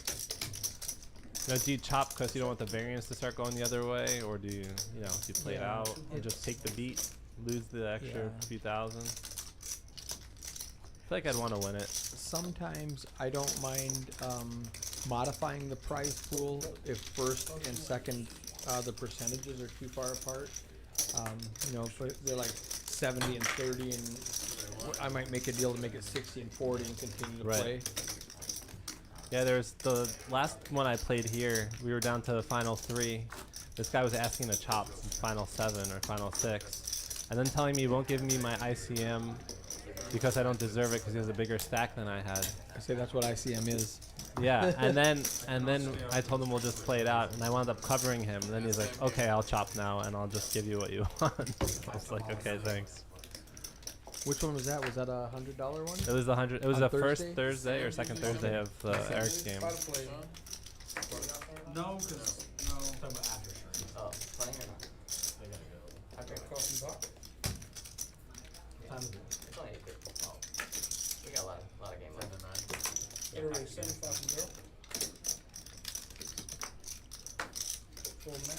do you chop because you don't want the variance to start going the other way, or do you play it out and just take the beat, lose the extra few thousand? I feel like I'd want to win it. Sometimes I don't mind modifying the prize pool if first and second the percentages are too far apart. If they're like 70 and 30, and I might make a deal to make it 60 and 40 and continue to play. Yeah, there's the last one I played here. We were down to the final 3. This guy was asking to chop in final 7 or final 6, and then telling me he won't give me my ICM because I don't deserve it because he has a bigger stack than I had. I say that's what ICM is. Yeah, and then I told him we'll just play it out, and I wound up covering him. And then he's like, "Okay, I'll chop now, and I'll just give you what you want." I was like, "Okay, thanks." Which one was that? Was that a $100 one? It was the 100. It was On the Thursday? first Thursday or second Thursday of Eric's game. No, because no. Oh, playing or not? Okay. It's only 8 people. Oh. We got a lot of game left.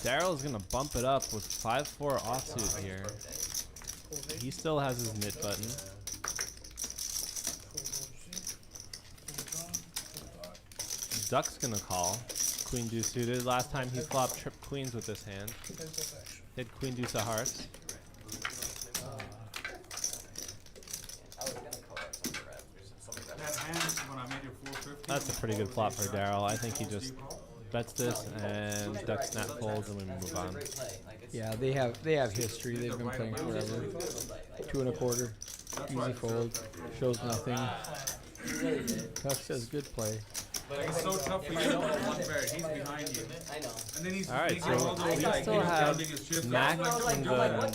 Daryl's gonna bump it up with 5-4 offsuit here. He still has his mid button. Duck's gonna call. Queen deuce suited. Last time he flopped trip queens with this hand. Hit queen deuce of hearts. That hand when I made it 450. That's a pretty good flop for Daryl. I think he just bets this and duck snap folds and we move on. Yeah, they have history. They've been playing forever. 2 1/4. Easy fold. Shows nothing. Duck says good play. But it's so tough for you to know one pair. He's behind you. I know. And then he's Alright, making so all those we like still have counting his chips. Mac I'm like, in "Don't do the it."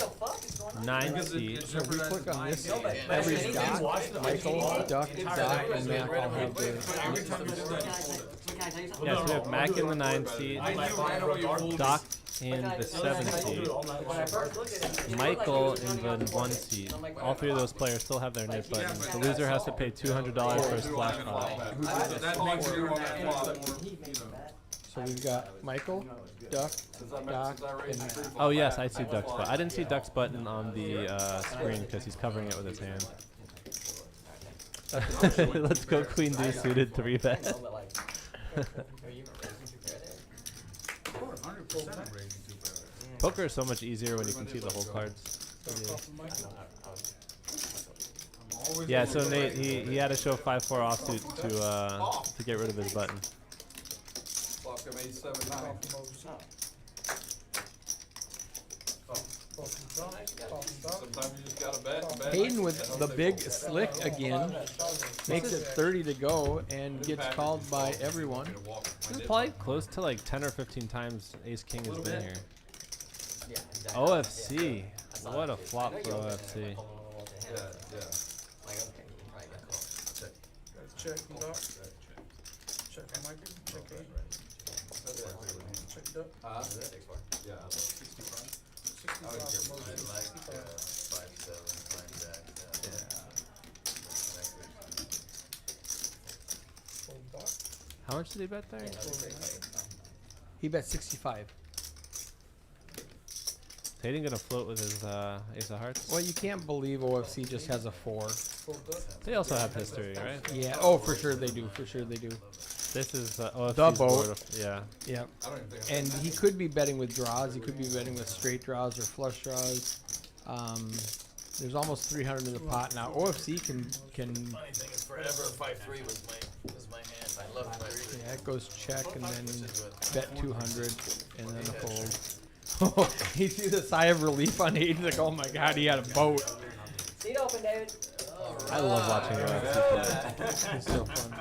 9 Because seat. it So we jeopardizes click on my this. game. Every dot, Michael, Duck, Dot, and Mac all have Every the. time you did that, you folded. Yeah, so we have Mac in the 9 seat. I knew right away you folded. Doc in the 7 seat. Michael in the 1 seat. All 3 of those players still have their nip buttons. The loser has to pay $200 for a splash pot. So that makes you on that flop more, you know. So we've got Michael, Duck, Doc, and Oh yes, I see Duck's button. I didn't see Duck's button on the screen because he's covering it with his hand. Let's go queen deuce suited 3 bet. 100% raising 2 pairs. Poker is so much easier when you can see the whole cards. Yeah, so Nate, he had to show 5-4 offsuit to get rid of his button. Fuck him, 8-7-9. Sometimes you just gotta bet and bet. Hayden with the big slick again. Makes it 30 to go and gets called by everyone. This is probably close to like 10 or 15 times Ace King has been here. Yeah, exactly. OFC. What a flop for OFC. Check, Doc. Check, Michael. Check, check, Doc. Yeah. 65. How much did he bet there? He bet 65. Is Hayden gonna float with his Ace of Hearts? Well, you can't believe OFC just has a 4. They also have history, right? Yeah. Oh, for sure they do. For sure they do. This is OFC's The boat. board of, yeah. Yeah. And he could be betting with draws. He could be betting with straight draws or flush draws. There's almost 300 in the pot now. OFC can. Funny thing is, forever 5-3 was my hand. I love 5-3. Yeah, it goes check and then bet 200 and then a fold. Oh, he sees a sigh of relief on Hayden. Like, oh my god, he had a boat. Seat open, David. I love watching OFC play. It's so fun.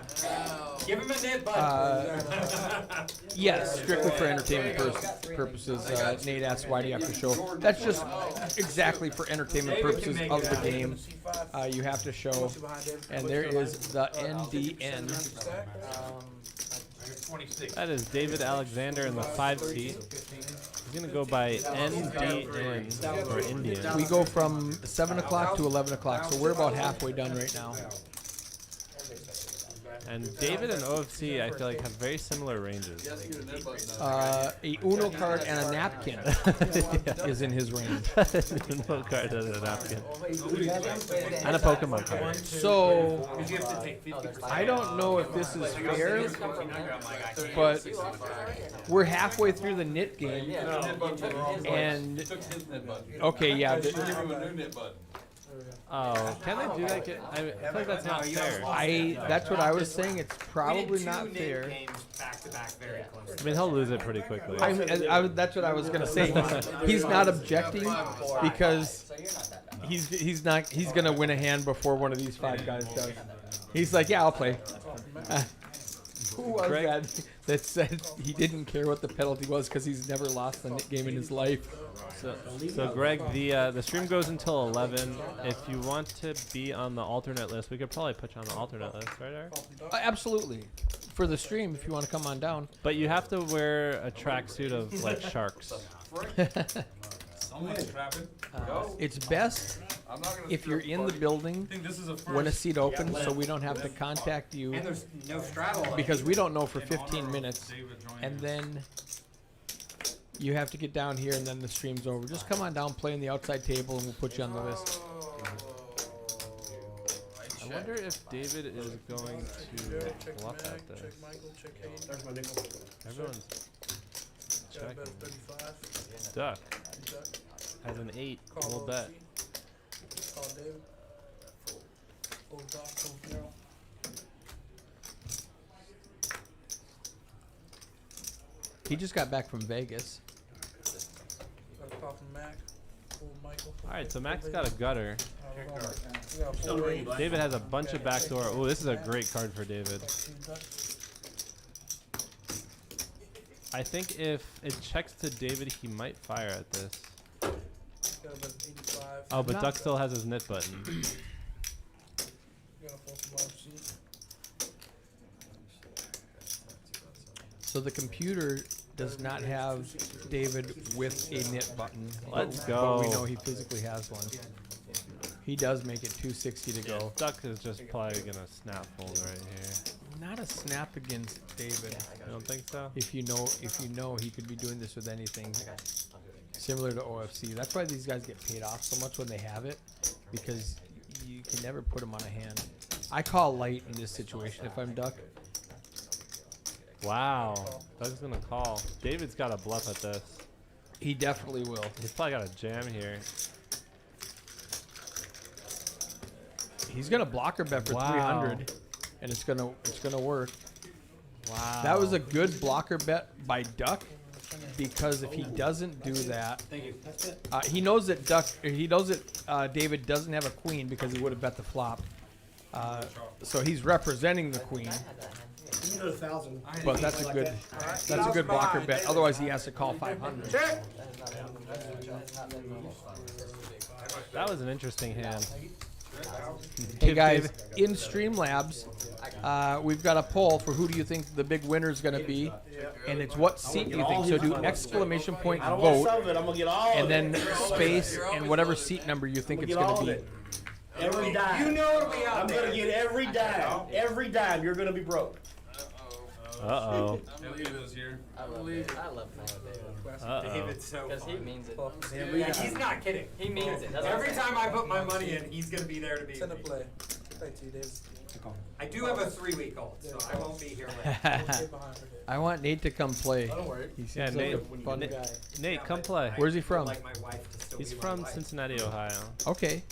Give him a net button. Yes, strictly for entertainment purposes. Nate asked, why do you have to show? That's just exactly for entertainment purposes of the game. You have to show. And there is the NDN. That is David Alexander in the 5 seat. He's gonna go by NDN for Indian. We go from 7 o'clock to 11 o'clock, so we're about halfway done right now. And David and OFC, I feel like, have very similar ranges. A Uno card and a napkin is in his range. Uno card and a napkin. And a Pokemon card. So, I don't know if this is fair, but we're halfway through the knit game, and okay, yeah. Oh, can they do that? I feel like that's not fair. That's what I was saying. It's probably not fair. I mean, he'll lose it pretty quickly. That's what I was gonna say. He's not objecting because he's gonna win a hand before one of these 5 guys does. He's like, yeah, I'll play. Who was that said he didn't care what the penalty was because he's never lost a knit game in his life? So Greg, the stream goes until 11. If you want to be on the alternate list, we could probably put you on the alternate list, right, Eric? Absolutely. For the stream, if you want to come on down. But you have to wear a tracksuit of like sharks. It's best if you're in the building when a seat opens, so we don't have to contact you. And there's no straddle. Because we don't know for 15 minutes, and then you have to get down here, and then the stream's over. Just come on down, play in the outside table, and we'll put you on the list. I wonder if David is going to bluff at this. Everyone's checking. Duck has an 8. We'll bet. He just got back from Vegas. Alright, so Max got a gutter. David has a bunch of backdoor. Oh, this is a great card for David. I think if it checks to David, he might fire at this. Oh, but Duck still has his knit button. So the computer does not have David with a knit button. Let's But we go. know he physically has one. He does make it 260 to go. Duck is just probably gonna snap fold right here. Not a snap against David. I don't think so. If you know he could be doing this with anything. Similar to OFC. That's why these guys get paid off so much when they have it, because you can never put them on a hand. I call light in this situation if I'm Duck. Wow. Duck's gonna call. David's got a bluff at this. He definitely will. He's probably got a jam here. He's gonna blocker bet for 300, and it's gonna work. Wow. That was a good blocker bet by Duck, because if he doesn't do that, Thank you. That's it. he knows that David doesn't have a queen because he would have bet the flop. So he's representing the queen, You can go to 1,000. but that's a good blocker bet. Otherwise, he has to call 500. That was an interesting hand. Hey guys, in Streamlabs, we've got a poll for who do you think the big winner is going to be, and it's what seat do you think. So do exclamation point I don't want vote, some of it. I'm gonna get all and of then it. space and whatever seat number you think I'm it's gonna get going all to of be. it. Every dime. You know it'll be out I'm there. gonna get every dime. Every dime. You're gonna be broke. Uh-oh. Elliot is here. I love playing with David. Uh-oh. David's so Because he fun. means it. Yeah, he's not kidding. He means it. That's what I'm Every saying. time I put my money in, he's gonna be there to be. Send a with me. play. Back to you, Davis. I do have a 3-week-old, so I won't be here later. Get behind for David. I want Nate to come play. Don't worry. He seems Yeah, like Nate, a fun Nate, guy. Nate, come play. Where's he from? Like my wife to still He's be my from wife. Cincinnati, Ohio. Okay.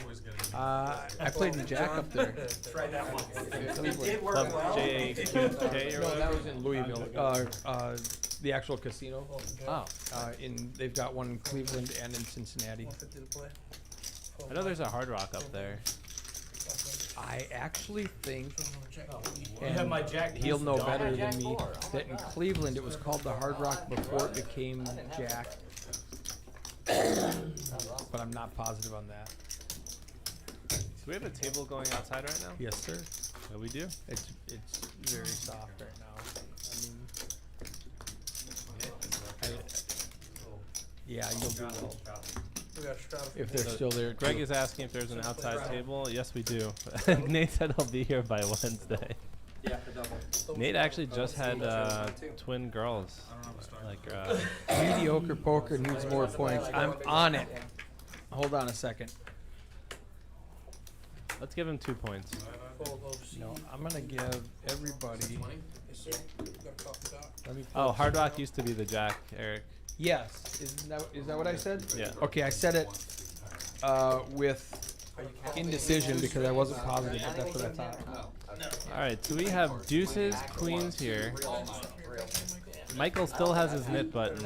Always getting. I played in Jack up there. Tried that once. It did work Club well. JAQK or No, that whatever. was in Louisville. The actual casino. Oh, They've got one in Cleveland and in Cincinnati. 150 to play. I know there's a Hard Rock up there. I actually think, You have my Jack he'll know Deuce better Jack than me, 4. Oh my that in God. Cleveland it was called the Hard Rock before it became Jack, but I'm not positive on that. Do we have a table going outside right now? Yes, sir. Yeah, we do. It's very soft right now. Yeah, you'll do well We got Stroud. if they're still there. Greg too. is asking if there's an outside table. Yes, we do. Nate said he'll be here by Wednesday. Yeah, for double. Nate actually just had twin girls. Like, Mediocre poker needs more points. I'm on it. Hold on a second. let's give him 2 points. No, I'm gonna give everybody. Let me Oh, Hard Rock used to be the Jack, Eric. Yes, is that what I said? Yeah. Okay, I said it with indecision because I wasn't positive, but that's what I thought. All right, so we have deuces, queens here. Michael still has his knit button.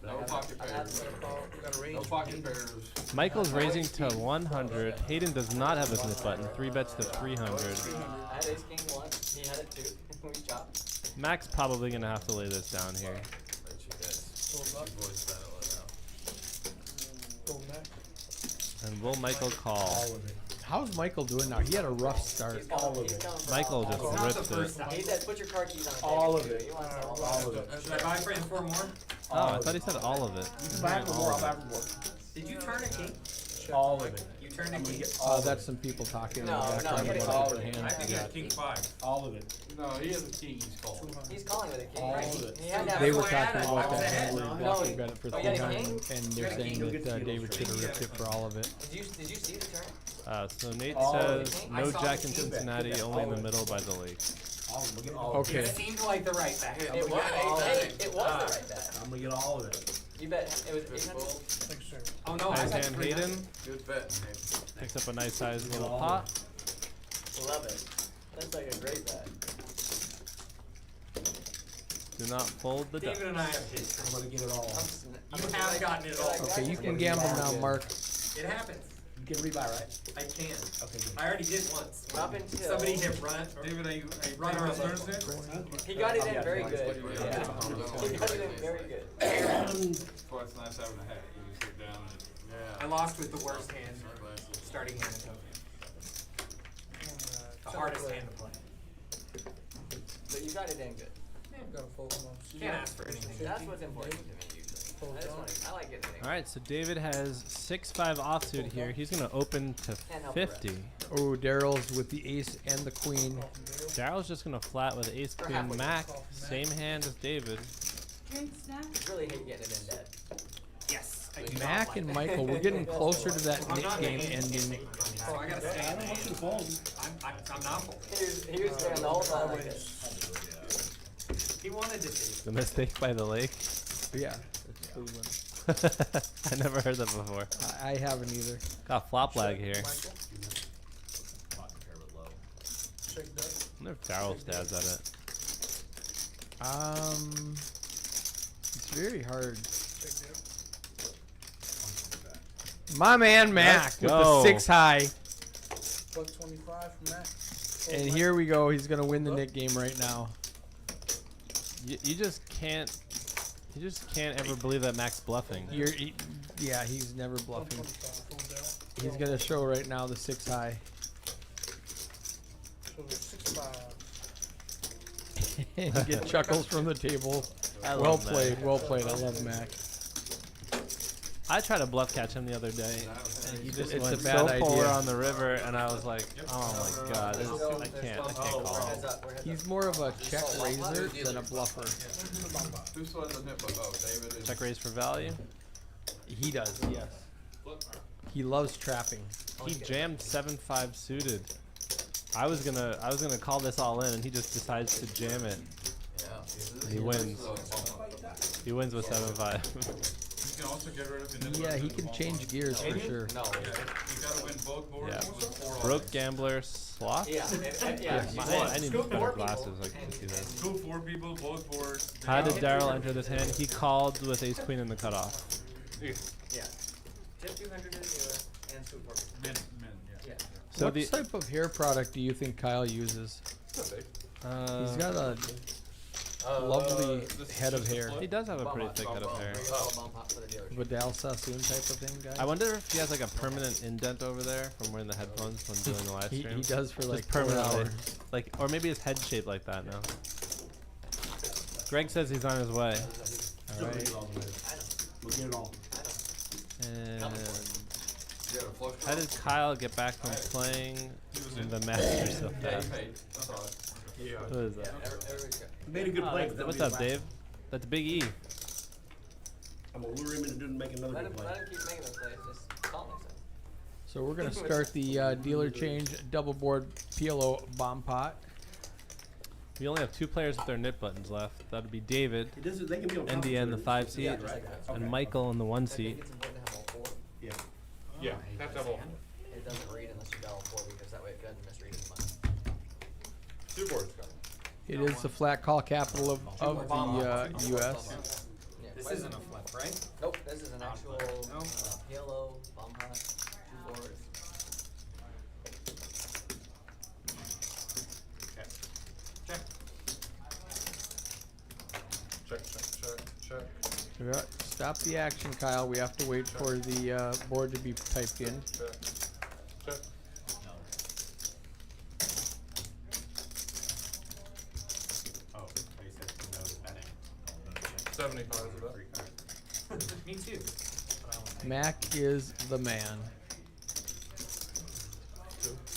No pocket pairs. No pocket pairs. Michael's raising to 100. Hayden does not have his knit button. 3 bets to 300. I had ace king once. He had it too. We chopped. Mac's probably gonna have to lay this down here. And will Michael call? How's Michael doing now? He had a rough start. He's coming for Michael all. just Not the ripped first it. time. He said, put your card keys on the All table, of too. it. He wants all All of it. Should I buy Frank 4 more? Oh, I thought he said all of it. You can buy it for more. I'll buy it for more. Did you turn a king? All of it. You turned a king? That's some people talking in the No, no, background get it about all different in. hands. I think it's king 5. All of it. No, he has a king, he's calling. He's calling with a king, All right? of it. He had to have They a were That's why I talking had it. about I was that ahead. hand where No, Bucky bet it for oh, you had a 300, king? and they're saying that David should have ripped it for all of it. Did you see the turn? So Nate All of it. says I no saw Jack the in king bet. Cincinnati, only in the middle by the lake. All of it. I'm gonna get all of it. Okay. It seemed like the right bet. It was, it was the right bet. I'm gonna get all of it. You bet it was 800? Oh no, I Nice bet hand, 300. Hayden. Good bet, Nate. Picks up a nice sized little all pot. Love it. That's like a great bet. Do not fold the David deck. and I have history. I'm gonna get it all. You have gotten it all. Okay, you can gamble now, Mark. It happens. You can rebuy, right? I can. Okay, good. I already did once. Up until Somebody hit run. David, are you Run playing or on alert. Thursday? he got it in very good. Yeah. He got it in very good. That's why it's nice having a hat. You can sit down and. I lost with the worst hand, starting hand in Tokyo. The hardest hand to play. But you got it in good. You can't ask for anything. That's what's important to me usually. I like getting it in. All right, so David has 6-5 offsuit here. He's gonna open to Can't help the 50. Oh, Daryl's with the ace and the queen. Daryl's just gonna flat with ace queen Mac. Same hand as David. Drink snack? I really hate getting it in dead. Yes. I do not Mac like and that. Michael, we're getting closer to that I'm knit not game making ending. anything. So I gotta stay in the hand. I'm not full. He was there the whole time like this. He wanted to see. The mistake by the lake. Yeah, it's Cleveland. I never heard that before. I haven't either. Got flop lag here. I wonder if Daryl stabs at it. It's very hard. My man Mac with the 6 high. $1.25 from Mac. And here we go. He's gonna win the Nick game right now. You just can't. You just can't ever believe that Mac's bluffing. Yeah, he's never bluffing. He's gonna show right now the 6 high. So 6.5. And you get chuckles from the table. I Well love played, Mac. well played. I love Mac. I tried to bluff catch him the other day, and he just It's went a bad so idea. polar on the river, and I was like, "Oh my god, I can't call." He's more of a check raiser than a bluffer. Who still has the nip? Oh, David is. Check raise for value. He does, yes. He loves trapping. He jammed 7-5 suited. I was gonna call this all in, and he just decides to jam it. And he wins. He wins with 7-5. You can also get rid of the nip. Yeah, he can change gears for sure. No. You gotta win both boards. Yeah. with 4 Broke gambler sloth. Yeah. I need better glasses. I can see this. Go 4 people, both boards. How did Daryl enter this hand? He called with ace queen in the cutoff. Yeah. Tip 200 to the dealer and suit 4 people. Min, yeah. So What the type of hair product do you think Kyle uses? He's got a lovely head of hair. He does have a pretty thick head of hair. Vidal Sassoon type of thing, guys. I wonder if he has like a permanent indent over there from wearing the headphones when doing the live He stream. does for like Just 4 permanently. hours. Like, or maybe his head shaped like that now. Greg says he's on his way. All right. We'll get it all. And how did Kyle get back from playing in the Masters so fast? What is that? Made a good play. but What's that'll up, be his Dave? That's Big E. last. I'm gonna lure him into make another Let good him play. keep making those plays. Just call him next time. So we're gonna start the dealer change double board PLO bomb pot. We only have 2 players with their knit buttons left. That would be David, It doesn't- they can be on top of NDN, the each 5 other. seat, Yeah, right. and Okay. Michael in the 1 I think seat. it's important to have all 4. Yeah. Yeah, have to have all. It doesn't read unless you got all 4 because that way it doesn't misread as much. 2 boards got it. It is the flat call capital of the U.S. Yeah, This quite isn't a a flip, right? Nope, this is an actual PLO, bomb pot, 2 boards. Check. Yeah, stop the action, Kyle. We have to wait for the board to be typed in. Check. Oh, they said no to betting. 75 is about. Me too. Mac is the man.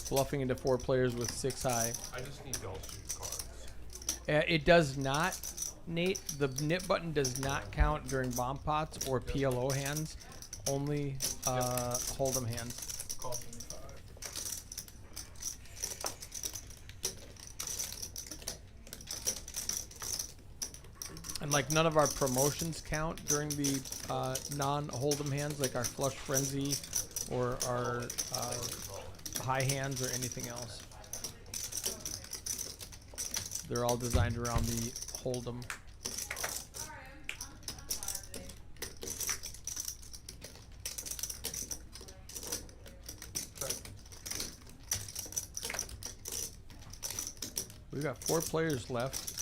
Bluffing into 4 players with 6 high. I just need don't shoot cards. It does not, Nate. The knit button does not count during bomb pots or PLO hands. Only hold'em hands. Call 75. And like none of our promotions count during the non-hold'em hands, like our flush frenzy or our high hands or anything else. They're all designed around the hold'em. We've got 4 players left.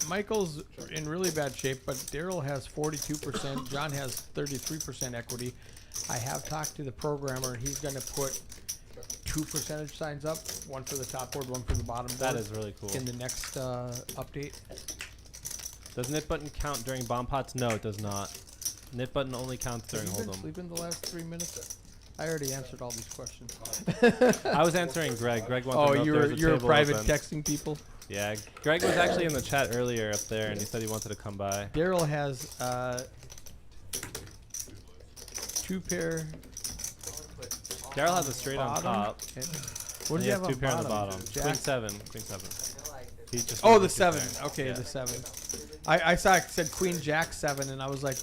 Michael's in really bad shape, but Daryl has 42%. John has 33% equity. I have talked to the programmer. He's going to put 2 percentage signs up, one for the top board, one for the bottom board. That is really cool. In the next update. Does knit button count during bomb pots? No, it does not. Knit button only counts during Have you been hold'em. sleeping the last 3 minutes? I already answered all these questions. I was answering Greg. Greg wanted to know if there was a you're table private open. texting people? Yeah, Greg was actually in the chat earlier up there, and he said he wanted to come by. Daryl has 2 pair. Daryl has a straight on bottom. top. And and what does he he has have 2 on pair on the bottom? bottom. Jack? Queen 7. Queen 7. He just Oh, moved the to 7. there. Okay, Yeah. the 7. I saw it said Queen Jack 7, and I was like,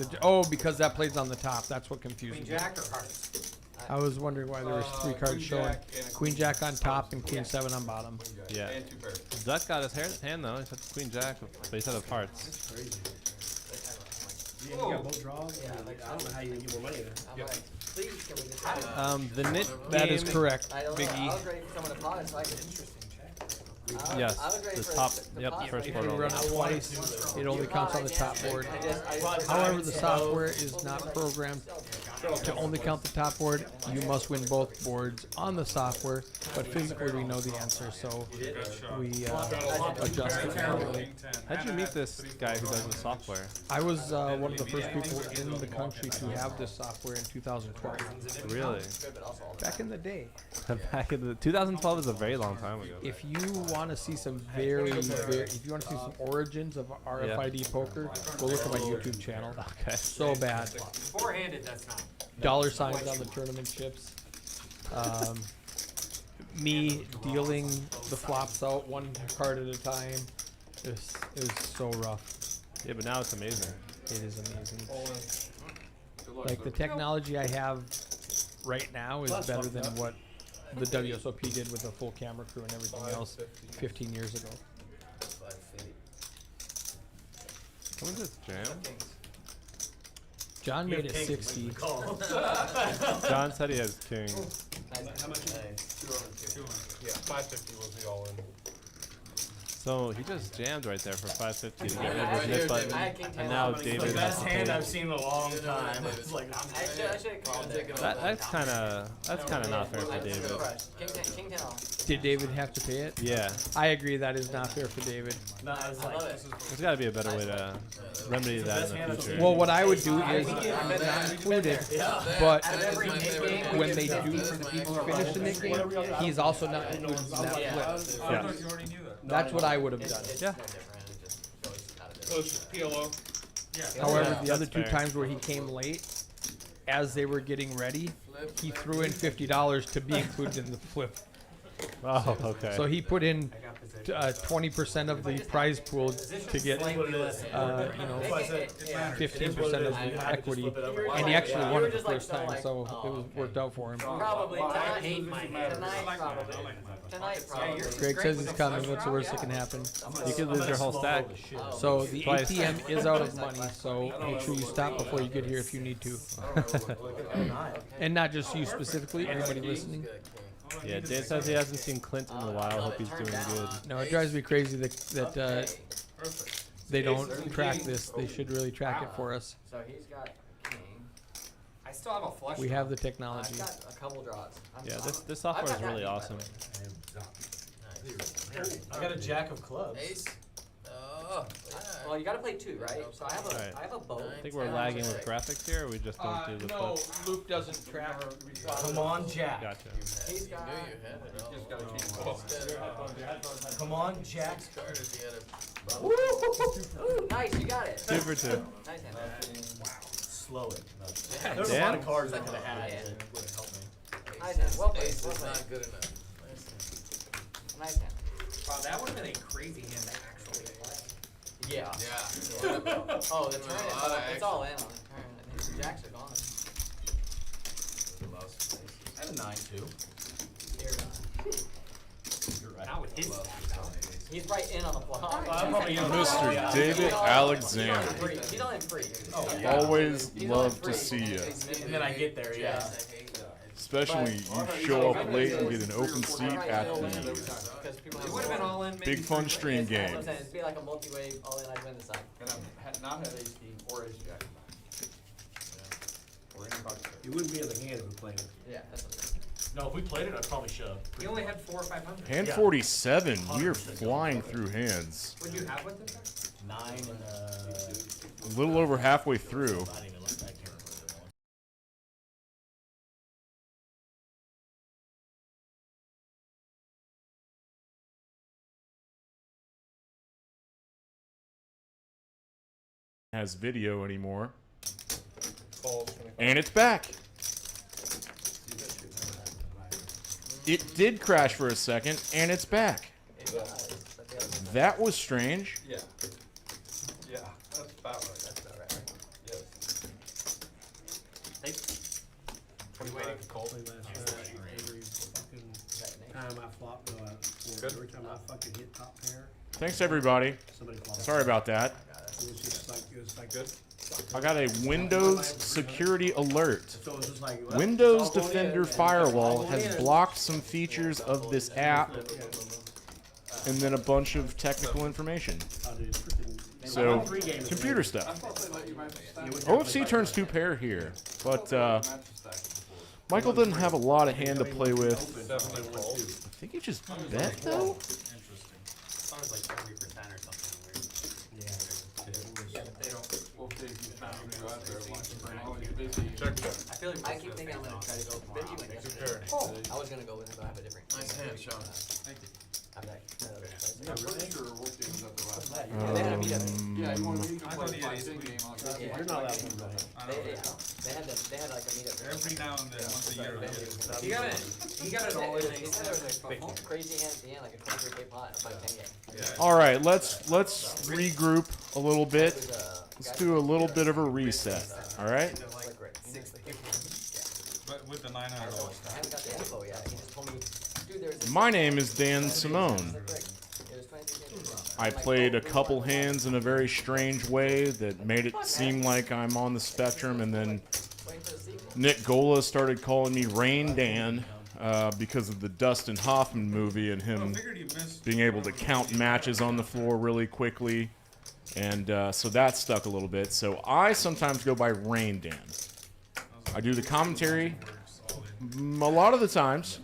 because that plays on the top. That's what confused Queen me. Jack or hearts? I was wondering why there was 3 cards Queen showing. Jack and a Queen Jack on top and Queen 7 on bottom. Yeah. And 2 pairs. Duck got his hand though. He's got the queen jack, but he's out of hearts. That's crazy. You got both draws? Yeah, I don't know how you get more money there. I'm like, please, can we just The knit That is game- correct, I don't Big know. E. I was ready for someone to pause so I could. Yes, I was ready the for top. the Yep, pause. first If board you roll. run it twice, it only counts on the top board. I However, the software is not programmed to only count the top board. You must win both boards on the software, but physically we know the answer, so we adjust it accordingly. How'd you meet this guy who does the software? I was one of the first people in the country to have this software in 2012. Really? Back in the day. Back in the 2012 is a very long time ago. If you want to see some if you want to see some origins of RFID poker, go look at my YouTube channel. Okay. So bad. Four-handed, that's not. Dollar signs on the tournament chips. Me dealing the flops out one card at a time. It was so rough. Yeah, but now it's amazing. It is amazing. Like the technology I have right now is better than what the WSOP did with a full camera crew and everything else 15 years ago. Someone just jam? John made it 60. John said he has king. How much? Yeah, 550 was the all-in. So he just jammed right there for 550 to get rid of his mid button, and now David The has best to hand fold. I've seen in a long time. It's like, I should have called it. That's kind of not fair for David. King 10 off. Did David have to pay it? Yeah, I agree that is not fair for David. no, I was I like, love it. there's got to be a better way to remedy that in the future. Well, what I would do is not include it, but when they do finish the nick game, he's also not included in that flip. Yeah. You already knew that. That's what I would have done. Yeah. So it's PLO. However, Yeah, the other that's two fair. times where he came late, as they were getting ready, he threw in $50 to be included in the flip. Oh, okay. So he put in 20% of the prize pool to get, 15% of the equity, and he actually won it the first time, so it was worked out for him. Probably tonight, probably. Tonight, probably. Greg says he's coming. What's the worst that can happen? You could lose your whole stack. So the Twice. ATM is out of money, so make sure you stop before you get here if you need to. And not just you specifically, anybody listening. Yeah, Dave says he hasn't seen Clint in a while. Hope he's doing good. No, it drives me crazy that they don't track this. They should really track it for us. So he's got king. I still have a flush. We have the I've technology. got a couple draws. Yeah, this software is really awesome. I got a jack of clubs. Ace. Well, you gotta play two, right? So I have a, Right. I have a bow. I think we're lagging with graphics here, or we just don't do the flip. Luke doesn't track. Come on, Jack. Gotcha. He's got. Come on, Jack. Ooh, nice, you got it. 2 for 2. Nice hand. Slow it. There's a lot Dan? of cards I could have had that would have helped me. Nice hand. Well played. Ace Well is played. not good enough. Nice hand. Wow, that would have been a crazy hand to actually play. Yeah. Yeah. Oh, the turn. It's all in on the turn. The jacks are gone. I have a 9-2. You're right. Not with his stack, though. He's right in on the flop. Mr. David Alexander. He's only free. Always love to see you. And then I get there, yeah. Especially when you show up late and get an open seat at the It would have been all in. Big Fun Stream game. It'd be like a multi-way all in. I'd win the side. And I've not had ace king or ace jack. Or any bucket. You wouldn't be in the hand if we played it. Yeah, that's what No, if we played it, I'd probably shove. He only had 4 or 500. Hand 47. We are flying through hands. Would you have with this? 9 and A little over halfway through. I didn't even look back here. Has video anymore. Calls 25. And it's back. It did crash for a second, and it's back. That was strange. Yeah. Yeah, that's about right. That's about right. Yes. 25 call. time I flop, every time I fucking hit top pair, Thanks, everybody. somebody flops. Sorry about that. It was just like, it was like good. I got a Windows security alert. So it was just like, well, Windows it's all going Defender in. Firewall It's all has going in. blocked some features of this app, and then a bunch of technical information. Oh, dude, freaking- So, Three games. computer stuff. OFC turns 2 pair here, but Michael doesn't have a lot of hand to play with. I think he just bet though. Sounds like 40 for 10 or something weird. They don't. We'll see if you found me out there. I feel like I keep thinking I'm gonna try to go Benji went yesterday. I was gonna go with him, but I have a different. Nice hand, Sean. Thank you. I'm like, Yeah, really? Sure, we'll see who's at the last night. they had a meetup. Yeah, you want to I thought he had a game. You're not allowed to do that. They had like a meetup. Every now and then, once a year. he got it all in. He said there was like crazy hand at the end, like a 23K pot, or 510K. All right, let's regroup a little bit. Let's do a little bit of a reset. All right. But with the $900 I haven't got the info yet. He just told me, dude, there's My name is Dan Simone. I played a couple hands in a very strange way that made it seem like I'm on the spectrum, and then Nick Gola started calling me Rain Dan because of the Dustin Hoffman movie and him being able to count matches on the floor really quickly, and so that stuck a little bit. So I sometimes go by Rain Dan. I do the commentary a lot of the times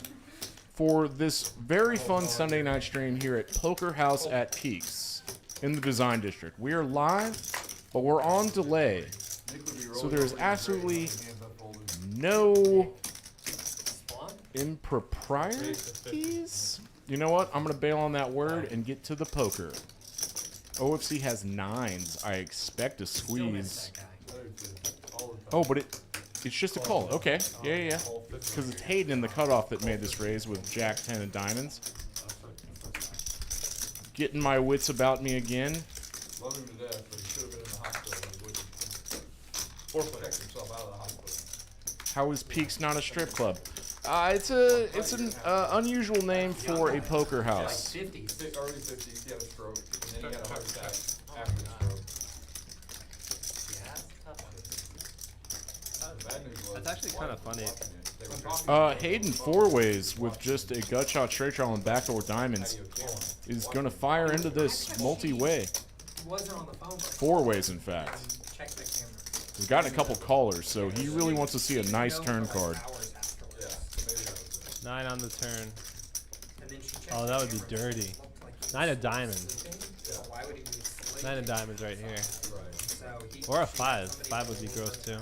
for this very fun Sunday night stream here at Poker House at Peaks in the Design District. We are live, but we're on delay. So there is absolutely no improprieties. You know what? I'm going to bail on that word and get to the poker. OFC has 9s. I expect a squeeze. Oh, but it's just a call. Okay. Yeah. Because it's Hayden in the cutoff that made this raise with Jack 10 and diamonds. Getting my wits about me again. Love him to death, but he should have been in the hospital. He wouldn't. Or protect himself out of the hospital. How is Peaks not a strip club? It's an unusual name for a poker house. Early 50s, he had a stroke, and then he had a heart attack after the stroke. That's actually kind of funny. Hayden 4-ways with just a gut shot, straight draw, and backdoor diamonds is going to fire into this multi-way. 4-ways, in fact. He's gotten a couple callers, so he really wants to see a nice turn card. 9 on the turn. Oh, that would be dirty. 9 of diamonds. 9 of diamonds right here. Or a 5. 5 would be gross too.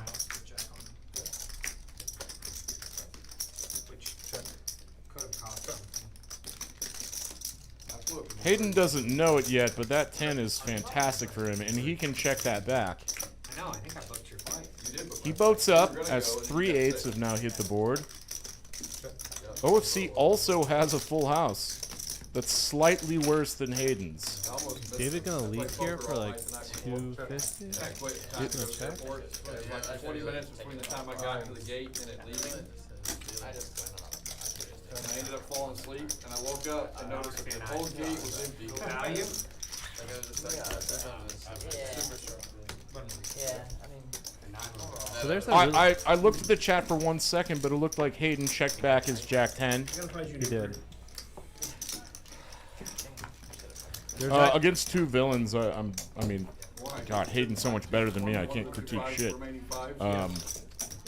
Hayden doesn't know it yet, but that 10 is fantastic for him, and he can check that back. I know, I think I booked your flight. He boats up as 3/8 have now hit the board. OFC also has a full house that's slightly worse than Hayden's. David gonna leave here for like 250? Getting a check? 20 minutes between the time I got to the gate and it leaving. And I ended up falling asleep, and I woke up and noticed that the whole gate was empty. Value? So there's a I looked at the chat for 1 second, but it looked like Hayden checked back his Jack 10. He did. Against 2 villains, I mean, God, Hayden's so much better than me. I can't critique shit.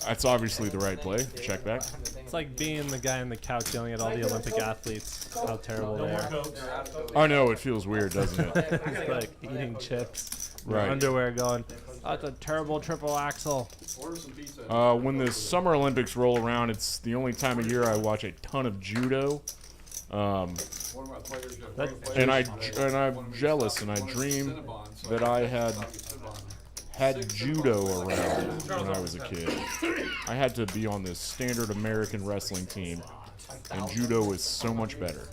That's obviously the right play. Check back. It's like being the guy on the couch yelling at all the Olympic athletes how terrible they are. I know, it feels weird, doesn't it? It's like eating chips. Right. Underwear going, oh, it's a terrible triple axel. When the Summer Olympics roll around, it's the only time of year I watch a ton of judo. And I'm jealous, and I dream that I had judo around when I was a kid. I had to be on this standard American wrestling team, and judo was so much better.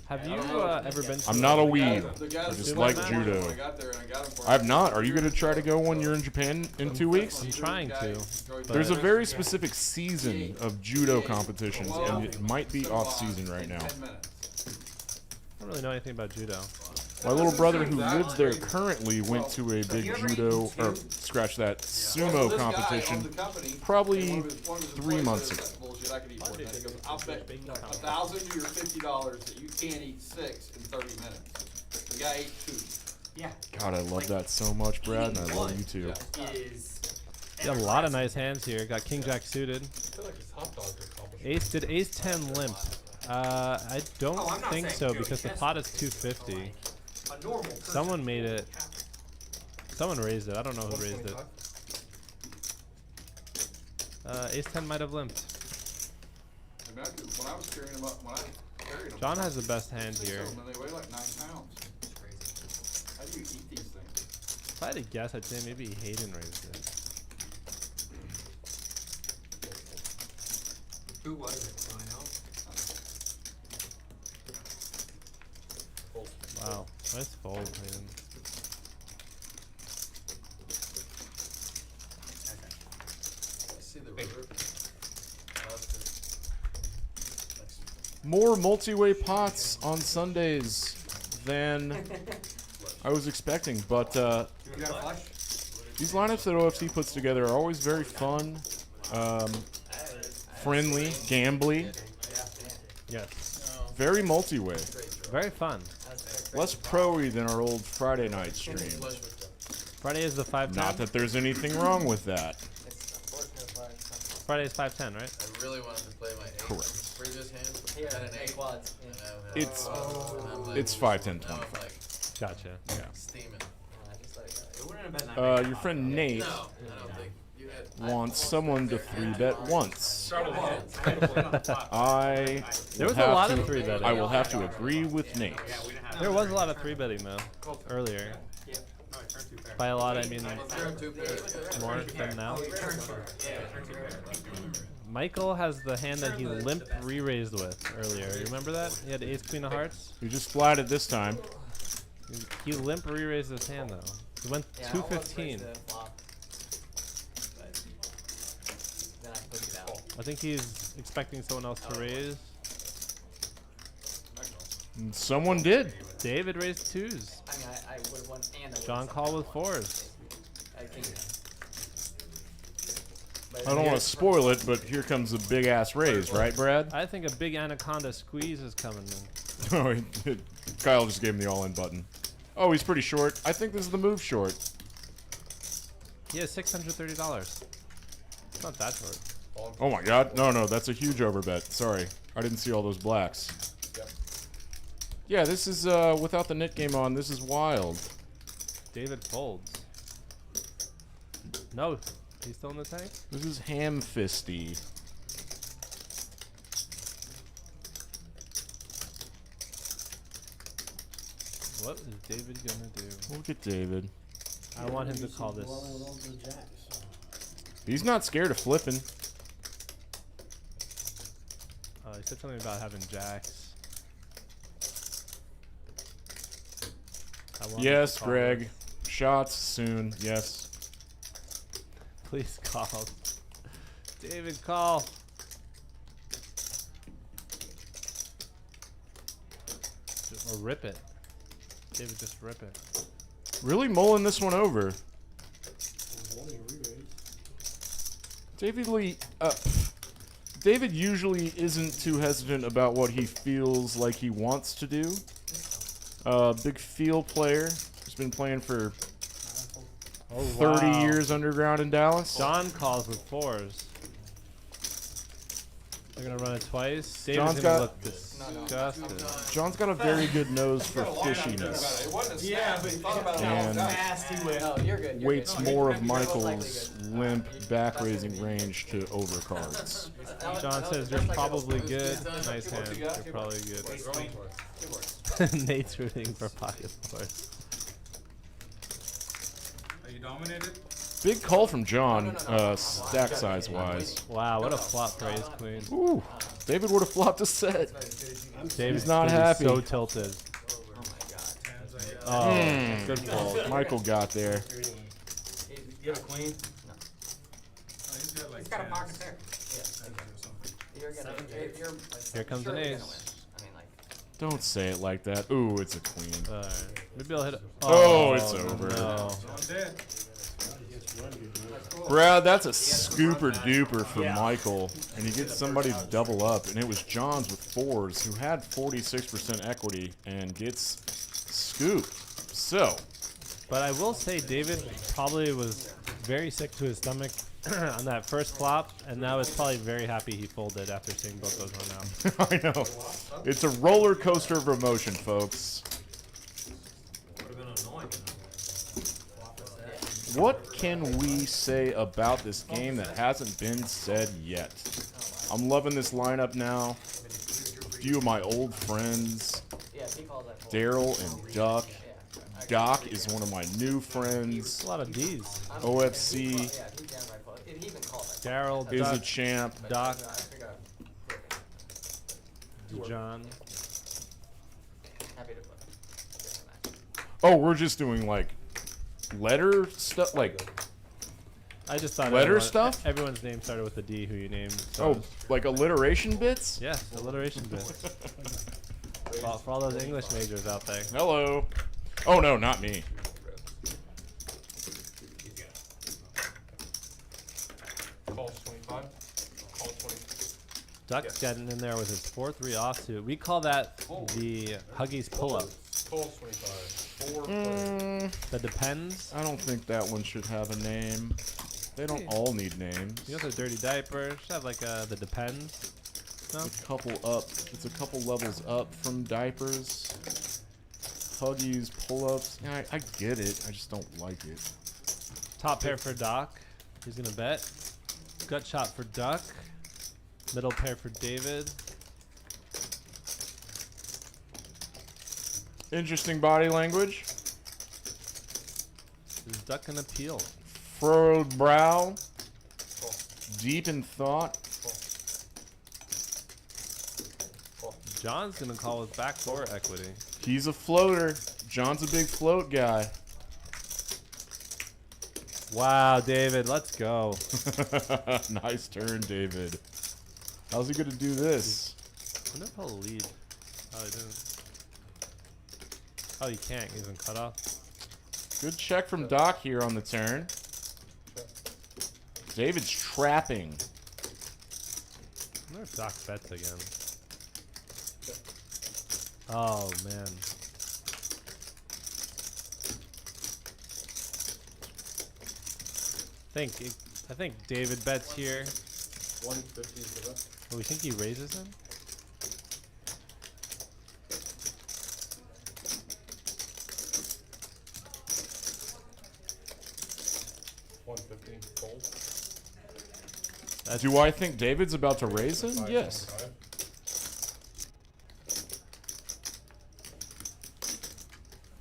Have you ever been to I'm not a weeb. The guy I that just did like my judo. when I got there and I got him for I have not. Are you going to try to go when you're in Japan in 2 weeks? I'm trying to. There's a but- very specific season of judo competitions, and it might be off season right now. I don't really know anything about judo. My little brother who lives there currently went to a big judo, or scratch that, sumo competition probably 3 months ago. I could eat more than that. He goes, I'll bet $1,000 to your $50 that you can't eat 6 in 30 minutes. The guy ate 2. Yeah. God, I love that so much, Brad, and I love you too. You have a lot of nice hands here. Got King Jack suited. Ace did Ace 10 limp. I don't think so because the pot is 250. Someone made it. Someone raised it. I don't know who raised it. Ace 10 might have limped. When I was carrying him up, when I carried him, John has the best hand here. and they weigh like 9 pounds. How do you eat these things? If I had to guess, I'd say maybe Hayden raised it. Who was it? Do I know? Wow, nice fold, Hayden. See the river? More multi-way pots on Sundays than I was expecting, but You got a flush? these lineups that OFC puts together are always very fun, friendly, gambly, Yes. very multi-way. Very fun. Less pro-y than our old Friday night stream. Friday is the 510. Not that there's anything wrong with that. Friday is 510, right? I really wanted to play my 8 Correct. previous hand. Here, Had an 8. quads. Yeah. And I have It's 5, 10, now I'm 25. like Gotcha. Yeah. steaming. Just let it It wouldn't have been that big. Your friend Nate No, I don't think. You had wants someone to 3-bet once. I There will was a lot have of to- 3-betting. I will have to agree with Nate. There was a lot of 3-betting though, earlier. By a lot, I mean turn 2 pairs. more than now. Michael has the hand that he limp re-raised with earlier. You remember that? He had Ace Queen of Hearts. You just flatted this time. He limp re-raised his hand though. He went 215. I think he's expecting someone else to raise. And someone did. David raised 2s. I mean, I would have won and I John called with 4s. I don't want to spoil it, but here comes a big ass raise, right, Brad? I think a big anaconda squeeze is coming. Oh, Kyle just gave him the all-in button. Oh, he's pretty short. I think this is the move short. He has $630. It's not that short. Oh my God! No, that's a huge overbet. Sorry, I didn't see all those blacks. Yeah, this is without the knit game on. This is wild. David folds. No, he's still in the tank. This is ham-fisty. What is David gonna do? Look at David. I want him to call this. He's not scared of flipping. He said something about having jacks. I want him Yes, to call Greg. this. Shots soon. Yes. Please call. David, call. Or rip it. David, just rip it. Really mulling this one over. David usually isn't too hesitant about what he feels like he wants to do. Big field player. He's been playing for 30 years underground in Dallas. John calls with 4s. They're gonna run it twice. David's John's gonna got- look disgusted. John's got a very good nose for fishiness. Yeah, but he thought about how And fast he went. No, you're good. waits more of Michael's limp back-raising range to overcards. John says you're probably good. Nice hand. You're probably good. Nate's rooting for pocket 4s. Are you dominated? Big call from John, stack size wise. Wow, what a flop for ace queen. Ooh, David would have flopped a set. David's not gonna be happy. so tilted. Oh, good fold. Michael got there. You have a queen? He's got a pocket there. Here comes an ace. Don't say it like that. Ooh, it's a queen. Maybe I'll hit it. Oh, it's over. No. Brad, that's a scooper duper for Michael. And he gets somebody to double up. And it was Johns with 4s who had 46% equity and gets scooped. So. But I will say David probably was very sick to his stomach on that first flop, and now is probably very happy he folded after seeing both those run out. I know. It's a roller coaster of emotion, folks. What can we say about this game that hasn't been said yet? I'm loving this lineup now. A few of my old friends, Daryl and Duck. Doc is one of my new friends. A lot of D's. OFC Daryl is a Duck, champ. Doc, John. Oh, we're just doing like letter stuff, like I just thought letter stuff. Everyone's name started with a D. Who you named? So Oh, like alliteration bits. yes, alliteration bits. For all those English majors out there. Hello. Oh no, not me. Calls 25. Call 20. Duck's getting in there with his 4-3 offsuit. We call that the Huggies pull-up. Calls 25. 4. That depends. I don't think that one should have a name. They don't all need names. You also dirty diaper. Should have like the depends. No? It's a couple up. It's a couple levels up from diapers. Huggies, pull-ups. Yeah, I get it. I just don't like it. Top pair for Doc. He's gonna bet. Gut shot for Duck. Middle pair for David. Interesting body language. Is Duck gonna peel? Furrowed brow. Deep in thought. John's gonna call with backdoor equity. He's a floater. John's a big float guy. Wow, David, let's go. Nice turn, David. How's he gonna do this? I wonder if he'll lead. Oh, he didn't. Oh, he can't. He's been cut off. Good check from Doc here on the turn. David's trapping. I wonder if Doc bets again. Oh, man. I think David bets here. 150 is the best. Oh, we think he raises him? Fold. Do I think David's about to raise him? Yes.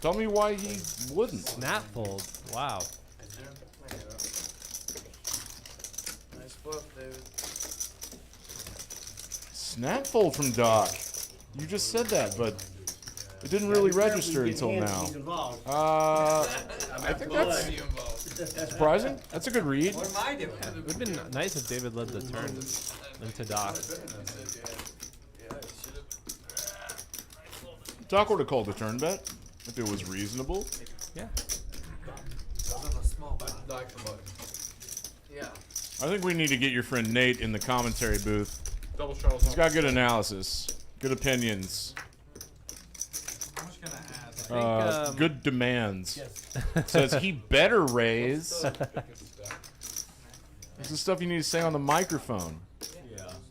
Tell me why he wouldn't. Snap fold. Wow. Nice bluff, David. Snap fold from Doc. You just said that, but it didn't really register until now. I think that's surprising. That's a good read. What am I doing? It would have been nice if David led the turn into Doc. Doc would have called a turn bet if it was reasonable. Yeah. Yeah. I think we need to get your friend Nate in the commentary booth. Double shuttles. He's got good analysis, good opinions, good demands. Says he better raise. This is stuff you need to say on the microphone.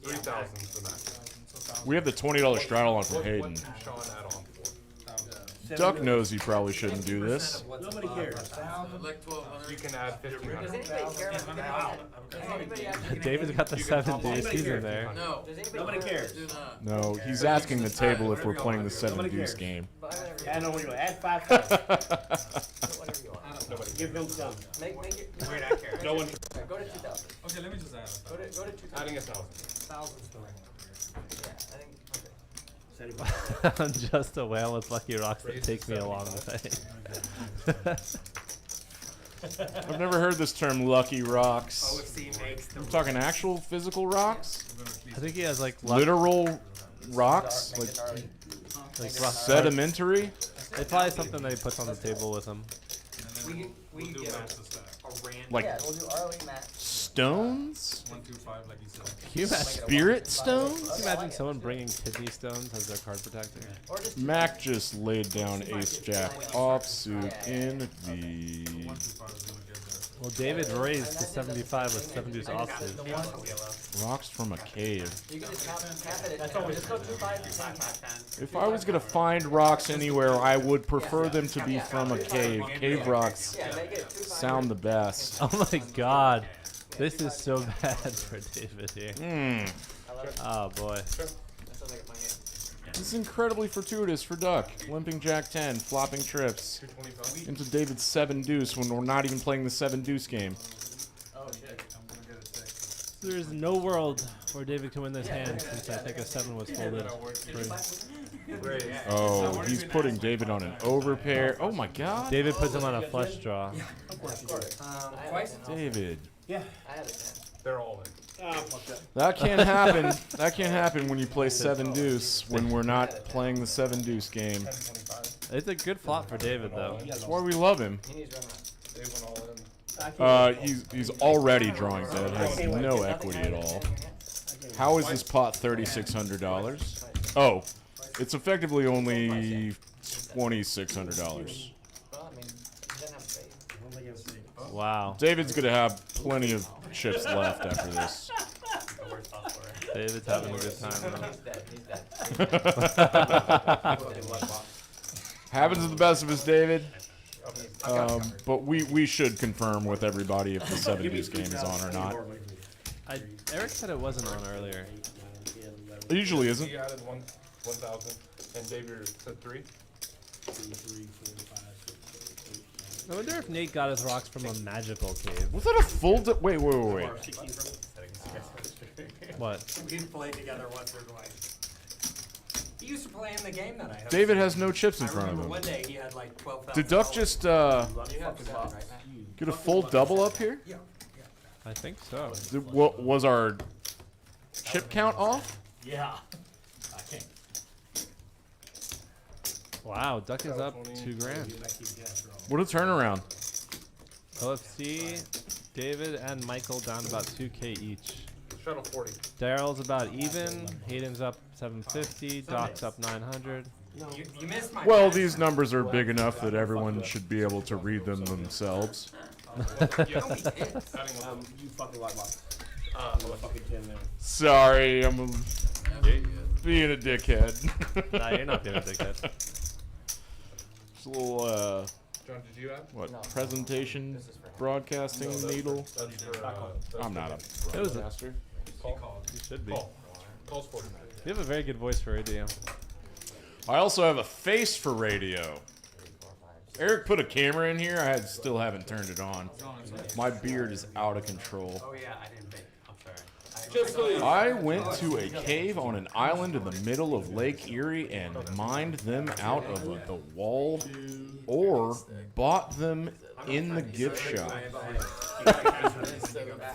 3,000 is the max. We have the $20 straddle on from Hayden. What did Sean add on for? Duck knows he probably shouldn't do this. Nobody cares. Like 1,200. You can add Does 1,500. anybody care about that? Does anybody actually? David's got the 7 deuce. He's in there. No. Does anybody Nobody care? cares. Do not. No, he's asking the table if we're playing the 7 Nobody deuce cares. game. Buy whatever you Yeah, I know want. what you want. Add 5,000. Put whatever you want. Give him some. Make it. Wait, I care. No one. Alright, go to 2,000. Okay, let me just add Go to 2,000. Adding 1,000. Yeah, I think. Okay. 75. I'm just a whale with lucky rocks that take me along the way. I've never heard this term lucky rocks. OFC makes the I'm talking actual physical rocks? I think he has like luck. Literal rocks? Make it Like gnarly. Like rock. sedimentary? It's probably something that he puts on the table with him. We can get a random. Like Yeah, we'll do ROE match. stones? 125, like you said. Can you imagine, Spirit stones? can you imagine someone bringing kidney stones as their card protector? Or just Mac just laid down ace jack offsuit in the. Well, David raised to 75 with 7 deuce offsuit. Rocks from a cave. you can just cap it at 10. Just go 2-5 to 10. If I was gonna find rocks anywhere, I would prefer them to be from a cave. Cave rocks Yeah, make it 2-5. sound the best. Oh my god. This is so bad for David here. Hmm. I love it. Oh boy. That sounds like a fun game. This is incredibly fortuitous for Duck. Limping Jack 10, flopping trips. 225. Into David's 7 deuce when we're not even playing the 7 deuce game. Oh shit. There is no world where David can win this hand since I think a 7 was folded. Oh, he's putting David on an overpair. Oh my god. David puts him on a flush draw. Of course. David. I have a 10. They're all in. That can't happen. That can't happen when you play 7 deuce when we're not playing the 7 deuce game. It's a good flop for David though. That's why we love him. He needs run out. They went all in. He's already drawing dead, has no equity at all. How is this pot $3,600? Oh, it's effectively only $2,600. Well, I mean, he doesn't have space. Wow. David's gonna have plenty of chips left after this. David's having a good time though. He's dead. He's dead. Happens to the best of us, David. But we should confirm with everybody if the 7 deuce game is on or not. Eric said it wasn't on earlier. It usually isn't. He added 1,000, and David said 3. I wonder if Nate got his rocks from a magical cave. Was that a full? Wait. What? We played together once or twice. He used to play in the game that I had. David has no chips in I front of remember him. one day he had like 12,000. Did Duck just You have 7 right now. get a full double up here? Yeah. I think so. Was our chip count off? Yeah. I can't. Wow, Duck is up 2 grand. What a turnaround. OFC, David and Michael down about 2K each. Shuttle 40. Daryl's about even. Hayden's up 750. Doc's up 900. You missed my Well, pass. these numbers are big enough that everyone should be able to read them themselves. Adding 1,000. You fucking white box. Fucking 10 there. Sorry, I'm being a dickhead. Nah, you're not being a dickhead. Just a little, John, did you add? what, No. presentation broadcasting needle? That's for, I'm not a It was broadcaster. You should be. Calls 40. You have a very good voice for radio. I also have a face for radio. Eric put a camera in here. Still haven't turned it on. My beard is out of control. Oh yeah, I didn't think. I'm sorry. Just so you I went to a cave on an island in the middle of Lake Erie and mined them out of the wall or bought them in the gift shop.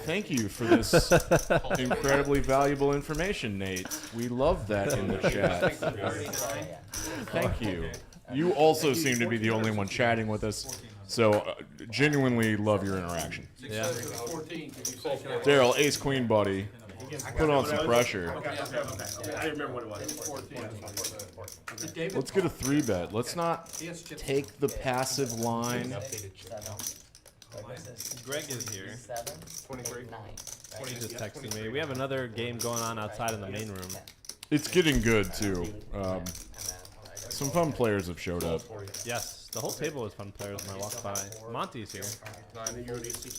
Thank you for this incredibly valuable information, Nate. We love that in the chat. Thank you. You also seem to be the only one chatting with us, so genuinely love your interaction. Yeah. 14, can you say Daryl, ace queen buddy, put on some pressure. I didn't remember what it was. Did David Let's get a 3-bet. Let's not take the passive line. Greg is here. 7, 23. 9. He just texted me. We have another game going on outside in the main room. It's getting good too. some fun players have showed up. Yes, the whole table is fun players when I walk by. Monty's here.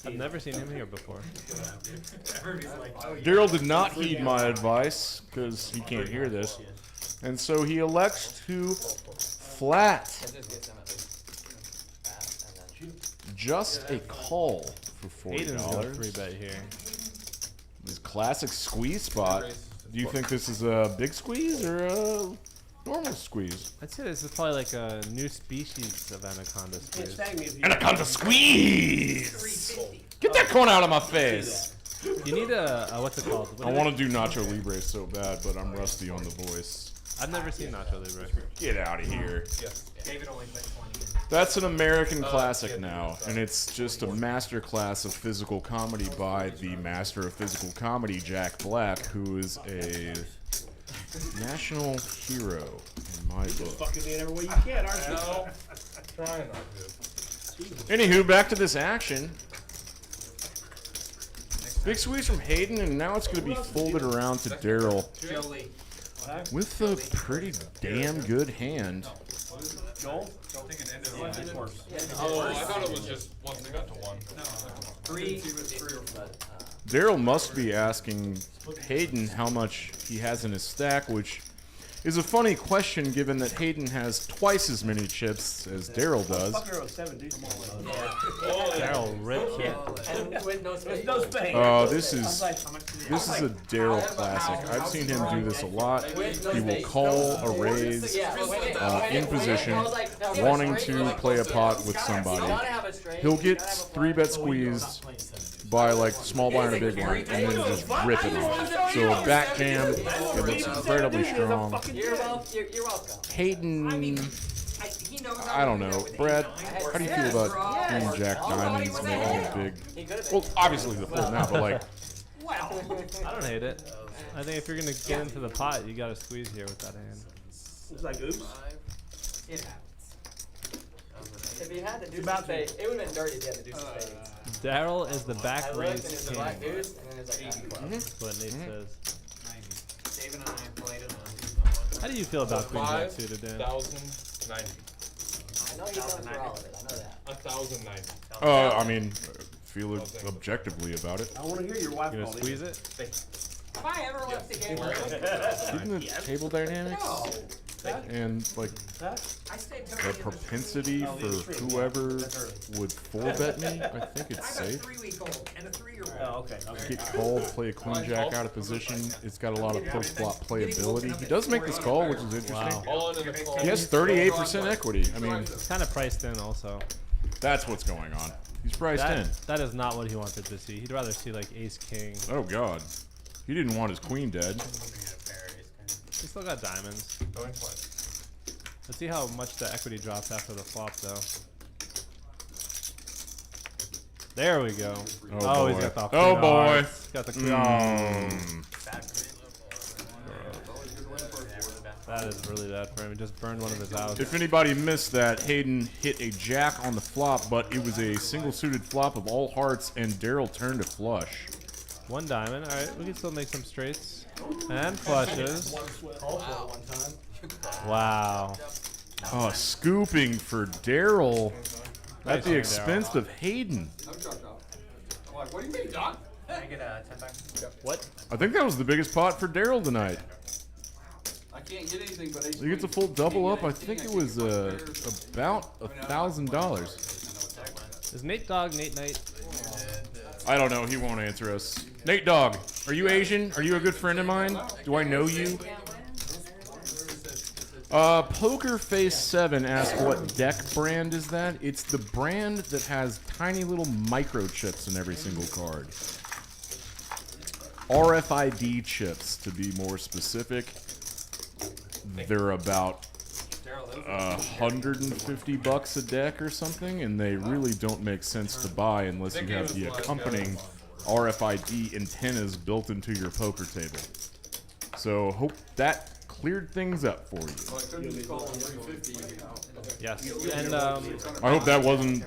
I've never seen him here before. Daryl did not heed my advice because he can't hear this, and so he elects to flat. Just a call for Hayden's got a $40. 3-bet here. This classic squeeze spot. Do you think this is a big squeeze or a normal squeeze? I'd say this is probably like a new species of anaconda squeeze. Anaconda squeeze! Get that corn out of my face! You need a what's it called? I want to do Nacho Libre so bad, but I'm rusty on the voice. I've never seen Nacho Libre. Get out of here. David only played 20. That's an American classic now, and it's just a master class of physical comedy by the master of physical comedy, Jack Black, who is a national hero in my book. Fucking me in every way you can, aren't you? No. Trying not to. Anywho, back to this action. Big squeeze from Hayden, and now it's going to be folded around to Daryl Jolie. with a pretty damn good hand. Joel? Oh, I thought it was just once they got to 1. Three. Daryl must be asking Hayden how much he has in his stack, which is a funny question given that Hayden has twice as many chips as Daryl does. Daryl ripped it. With no space. This is a Daryl classic. I've seen him do this a lot. He will call a raise in position, wanting to play a pot with somebody. He'll get 3-bet squeezed by like small blind and a big blind, and then just rip it off. So a back jam, it looks incredibly strong. You're welcome. Hayden, I don't know. Brad, how do you feel about Queen Jack Diamonds making it big? Well, obviously the full now, but like, I don't hate it. I think if you're gonna get into the pot, you gotta squeeze here with that hand. It's like oops. It happens. If you had the deuce of spades, it would have been dirty if you had the deuce of spades. Daryl is the back I looked and range it's a king. black deuce, and then it's like 80 bucks. That's what Nate says. David and I played it on. How do you feel about Queen Jack suited, Dan? 1,090. I know he's going for all of it. I know that. 1,090. I mean, feel objectively about it. I want to hear your wife You call gonna squeeze it? If I ever left the game, Isn't the table dynamics and like I stayed the propensity for whoever would 4-bet me, I think it's I got a safe. 3-week-old and a 3-year-old. Oh, okay. Get called, play a Queen Jack out of position. It's got a lot of post-flop playability. He does make this call, which is interesting. Wow. All in a call. He has 38% equity. I mean, It's kind of priced in also. that's what's going on. He's priced in. That is not what he wanted to see. He'd rather see like ace king. Oh God, he didn't want his queen dead. He still got diamonds. Going twice. Let's see how much the equity drops after the flop, though. There we go. Oh, he's boy. got the Oh, queen boy. hearts. Got the queen. That is really bad for him. He just burned one of his outs. If anybody missed that, Hayden hit a jack on the flop, but it was a single suited flop of all hearts, and Daryl turned a flush. One diamond. All right, we can still make some straights and flushes. Wow. Oh, scooping for Daryl at Nice the one, expense of Hayden. I'm like, what do you mean, Doc? Can I get a 10 back? What? I think that was the biggest pot for Daryl tonight. I can't get anything but He gets a full double up. I think it was about $1,000. Is Nate Dogg Nate Knight? I don't know. He won't answer us. Nate Dogg, are you Asian? Are you a good friend of mine? Do I know you? Pokerface7 asked what deck brand is that? It's the brand that has tiny little microchips in every single card. RFID chips, to be more specific. They're about $150 a deck or something, and they really don't make sense to buy unless you have the accompanying RFID antennas built into your poker table. So hope that cleared things up for you. Yes. And I hope that wasn't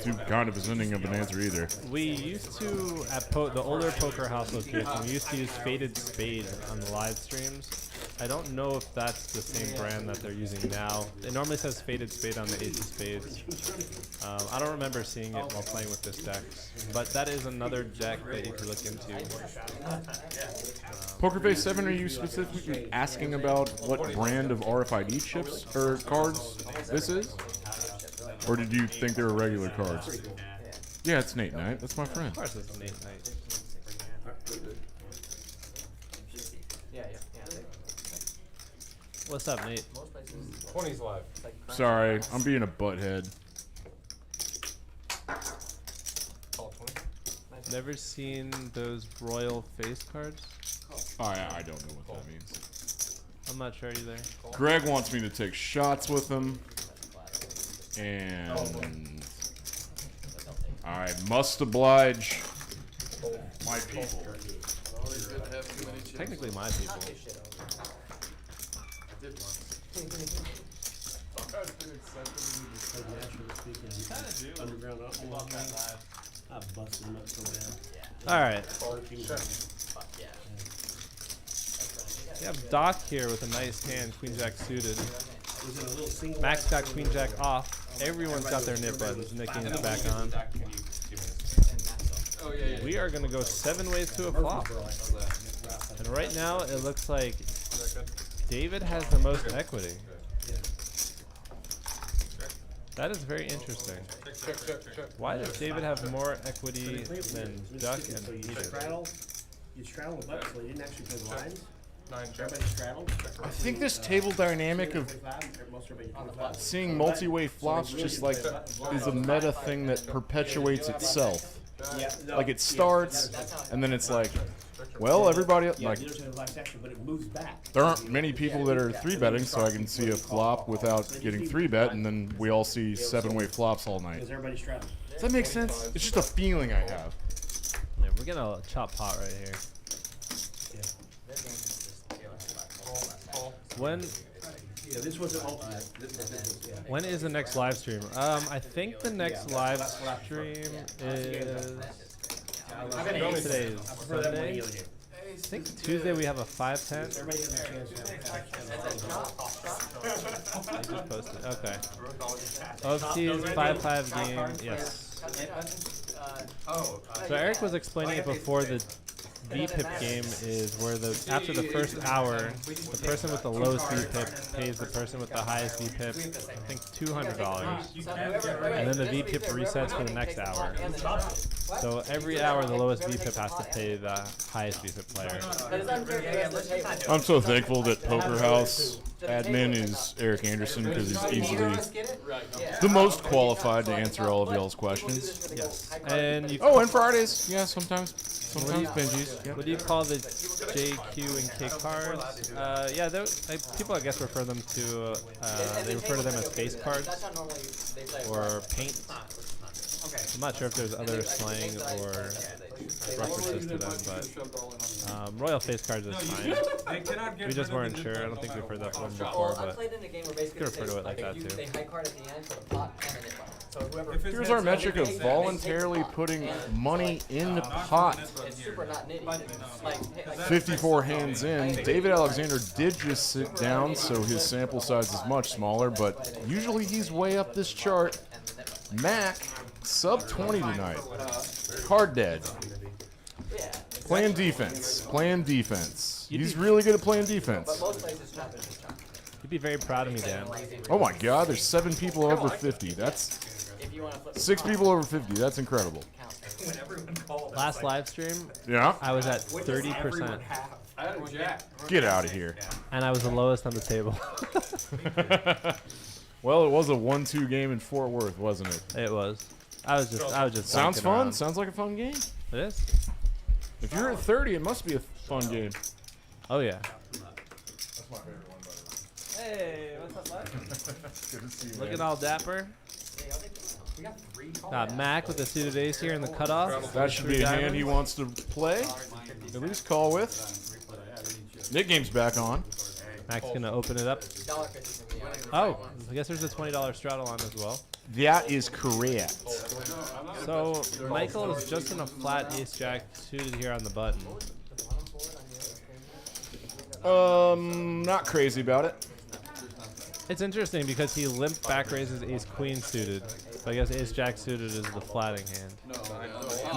too condescending of an answer either. we used to, at the older Poker House location, we used to use Faded Spade on the live streams. I don't know if that's the same brand that they're using now. It normally says Faded Spade on the Ace of Spades. I don't remember seeing it while playing with this deck, but that is another deck that you could look into. Pokerface 7, are you specifically asking about what brand of RFID chips or cards this is? Or did you think they were regular cards? Yeah, it's Nate Knight. That's my friend. Of course it's Nate Knight. What's up, Nate? 20's live. Sorry, I'm being a butthead. Never seen those royal face cards? I don't know what that means. I'm not sure either. Greg wants me to take shots with him, and I must oblige my people. Technically my people. Alright. We have Doc here with a nice hand, Queen Jack suited. Max got Queen Jack off. Everyone's got their nip buttons. Nicking is back on. We are going to go 7 ways to a flop. And right now it looks like David has the most equity. That is very interesting. Why does David have more equity than Duck and Hayden? You straddle with buttons, so you didn't actually play lines. Everybody straddled. I think this table dynamic of seeing multi-way flops just like is a meta thing that perpetuates itself. Like it starts, and then it's like, well, everybody like there aren't many people that are 3-betting, so I can see a flop without getting 3-bet, and then we all see 7-way flops all night. Does that make sense? It's just a feeling I have. Yeah, we're gonna chop pot right here. When when is the next live stream? I think the next live stream is today's Sunday. I think Tuesday we have a 5-10. I just posted. Okay. OFC's 5-5 game. Yes. So Eric was explaining it before. The VPIP game is where after the first hour, the person with the lowest VPIP pays the person with the highest VPIP, I think $200, and then the VPIP resets for the next hour. So every hour, the lowest VPIP has to pay the highest VPIP player. I'm so thankful that Poker House admin is Eric Anderson because he's easily the most qualified to answer all of y'all's questions. Yes. And you and Fridays. Yeah, sometimes Benji's. Yep. What do you call the JQ and K cards? Yeah, people I guess refer them to. They refer to them as face cards or paint. I'm not sure if there's other slang or references to them, but royal face cards is fine. We just weren't sure. I don't think we've heard that one before, but you can refer to it like that too. Here's our metric of voluntarily putting money in the pot. 54 hands in. David Alexander did just sit down, so his sample size is much smaller, but usually he's way up this chart. Mac, sub 20 tonight. Card dead. Playing defense. Playing defense. He's really good at playing defense. You'd be very proud of me, Dan. Oh my god, there's 7 people over 50. That's 6 people over 50. That's incredible. Last live stream, yeah, I was at 30%. Get out of here. And I was the lowest on the table. Well, it was a 1-2 game in Fort Worth, wasn't it? It was. I was just. Sounds fun. Around. Sounds like a fun game. It is. If you're at 30, it must be a fun game. Oh yeah. That's my favorite one, by the way. Hey, what's up, bud? Good to see you, Looking man. all dapper. Mac with the suited ace here in the cutoff. That should be a hand he wants to play. At least call with. Nick game's back on. Mac's gonna open it up. Oh, I guess there's a $20 straddle on as well. That is correct. So Michael is just in a flat ace jack suited here on the button. Not crazy about it. It's interesting because he limp back raises ace queen suited. So I guess ace jack suited is the flatting hand.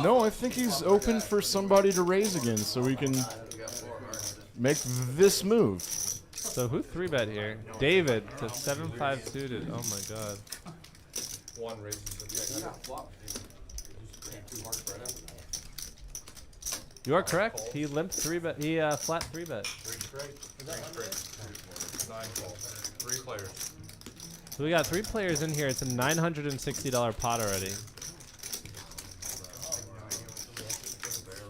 No, I think he's open for somebody to raise again, so we can make this move. So who 3-bet here? David to 7-5 suited. Oh my god. One raises the You are correct. He limped 3-bet. He flat 3-bet. 9 call. 3 players. So we got 3 players in here. It's a $960 pot already.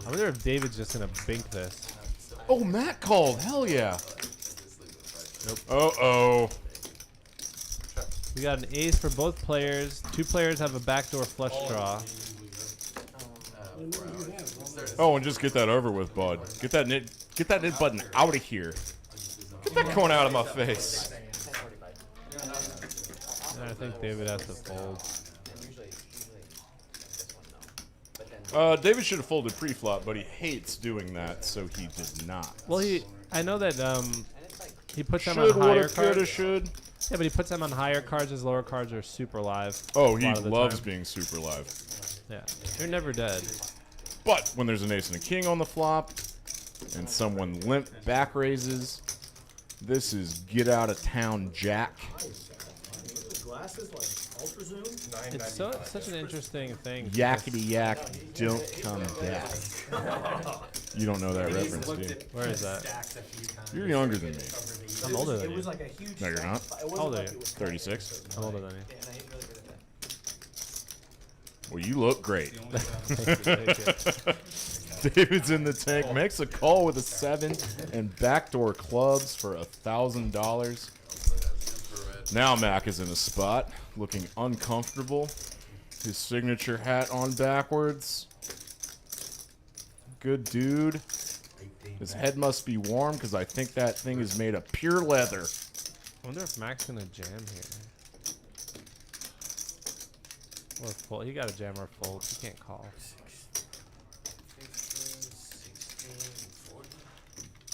I wonder if David's just gonna bink this. Oh, Matt called. Hell yeah. Nope. Uh-oh. We got an ace for both players. 2 players have a backdoor flush draw. Oh, and just get that over with, bud. Get that knit button out of here. Get that corn out of my face. And I think David has to fold. David should have folded pre-flop, but he hates doing that, so he did not. Well, I know that he puts them Should, on higher woulda, coulda, cards. should. Yeah, but he puts them on higher cards. His lower cards are super live. Oh, a he lot of the loves time. being super live. Yeah, you're never dead. But when there's an ace and a king on the flop, and someone limp back raises, this is get out of town jack. Glasses like ultra zoom. It's such an interesting thing. Yakety yak, don't come back. You don't know that reference, do you? Where is that? You're younger than me. I'm older than It you. was like a huge. No, you're not. How old are you? 36. I'm older than you. Well, you look great. Thank you. David's in the tank, makes a call with a 7 and backdoor clubs for $1,000. Now Mac is in a spot, looking uncomfortable. His signature hat on backwards. Good dude. His head must be warm because I think that thing is made of pure leather. I wonder if Mac's gonna jam here. Or fold. He got a jam or fold. He can't call.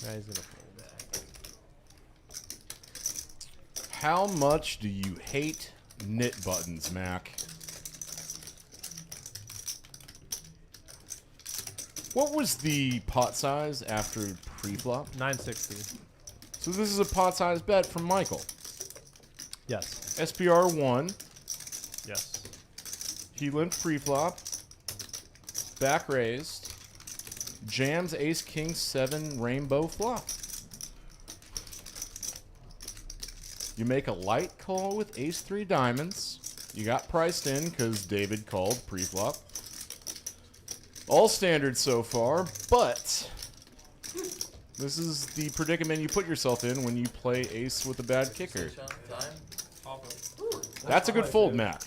Yeah, he's gonna fold. How much do you hate knit buttons, Mac? What was the pot size after pre-flop? 960. So this is a pot size bet from Michael. Yes. SPR 1. Yes. He limped pre-flop. Back raised. Jams ace king 7 rainbow flop. You make a light call with ace 3 diamonds. You got priced in because David called pre-flop. All standard so far, but this is the predicament you put yourself in when you play ace with a bad kicker. That's a good fold, Mac.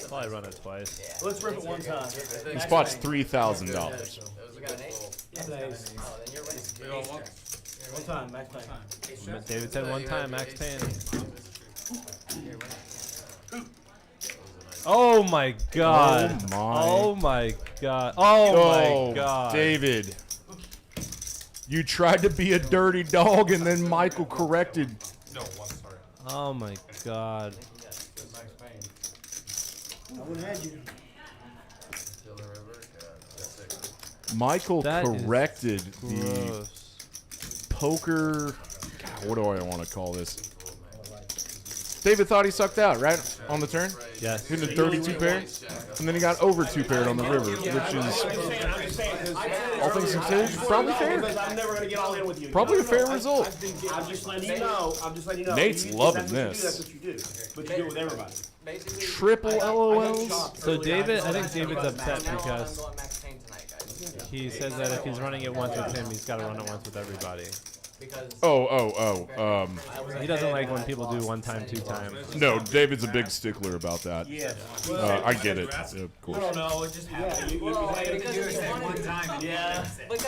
Probably run it twice. Yeah. Let's rip it one time. He spots $3,000. One time, Max paying. David said one time, Max paying. Oh my god. Oh my god. Oh my god. David. You tried to be a dirty dog and then Michael corrected. No, one, sorry. Oh my god. I would have had you. Michael That is corrected the gross. poker. God, what do I want to call this? David thought he sucked out, right? On the turn? Yes. Hitting a 32 pair. And then he got over 2 paired on the river, which is, all things considered, probably fair. I'm never going to get all in with you. Probably a fair result. I'm just letting you know. Nate's loving this. That's what you do. But you do it with everybody. Triple LOLs. So David, I think David's upset because he says that if he's running it once with him, he's got to run it once with everybody. He doesn't like when people do one time, 2 times. No, David's a big stickler about that. Yeah. I get it, of course. I don't know. It just happened. Because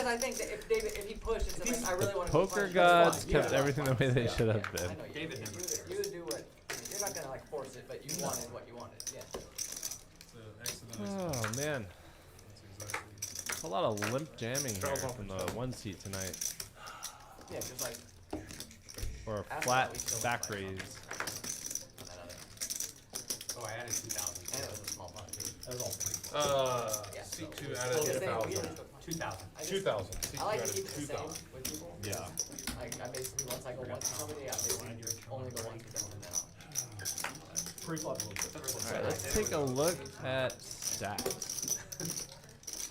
I think that if David, if he pushed, it's like, I really want to. Poker gods kept everything the way they should have been. I know, you would do what. You're not gonna like force it, but you wanted what you wanted. Yeah. Oh man. A lot of limp jamming here from the 1 seat tonight. Yeah, just like. Or a After flat that, we still back play. raise. Oh, I added 2,000. And it was a small pot too. That was all pretty. Yeah. C2 added 2,000. 2,000. 2,000. I like to C2 keep it the same 2,000. with people. Yeah. Like I basically once I go once to somebody, I basically only go once to them and then I'll. Pre-flop a little bit. Alright, let's take a look at stacks.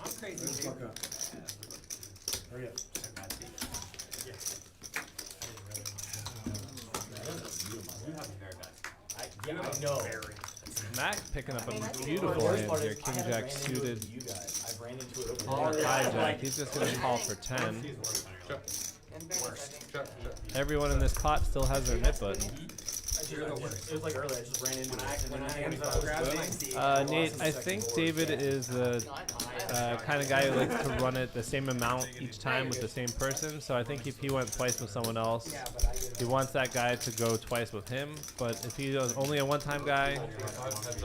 I'm crazy, dude. Hurry up. Yeah, I know. Mac picking up a The beautiful worst hand part here. is I King haven't Jack ran into suited. You guys, I've ran into it over Oh, there. yeah. Hijack. He's just gonna call for 10. In fairness, I think. Everyone in this pot still has their nip button. It was like earlier, I just ran into it. When I Nate, I think David is the kind of guy who likes to run it the same amount each time with the same person. So I think if he went twice with someone else, he wants that guy to go twice with him. But if he was only a one-time guy,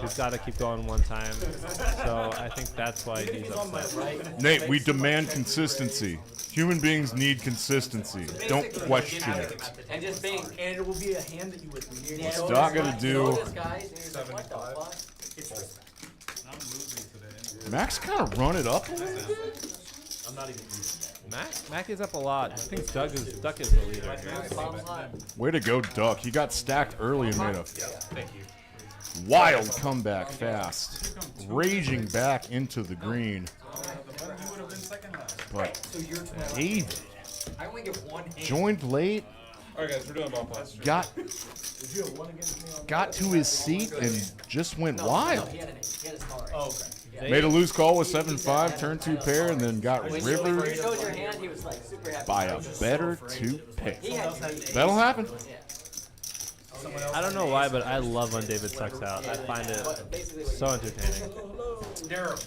he's got to keep going one time. So I think that's why he's upset. Nate, we demand consistency. Human beings need consistency. Don't question it. And just being. And it will be a hand that you would really What's Doc gonna do? This guy, and he's like, what the fuck? Max kind of run it up a little bit. I'm not even using Mac is up a lot. I think Duck is the leader. Way to go, Duck. He got stacked early and made a wild comeback fast. Raging back into the green. But David I only get one hand. joined late, Alright guys, we're doing ball pots. got to his seat and just went wild. He had a star. Oh, okay. Made a loose call with 7-5, turned 2 pair, and then got When you rivered showed your hand, he was like super happy. by a better 2 pair. He had That'll happen. Yeah. I don't know why, but I love when David sucks out. I find it so entertaining.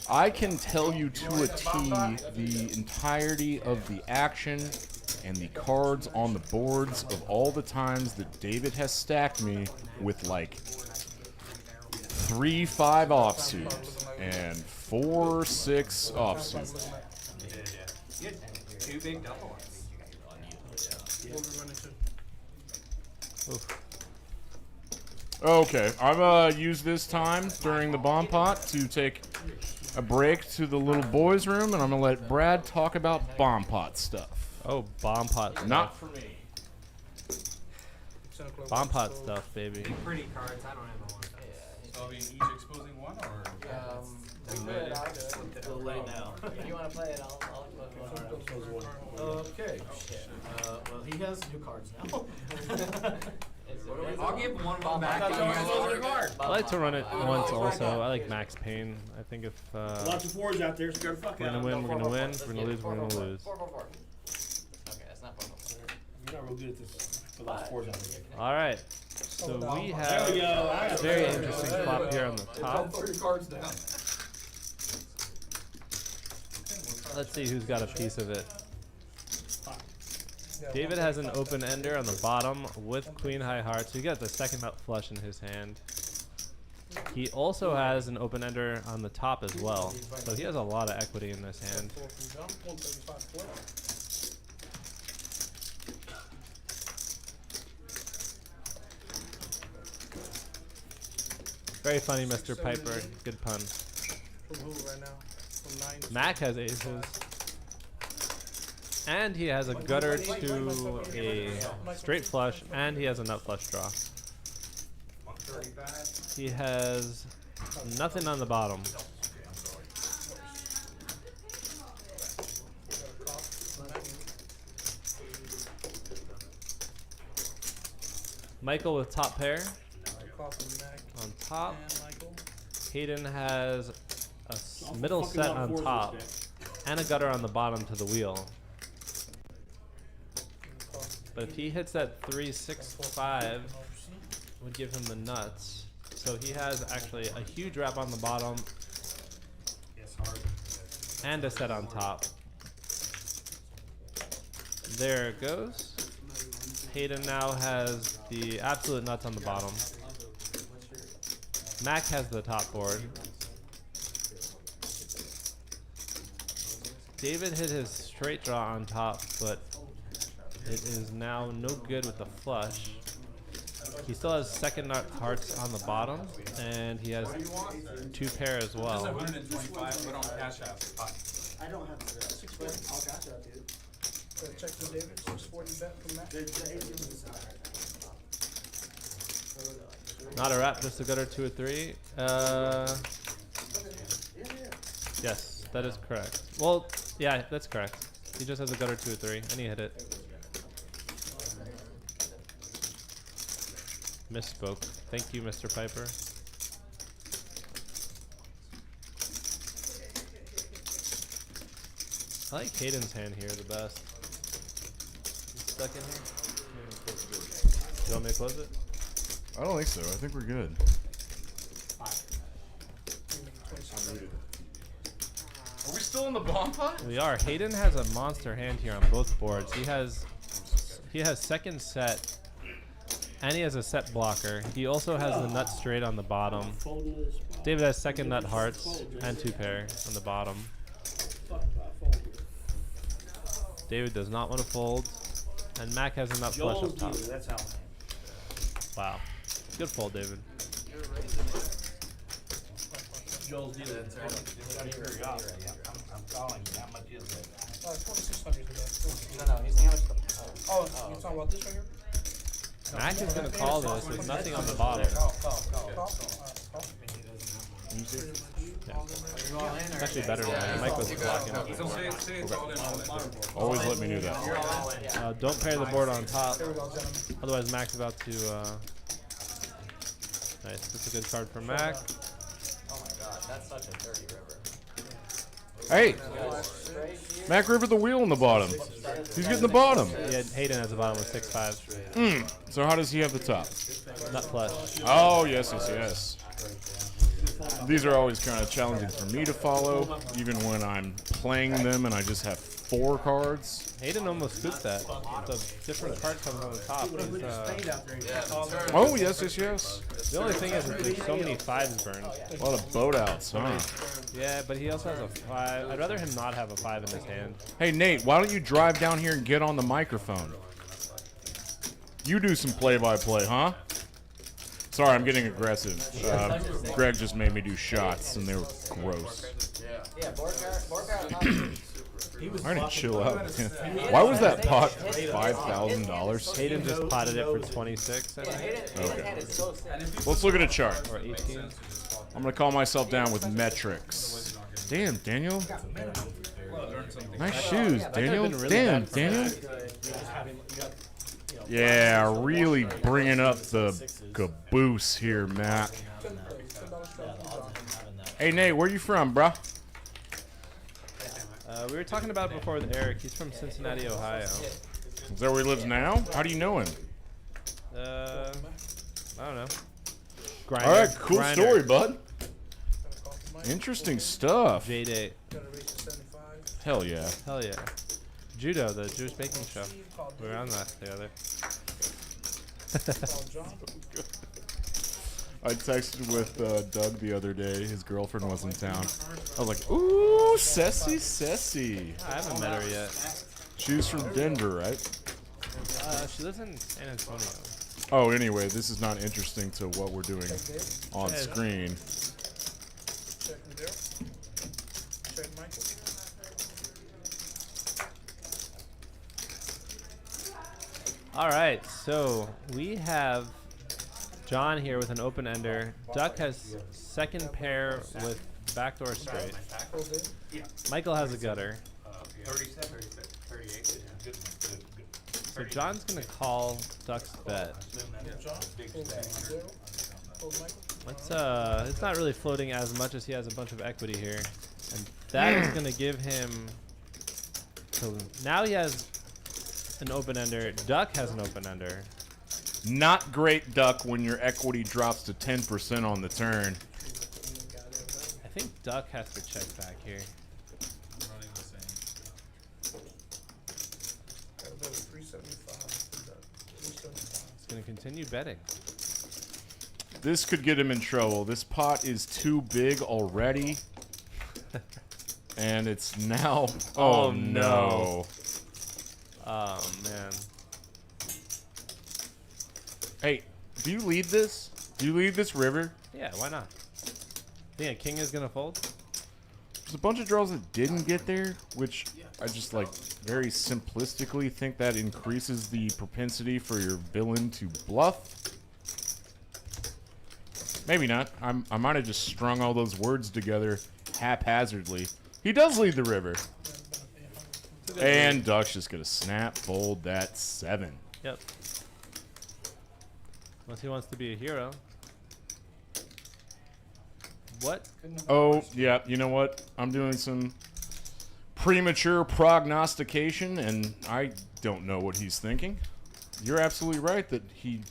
I can tell you to a T the entirety of the action and the cards on the boards of all the times that David has stacked me with like 3-5 offsuit and 4-6 offsuit. Two big double ones. Okay, I'm gonna use this time during the bomb pot to take a break to the little boys' room, and I'm gonna let Brad talk about bomb pot stuff. Oh, bomb pot stuff. Not for me. Bomb pot stuff, baby. Pretty cards, I don't have one. So are we each exposing one or? We could, I'll do it. A little late now. If you want to play it, I'll expose one. Okay. Well, he has new cards now. I'll give one back. I like to run it once also. I like max pain. I think if Lots of fours out there, so go to fuck we're out. gonna win, we're gonna win. If we're gonna lose, we're gonna lose. 4. Okay, that's not 4. You're not real good at this. The lots of fours out there. All right. So we There we have go. a very interesting flop here on the top. Put your cards down. Let's see who's got a piece of it. David has an open ender on the bottom with queen high hearts. So he got the second nut flush in his hand. He also has an open ender on the top as well. So he has a lot of equity in this hand. Very funny, Mr. Piper. Good pun. Mac has aces. And he has a gutter to a straight flush, and he has a nut flush draw. He has nothing on the bottom. Michael with top pair. On top. Hayden has a middle set on top and a gutter on the bottom to the wheel. But if he hits that 3-6-5, would give him the nuts. So he has actually a huge wrap on the bottom and a set on top. There it goes. Hayden now has the absolute nuts on the bottom. Mac has the top board. David hit his straight draw on top, but It is now no good with the flush. He still has second nut hearts on the bottom, and he has 2 pair as well. 125, but on cash app. I don't have 640. I'll cash out, dude. Check for David. 640 bet from Matt. Not a wrap, just a gutter 2 or 3. Yes, that is correct. Well, yeah, that's correct. He just has a gutter 2 or 3, and he hit it. Misspoke. Thank you, Mr. Piper. I like Hayden's hand here the best. He's stuck in here. You want me to close it? I don't think so. I think we're good. Are we still in the bomb pot? We are. Hayden has a monster hand here on both boards. He has second set, and he has a set blocker. He also has the nut straight on the bottom. David has second nut hearts and 2 pair on the bottom. David does not want to fold, and Mac has a nut flush up top. Wow, good fold, David. Joel's dealer. I'm calling you. How much is that? 2600 today. No, he's saying how much the. Oh, you're talking about this right here? Mac is going to call this with nothing on the bottom. Call. It's actually better than Mike was blocking. Always let me do that. Don't pair the board on top, otherwise Mac's about to. Nice, that's a good card for Mac. Oh my god, that's such a dirty river. Hey, Mac River the wheel in the bottom. He's getting the bottom. Yeah, Hayden has the bottom with 6-5. So how does he have the top? Nut flush. Oh, yes. These are always kind of challenging for me to follow, even when I'm playing them and I just have 4 cards. Hayden almost scooped that. The different card comes on the top. Oh, yes. The only thing is that there's so many 5s burned. A lot of boat outs, huh? Yeah, but he also has a 5. I'd rather him not have a 5 in his hand. Hey, Nate, why don't you drive down here and get on the microphone? You do some play-by-play, huh? Sorry, I'm getting aggressive. Greg just made me do shots, and they were gross. Yeah, Borgar. I need to chill out. Why was that pot $5,000? Hayden just potted it for 26, I think. Okay. Let's look at a chart. Or 18. I'm going to call myself down with metrics. Damn, Daniel. Nice shoes, Daniel. Damn, Daniel. Yeah, really bringing up the caboose here, Mac. Hey, Nate, where you from, bruh? We were talking about it before with Eric. He's from Cincinnati, Ohio. Is that where he lives now? How do you know him? I don't know. Grinder. All right, cool Grinder. story, bud. Interesting stuff. J-Date. Hell yeah. Hell yeah. Judo, the Jewish baking show. We were on that together. I texted with Doug the other day. His girlfriend was in town. I was like, ooh, Ceci. I haven't met her yet. She's from Denver, right? She lives in San Antonio. Oh, anyway, this is not interesting to what we're doing on screen. All right, so we have John here with an open ender. Duck has second pair with backdoor straight. Michael has a gutter. 37, 38. So John's gonna call Duck's bet. It's not really floating as much as he has a bunch of equity here, and that is gonna give him. So now he has an open ender. Duck has an open ender. Not great, Duck, when your equity drops to 10% on the turn. I think Duck has to check back here. He's going to continue betting. This could get him in trouble. This pot is too big already. And it's now... Oh, no. Oh, man. Hey, do you lead this? Do you lead this river? Yeah, why not? Think a king is gonna fold? There's a bunch of draws that didn't get there, which I just like very simplistically think that increases the propensity for your villain to bluff. Maybe not. I might have just strung all those words together haphazardly. He does lead the river. And Duck's just gonna snap fold that 7. Yep. Unless he wants to be a hero. What? Oh, yeah, you know what? I'm doing some premature prognostication, and I don't know what he's thinking. You're absolutely right that he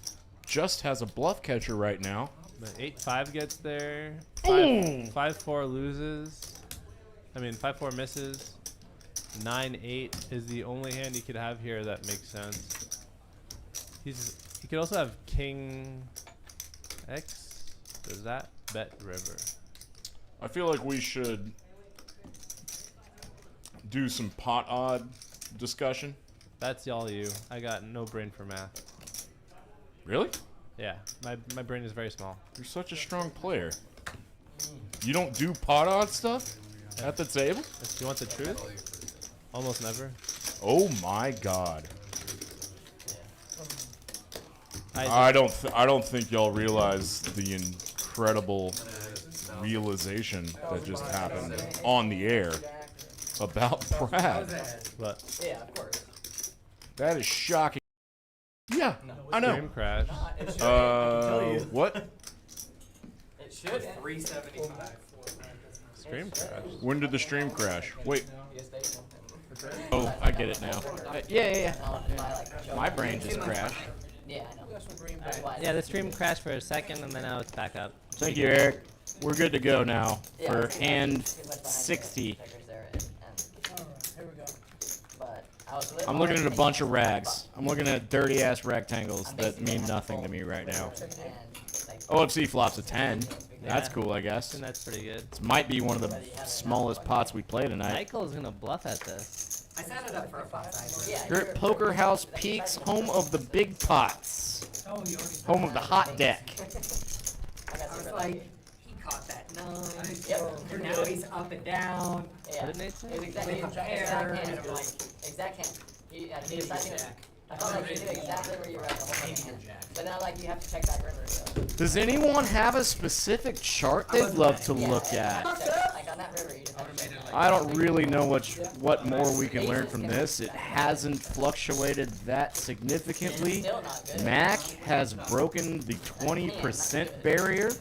just has a bluff catcher right now. The 8-5 gets there. Boom! 5-4 loses. I mean, 5-4 misses. 9-8 is the only hand he could have here that makes sense. He could also have King X. Does that bet river? I feel like we should do some pot odd discussion. That's all you. I got no brain for math. Really? Yeah, my brain is very small. You're such a strong player. You don't do pot odd stuff at the table? Do you want the truth? Almost never. Oh my god. I don't think y'all realize the incredible realization that just happened on the air about Brad. What? Yeah, of course. That is shocking. Yeah, I know. Stream crash. What? It should. 375. Stream crash. When did the stream crash? Wait. Oh, I get it now. Yeah. My brain just crashed. Yeah, I know. Yeah, the stream crashed for a second and then now it's back up. Thank you, Eric. We're good to go now for hand 60. I'm looking at a bunch of rags. I'm looking at dirty ass rectangles that mean nothing to me right now. OFC flops a 10. That's cool, I guess. And that's pretty good. This might be one of the smallest pots we play tonight. Michael's gonna bluff at this. I set it up for a pot size. You're at Poker House Peaks, home of the big pots. Home of the hot deck. I was like, he caught that 9. Now he's up and down. Yeah. What did Nate say? It's exactly exact hand. He decided. I felt like he knew exactly where you were at the whole time. But now, like, you have to check back river. So. Does anyone have a specific chart they'd love to look at? Like on that river, you just I don't really know what more we can learn from this. It hasn't fluctuated that significantly. Mac has broken the 20% barrier.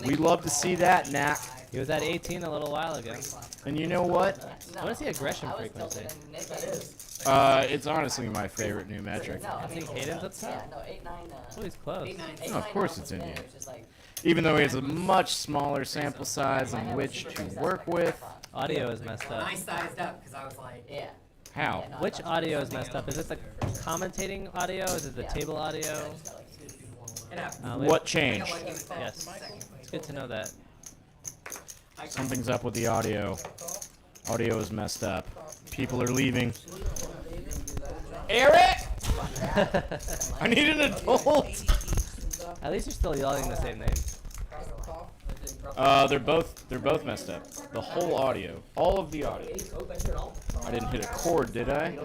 We love to see that, Mac. He was at 18 a little while ago. And you know what? What is the aggression frequency? It's honestly my favorite new metric. I think Hayden's up top. Yeah, no, 8, 9. Oh, he's close. Oh, of course it's Indian. Even though he has a much smaller sample size on which to work with. Audio is messed up. I sized up because I was like, yeah. How? Which audio is messed up? Is it the commentating audio? Is it the table audio? What changed? Yes. It's good to know that. Something's up with the audio. Audio is messed up. People are leaving. Eric! I need an adult! At least you're still yelling the same name. They're both messed up. The whole audio. All of the audio. I didn't hit a chord, did I?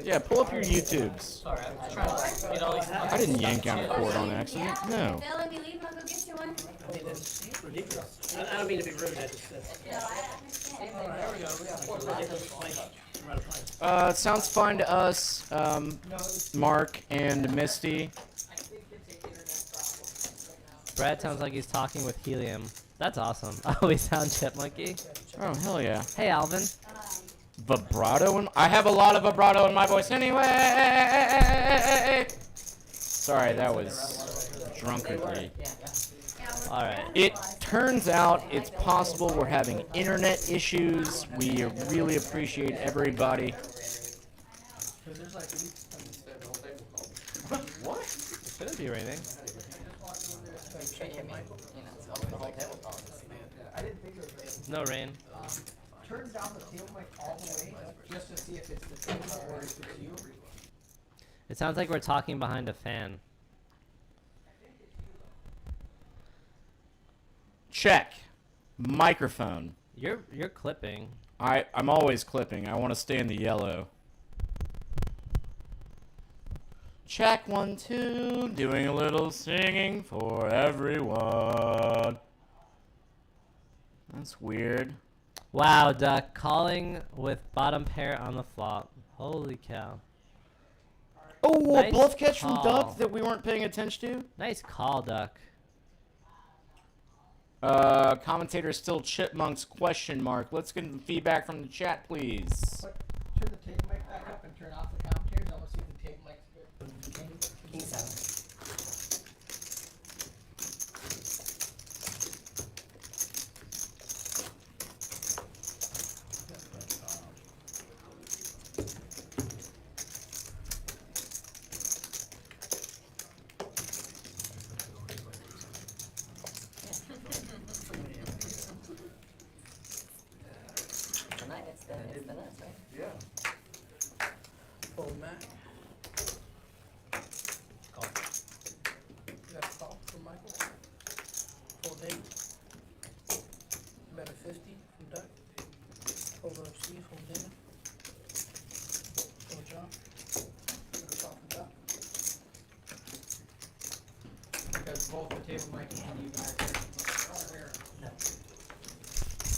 Yeah, pull up your YouTubes. I didn't yank out a chord on accident. No. They'll let me leave, I'll go get you one. Ridiculous. I don't mean to be rude, I just. It sounds fine to us, Mark and Misty. Brad sounds like he's talking with helium. That's awesome. I always sound chipmunky. Oh, hell yeah. Hey, Alvin. Vibrato in I have a lot of vibrato in my voice anyway. Sorry, that was drunkenly. Alright. It turns out it's possible we're having internet issues. We really appreciate everybody. What? It shouldn't be raining. No rain. Turn down the tail mic all the way just to see if it's the tail or if it's you. It sounds like we're talking behind a fan. Check. Microphone. You're clipping. I'm always clipping. I want to stay in the yellow. Check 1, 2. Doing a little singing for everyone. That's weird. Wow, Duck calling with bottom pair on the flop. Holy cow. Oh, Nice a bluff catch call. from Duck that we weren't paying attention to. Nice call, Duck. Commentator still Chipmunks question mark. Let's get some feedback from the chat, please. Turn the tape mic back up and turn off the commentators. I want to see if the tape mic's good. King 7. It's the nuts, right? Yeah. Fold Mac. Call. You got a call from Michael. Fold 8. Bet a 50 from Doug. Fold up Steve, fold David. Fold John. Got a call from Doug. Because both the table mic and you guys are there. No.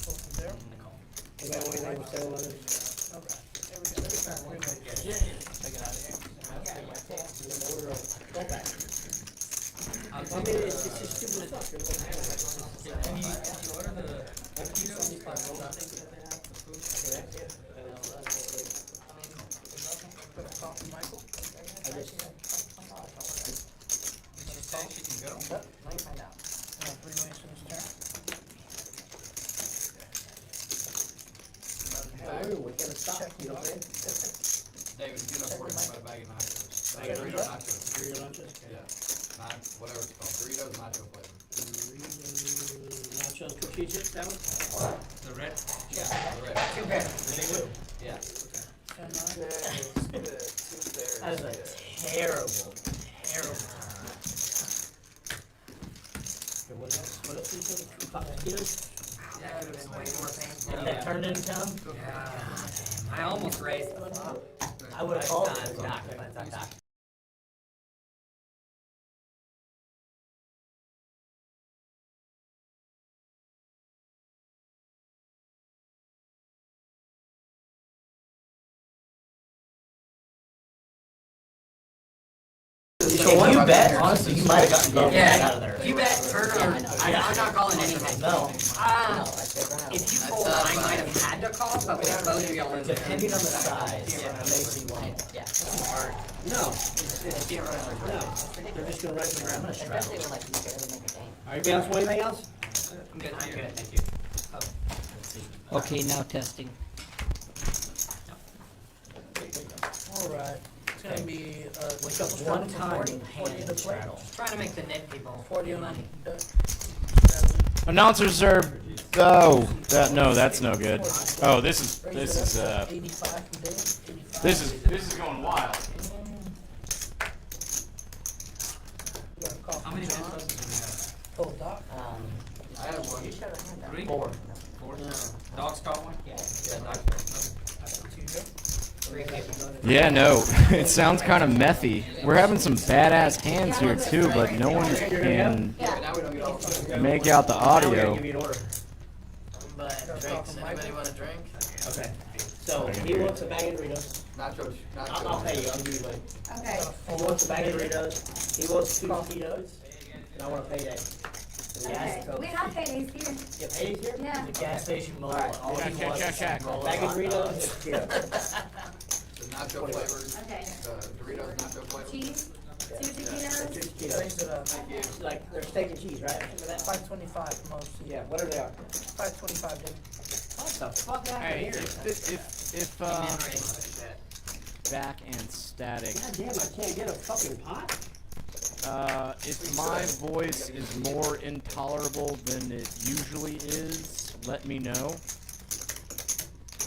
Fold from there. You got anything to say about it? Okay. There we go. Let me start one. Take it out of here. Go back. I mean, it's just stupid stuff. Can you order the Michael? I just she can go. Let me find out. 3 minutes in his turn. We gotta stop. You know what I mean? David, get up working my bag of nachos. Dorito nachos. Dorito nachos? Yeah. Whatever it's called. Doritos nacho flavor. Nachos, cookie chips, that one? The red? Yeah, the red. 2 pairs. Really? Yeah. That is a terrible, terrible. What else? What else is it? Potatoes? That could have been way more painful. And that turned into them? Yeah. I almost raised it. I would have called it. it. Doc. If you bet, honestly, you might have gotten both out of there. If you bet turn or I'm not calling anything. No. If you fold, I might have had to call, but with both of y'all in there. Depending on the size, it makes you want. Yeah. No. No. They're just gonna write the ground. I'm gonna straddle. Especially when like you barely make a game. Anybody else want anything else? I'm good, thank you. Okay, now testing. All right. It's gonna be one time hand straddle. Trying to make the net people 40 on money. Announcers are. Oh, no, that's no good. Oh, this is 85 from Dave. this is going wild. How many minutes do we have? Oh, Doc. I have one. You showed a hand out. 3? 4. 4? Dog's caught one? Yeah. Yeah, dog. Yeah, no, it sounds kind of methy. We're having some badass hands here too, but no one can make out the audio. But drinks, anybody want a drink? Okay. So he wants a bag of Doritos. Nachos. I'll pay you. I'll give you money. Okay. He wants a bag of Doritos. He wants 2 Tito's. And I want a payday. The gas Okay. We have paydays here. Yeah, paydays here? Yeah. The gas station mobile. All he Check. wants is a bag of Doritos. Here. The nacho flavors. Okay. Doritos nacho flavors. Cheese, 2 taquitos. Like they're steak and cheese, right? That's $5.25 most. Yeah, whatever they are. $5.25, David. What the fuck happened Hey, here? if back and static. God damn, I can't get a fucking pot. If my voice is more intolerable than it usually is, let me know.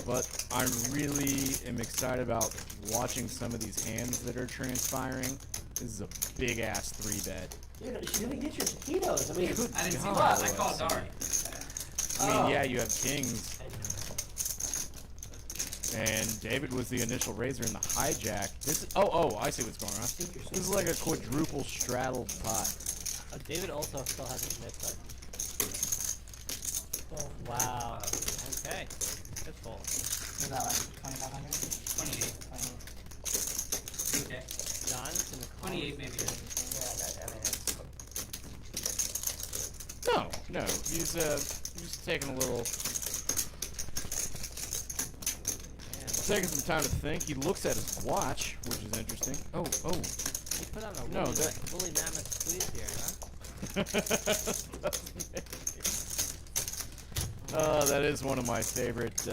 But I really am excited about watching some of these hands that are transpiring. This is a big ass 3-bet. Dude, she didn't get your taquitos. I mean, I didn't see God, what. I called OFC. dark. I mean, yeah, you have kings. And David was the initial raiser in the hijack. This is, oh, I see what's going on. This is like a quadruple straddle pot. Oh, David also still has his mid button. Wow. Okay. Good pull. Was that like 2,500? 28. Okay. John's in the 28 maybe. No, he's taking a little, taking some time to think. He looks at his watch, which is interesting. Oh, He put on a No, woolly, that- woolly mammoth sleeve here, huh? that is one of my favorite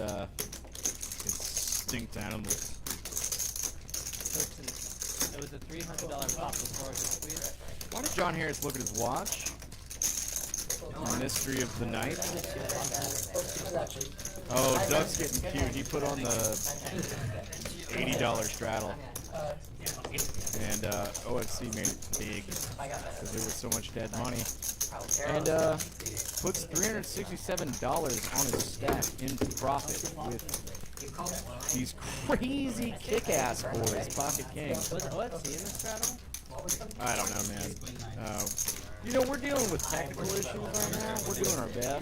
extinct animals. So it was a $300 pop before his squeeze. Why did John Harris look at his watch? The mystery of the night. Oh, Doug's getting cute. He put on the $80 straddle. And OFC made it big because there was so much dead money. And puts $367 on his stack in profit with these crazy kick-ass boys, Pocket King. Was OFC in the straddle? I don't know, man. You know, we're dealing with technical issues right now. We're doing our best.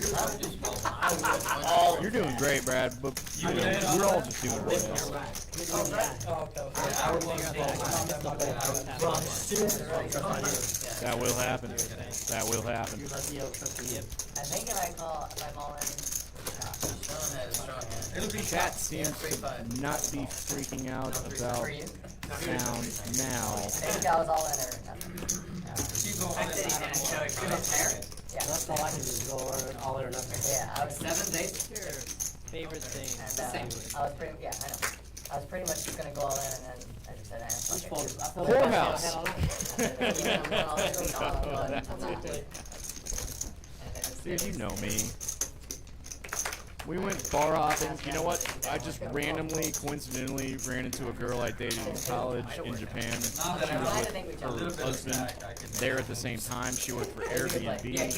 You're doing great, Brad, but we're all just doing our best. That will happen. That will happen. I think if I'm all in. Chat seems to not be freaking out about sound now. I think I was all in or nothing. Yeah. That's all I can do is go all in or nothing. Yeah, I was 7 days. Favorite thing. And I was pretty, yeah, I know. I was pretty much just gonna go all in and then I just said, Whorehouse. Dude, you know me. We went bar hopping. You know what? I just randomly, coincidentally, ran into a girl I dated in college in Japan. She was with her husband there at the same time. She worked for Airbnb. And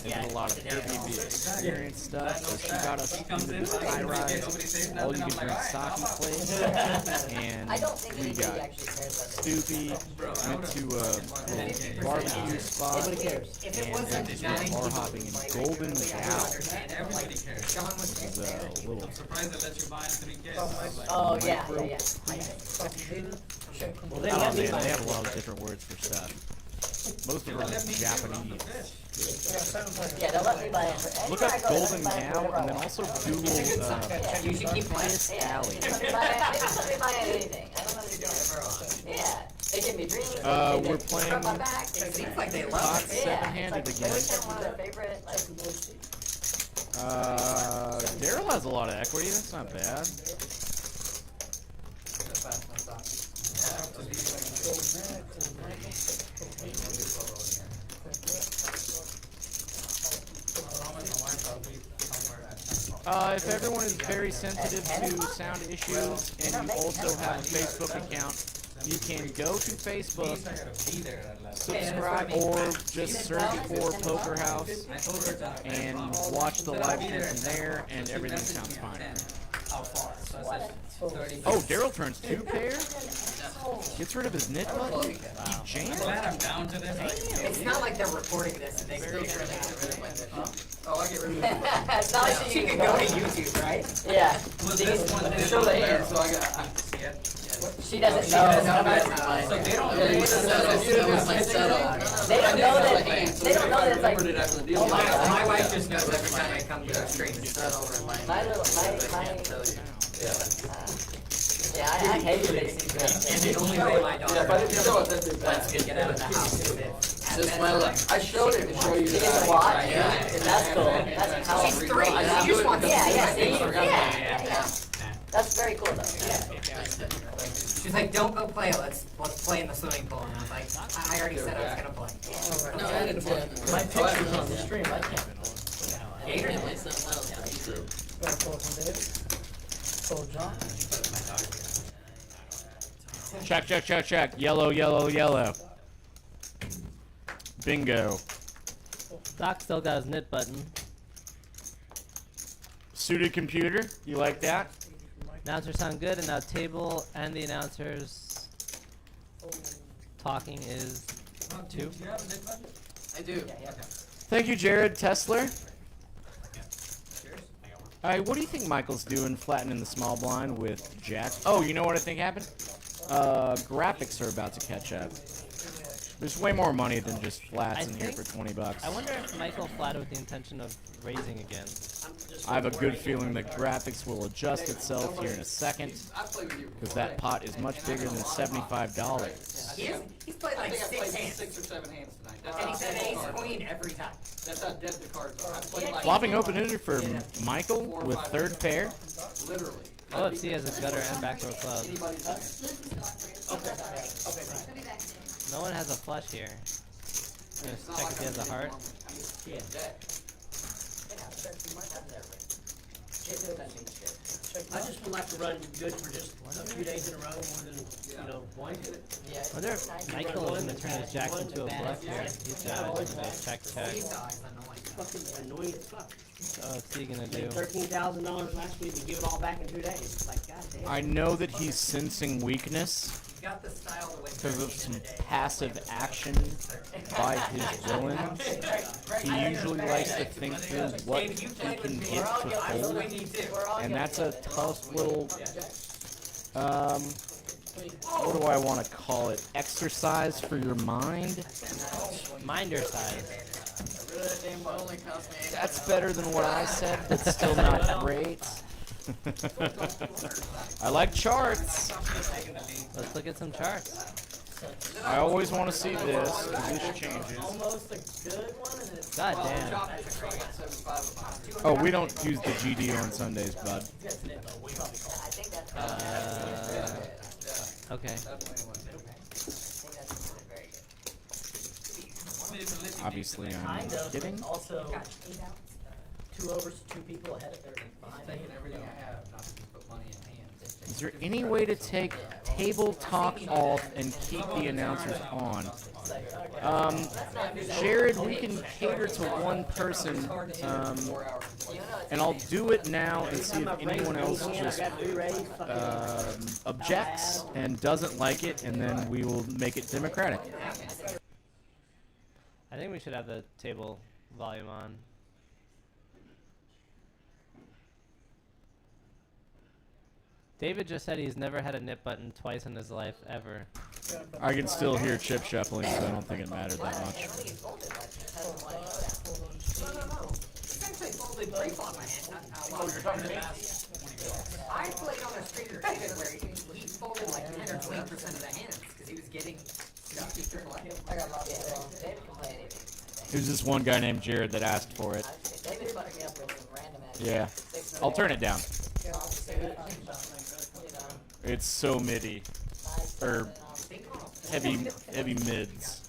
did a lot of Airbnb experience stuff. So she got us into this high rise, all you can drink sake place. And we got stoopy, went to a little barbecue spot, and then just went bar hopping in Golden Cow. I'm surprised they let you buy 3 kids. Oh, yeah. Oh man, they have a lot of different words for stuff. Most of them are Japanese. Yeah, they'll let me buy it. Look up Golden Cow and then also Google You should keep buying Piss Alley. They don't let me buy anything. I don't understand. Yeah. They give me dreams. We're playing It seems like they love Pot it. Seven-Handed again. One of their favorite, Daryl has a lot of equity. That's not bad. If everyone is very sensitive to sound issues and you also have a Facebook account, you can go to Facebook, subscribe, or just search for Poker House and watch the live stream from there, and everything sounds fine. Oh, Daryl turns 2 pair? Gets rid of his knit button? He jammed? It's not like they're recording this and they still turn it. Oh, I get rid of it. It's not like she can go to YouTube, right? Yeah. Show the hand. She doesn't know. So they don't know that. They don't know that it's like. Oh my God. My wife just knows every time I come to a stream. My little, yeah, I hate when they see that. And the only way my daughter. Yeah, but if you show it, let's get out of the house. Just my luck. I showed it to show you that. Watch. That's cool. That's how she's 3. She just wants. Yeah. That's very cool though. Yeah. She's like, don't go play. Let's play in the swimming pool. And I was like, I already said I was gonna play. No, I didn't play. My picture's on the stream. I can't. Hayden at least that's true. So John. Check, check, check, check. Yellow, yellow, yellow. Bingo. Doc still got his knit button. Suited computer. You like that? Announcers sound good, and now table and the announcers talking is 2. I do. Thank you, Jared Tesler. What do you think Michael's doing flattening the small blind with Jack? Oh, you know what I think happened? Graphics are about to catch up. There's way more money than just flats in here for $20. I wonder if Michael flatted with the intention of raising again. I have a good feeling that graphics will adjust itself here in a second, because that pot is much bigger than $75. He's played like 6 hands. 6 or 7 hands tonight. And he said ace queen every time. That's how dead the cards are. I played like Flopping open-ended for Michael with third pair. literally. OFC has a gutter and backdoor club. No one has a flush here. Just check if he has a heart. I just would like to run good for just a few days in a row more than, one. I wonder if Michael is going to turn his jacks into a bluff here. He's got it. Check, check. Fucking annoying as fuck. So what's he going to do? $13,000 last week to give it all back in 2 days. Like, goddamn. I know that he's sensing weakness Got the style to win. because of some passive action by his villains. He usually likes to think through what he can get to fold, and that's a tough little, what do I want to call it? Exercise for your mind? Minder size. That's better than what I said, but still not great. I like charts. Let's look at some charts. I always want to see this, because this changes. God damn. Oh, we don't use the GD on Sundays, bud. Okay. Obviously, I'm kidding. Also, 2 overs to 2 people ahead of their behind. Everything I have, not to put money in hands. Is there any way to take table talk off and keep the announcers on? Jared, we can cater to one person, and I'll do it now and see if anyone else just objects and doesn't like it, and then we will make it democratic. I think we should have the table volume on. David just said he's never had a nip button twice in his life, ever. I can still hear chip shuffling, so I don't think it mattered that much. I played on a streamer where he folded like 10 or 20% of the hands because he was getting There's this one guy named Jared that asked for it. Yeah. I'll turn it down. It's so MIDI. Or heavy mids.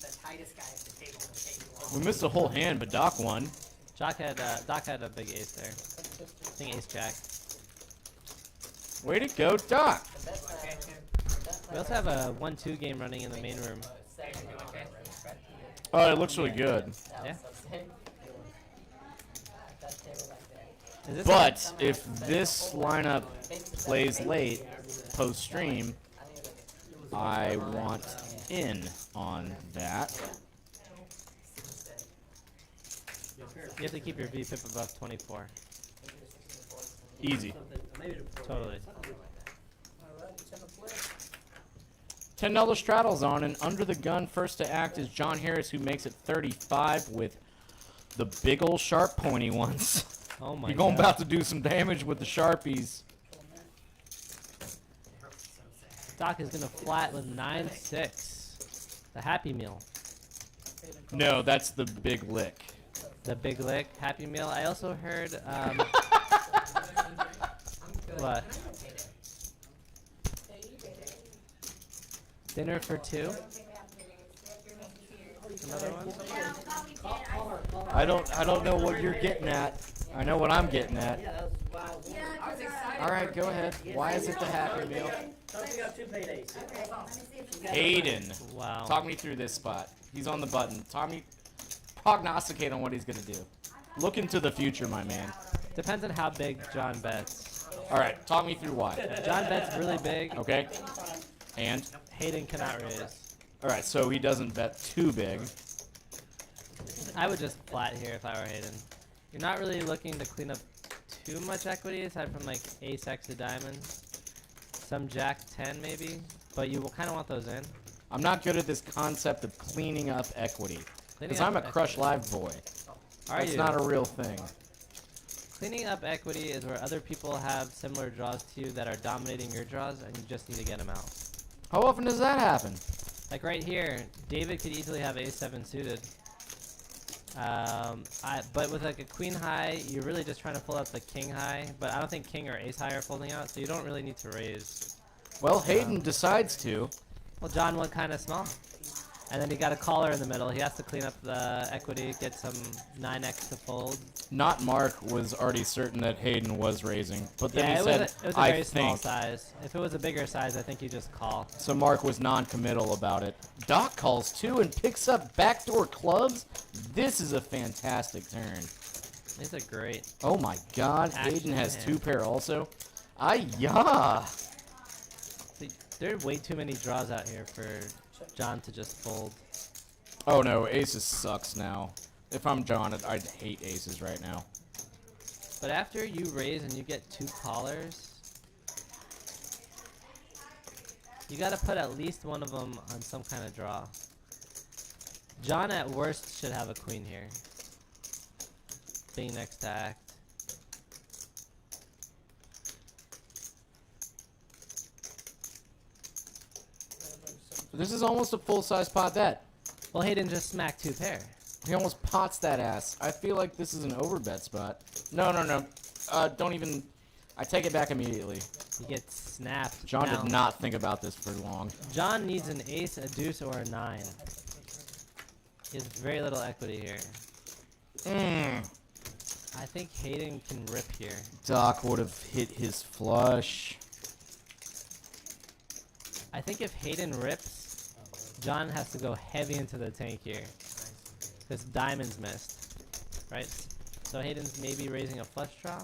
We missed a whole hand, but Doc won. Doc had a big ace there. I think ace jack. Way to go, Doc! We also have a 1-2 game running in the main room. Oh, it looks really good. Yeah. But if this lineup plays late post-stream, I want in on that. You have to keep your VPIP above 24. Easy. Totally. $10 straddles on, and under the gun first to act is John Harris, who makes it 35 with the big ol' sharp pointy ones. Oh my You're going God. about to do some damage with the Sharpies. Doc is gonna flat with 9-6. The Happy Meal. No, that's the big lick. The big lick, Happy Meal. I also heard, what? Dinner for 2? Another one? I don't know what you're getting at. I know what I'm getting at. All right, go ahead. Why is it the Happy Meal? we got 2 paid aces. Okay, let me see if it's. Hayden. Wow. Talk me through this spot. He's on the button. Tommy, prognosticate on what he's gonna do. Look into the future, my man. Depends on how big John bets. All right, talk me through why. John bets really big. Okay. And? Hayden cannot raise. All right, so he doesn't bet too big. I would just flat here if I were Hayden. You're not really looking to clean up too much equity aside from like ace X of diamonds. Some jack 10 maybe, but you will kind of want those in. I'm not good at this concept of cleaning up equity. Cleaning Because up I'm a equity. Crush Live boy. Are That's you? not a real thing. Cleaning up equity is where other people have similar draws to you that are dominating your draws, and you just need to get them out. How often does that happen? Like right here, David could easily have ace-7 suited. But with like a queen high, you're really just trying to pull up the king high. But I don't think king or ace high are folding out, so you don't really need to raise. Well, Hayden decides to. Well, John went kind of small. And then he got a caller in the middle. He has to clean up the equity, get some 9x to fold. Not Mark was already certain that Hayden was raising, but then Yeah, he it said, was a I very small think. size. If it was a bigger size, I think you just call. So Mark was non-committal about it. Doc calls too and picks up backdoor clubs. This is a fantastic turn. These are great. Oh my God, Action Hayden has hand. 2 pair also. Ay-ya! See, there are way too many draws out here for John to just fold. Oh no, aces sucks now. If I'm John, I'd hate aces right now. But after you raise and you get 2 callers, you gotta put at least one of them on some kind of draw. John at worst should have a queen here. Being next to act. This is almost a full-size pot bet. Well, Hayden just smacked 2 pair. He almost pots that ass. I feel like this is an overbet spot. No. Don't even... I take it back immediately. He gets snapped. John Now, did not think about this for long. John needs an ace, a deuce, or a 9. He has very little equity here. I think Hayden can rip here. Doc would have hit his flush. I think if Hayden rips, John has to go heavy into the tank here. Because diamonds missed. Right? So Hayden's maybe raising a flush draw.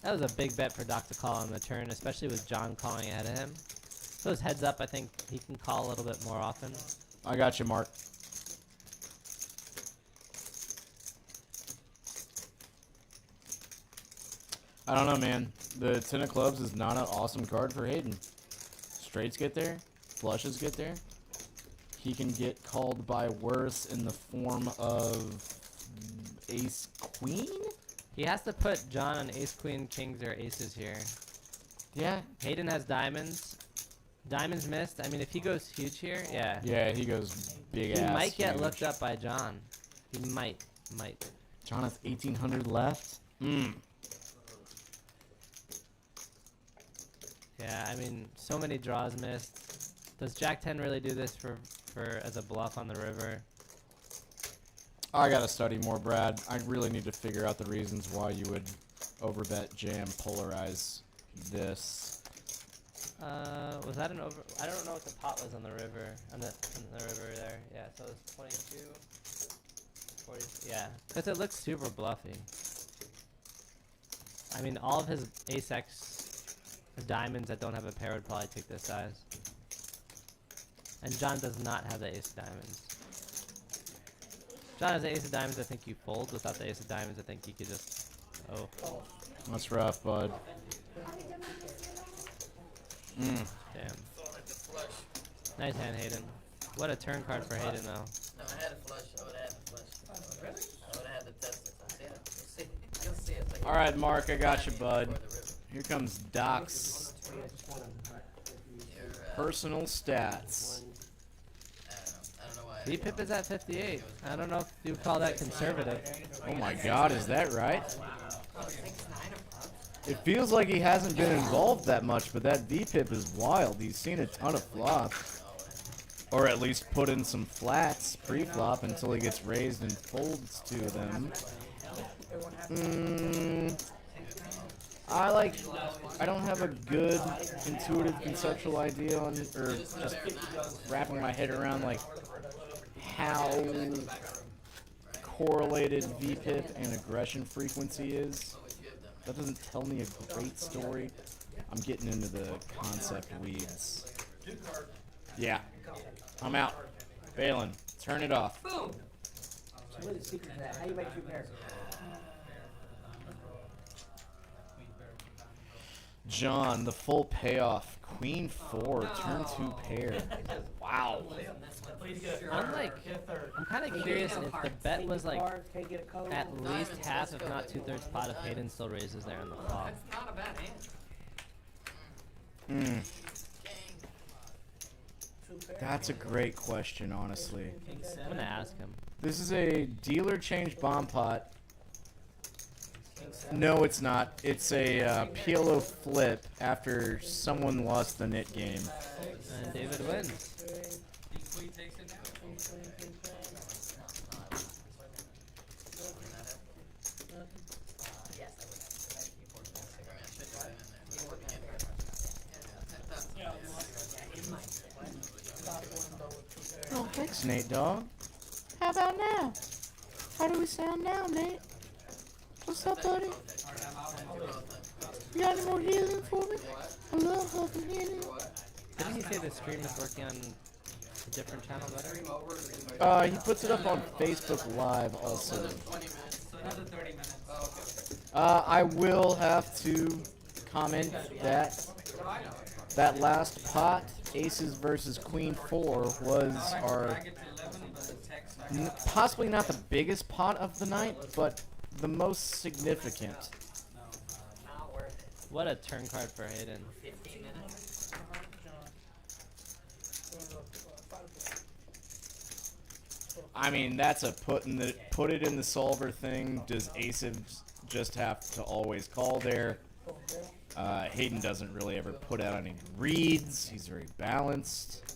That was a big bet for Doc to call on the turn, especially with John calling ahead of him. So his heads up, I think he can call a little bit more often. I got you, Mark. I don't know, man. The 10 of clubs is not an awesome card for Hayden. Straights get there. Flushes get there. He can get called by worse in the form of ace queen? He has to put John on ace, queen, kings, or aces here. Yeah. Hayden has diamonds. Diamonds missed. I mean, if he goes huge here, yeah. Yeah, he goes big He ass. might get huge. looked up by John. He might. John has 1,800 left. Yeah, I mean, so many draws missed. Does Jack 10 really do this for as a bluff on the river? I gotta study more, Brad. I really need to figure out the reasons why you would overbet, jam, polarize this. Was that an over? I don't know what the pot was on the river. On the river there. Yeah, so it was 22. 40. Yeah, because it looks super bluffy. I mean, all of his ace X diamonds that don't have a pair would probably take this size. And John does not have the ace of diamonds. John has the ace of diamonds, I think you fold. Without the ace of diamonds, I think you could just... Oh. That's rough, bud. Damn. Nice hand, Hayden. What a turn card for Hayden, though. No, I had a flush. I would have had the flush. Really? I would have had the test. You'll see it. Like All right, Mark, I got you, bud. Here comes Doc's personal stats. VPIP is at 58. I don't know if you call that conservative. Oh my God, is that right? It feels like he hasn't been involved that much, but that VPIP is wild. He's seen a ton of flops. Or at least put in some flats pre-flop until he gets raised and folds to them. I don't have a good intuitive conceptual idea on, or just wrapping my head around like how correlated VPIP and aggression frequency is. That doesn't tell me a great story. I'm getting into the concept weeds. Yeah, I'm out. Balin, turn it off. Boom! So what is the secret to that? How you make two pairs? John, the full payoff. Queen 4, turn 2 pair. Wow. I'm kind of curious if the bet was like at least half, if not 2/3 pot, if Hayden still raises there on the flop. That's not a bad hand. That's a great question, honestly. I'm gonna ask him. This is a dealer change bomb pot. No, it's not. It's a PLO flip after someone lost the knit game. And David wins. Oh, thanks, Nate, dog. How about now? How do we sound now, Nate? What's up, buddy? You got any more healing for me? I love helping healing. Didn't he say the stream is working on a different channel better? He puts it up on Facebook Live also. Another 30 minutes. I will have to comment that that last pot, Aces versus Queen 4, was our possibly not the biggest pot of the night, but the most significant. What a turn card for Hayden. I mean, that's a put it in the solver thing. Does Aces just have to always call there? Hayden doesn't really ever put out any reads. He's very balanced.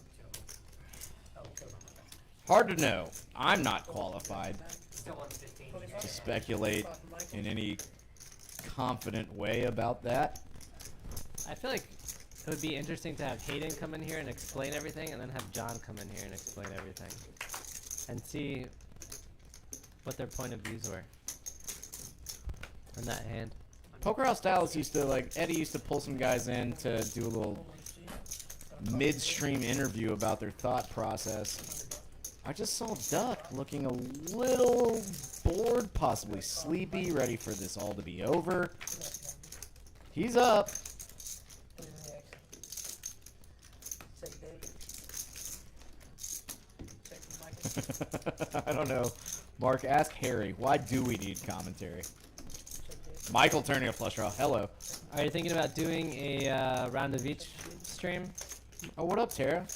Hard to know. I'm not qualified to speculate in any confident way about that. I feel like it would be interesting to have Hayden come in here and explain everything, and then have John come in here and explain everything, and see what their point of views were on that hand. Poker House Dallas used to, like, Eddie used to pull some guys in to do a little midstream interview about their thought process. I just saw Duck looking a little bored, possibly sleepy, ready for this all to be over. He's up. I don't know. Mark, ask Harry, why do we need commentary? Michael turning a flush draw. Hello. Are you thinking about doing a round of each stream? Oh, what up, Tara?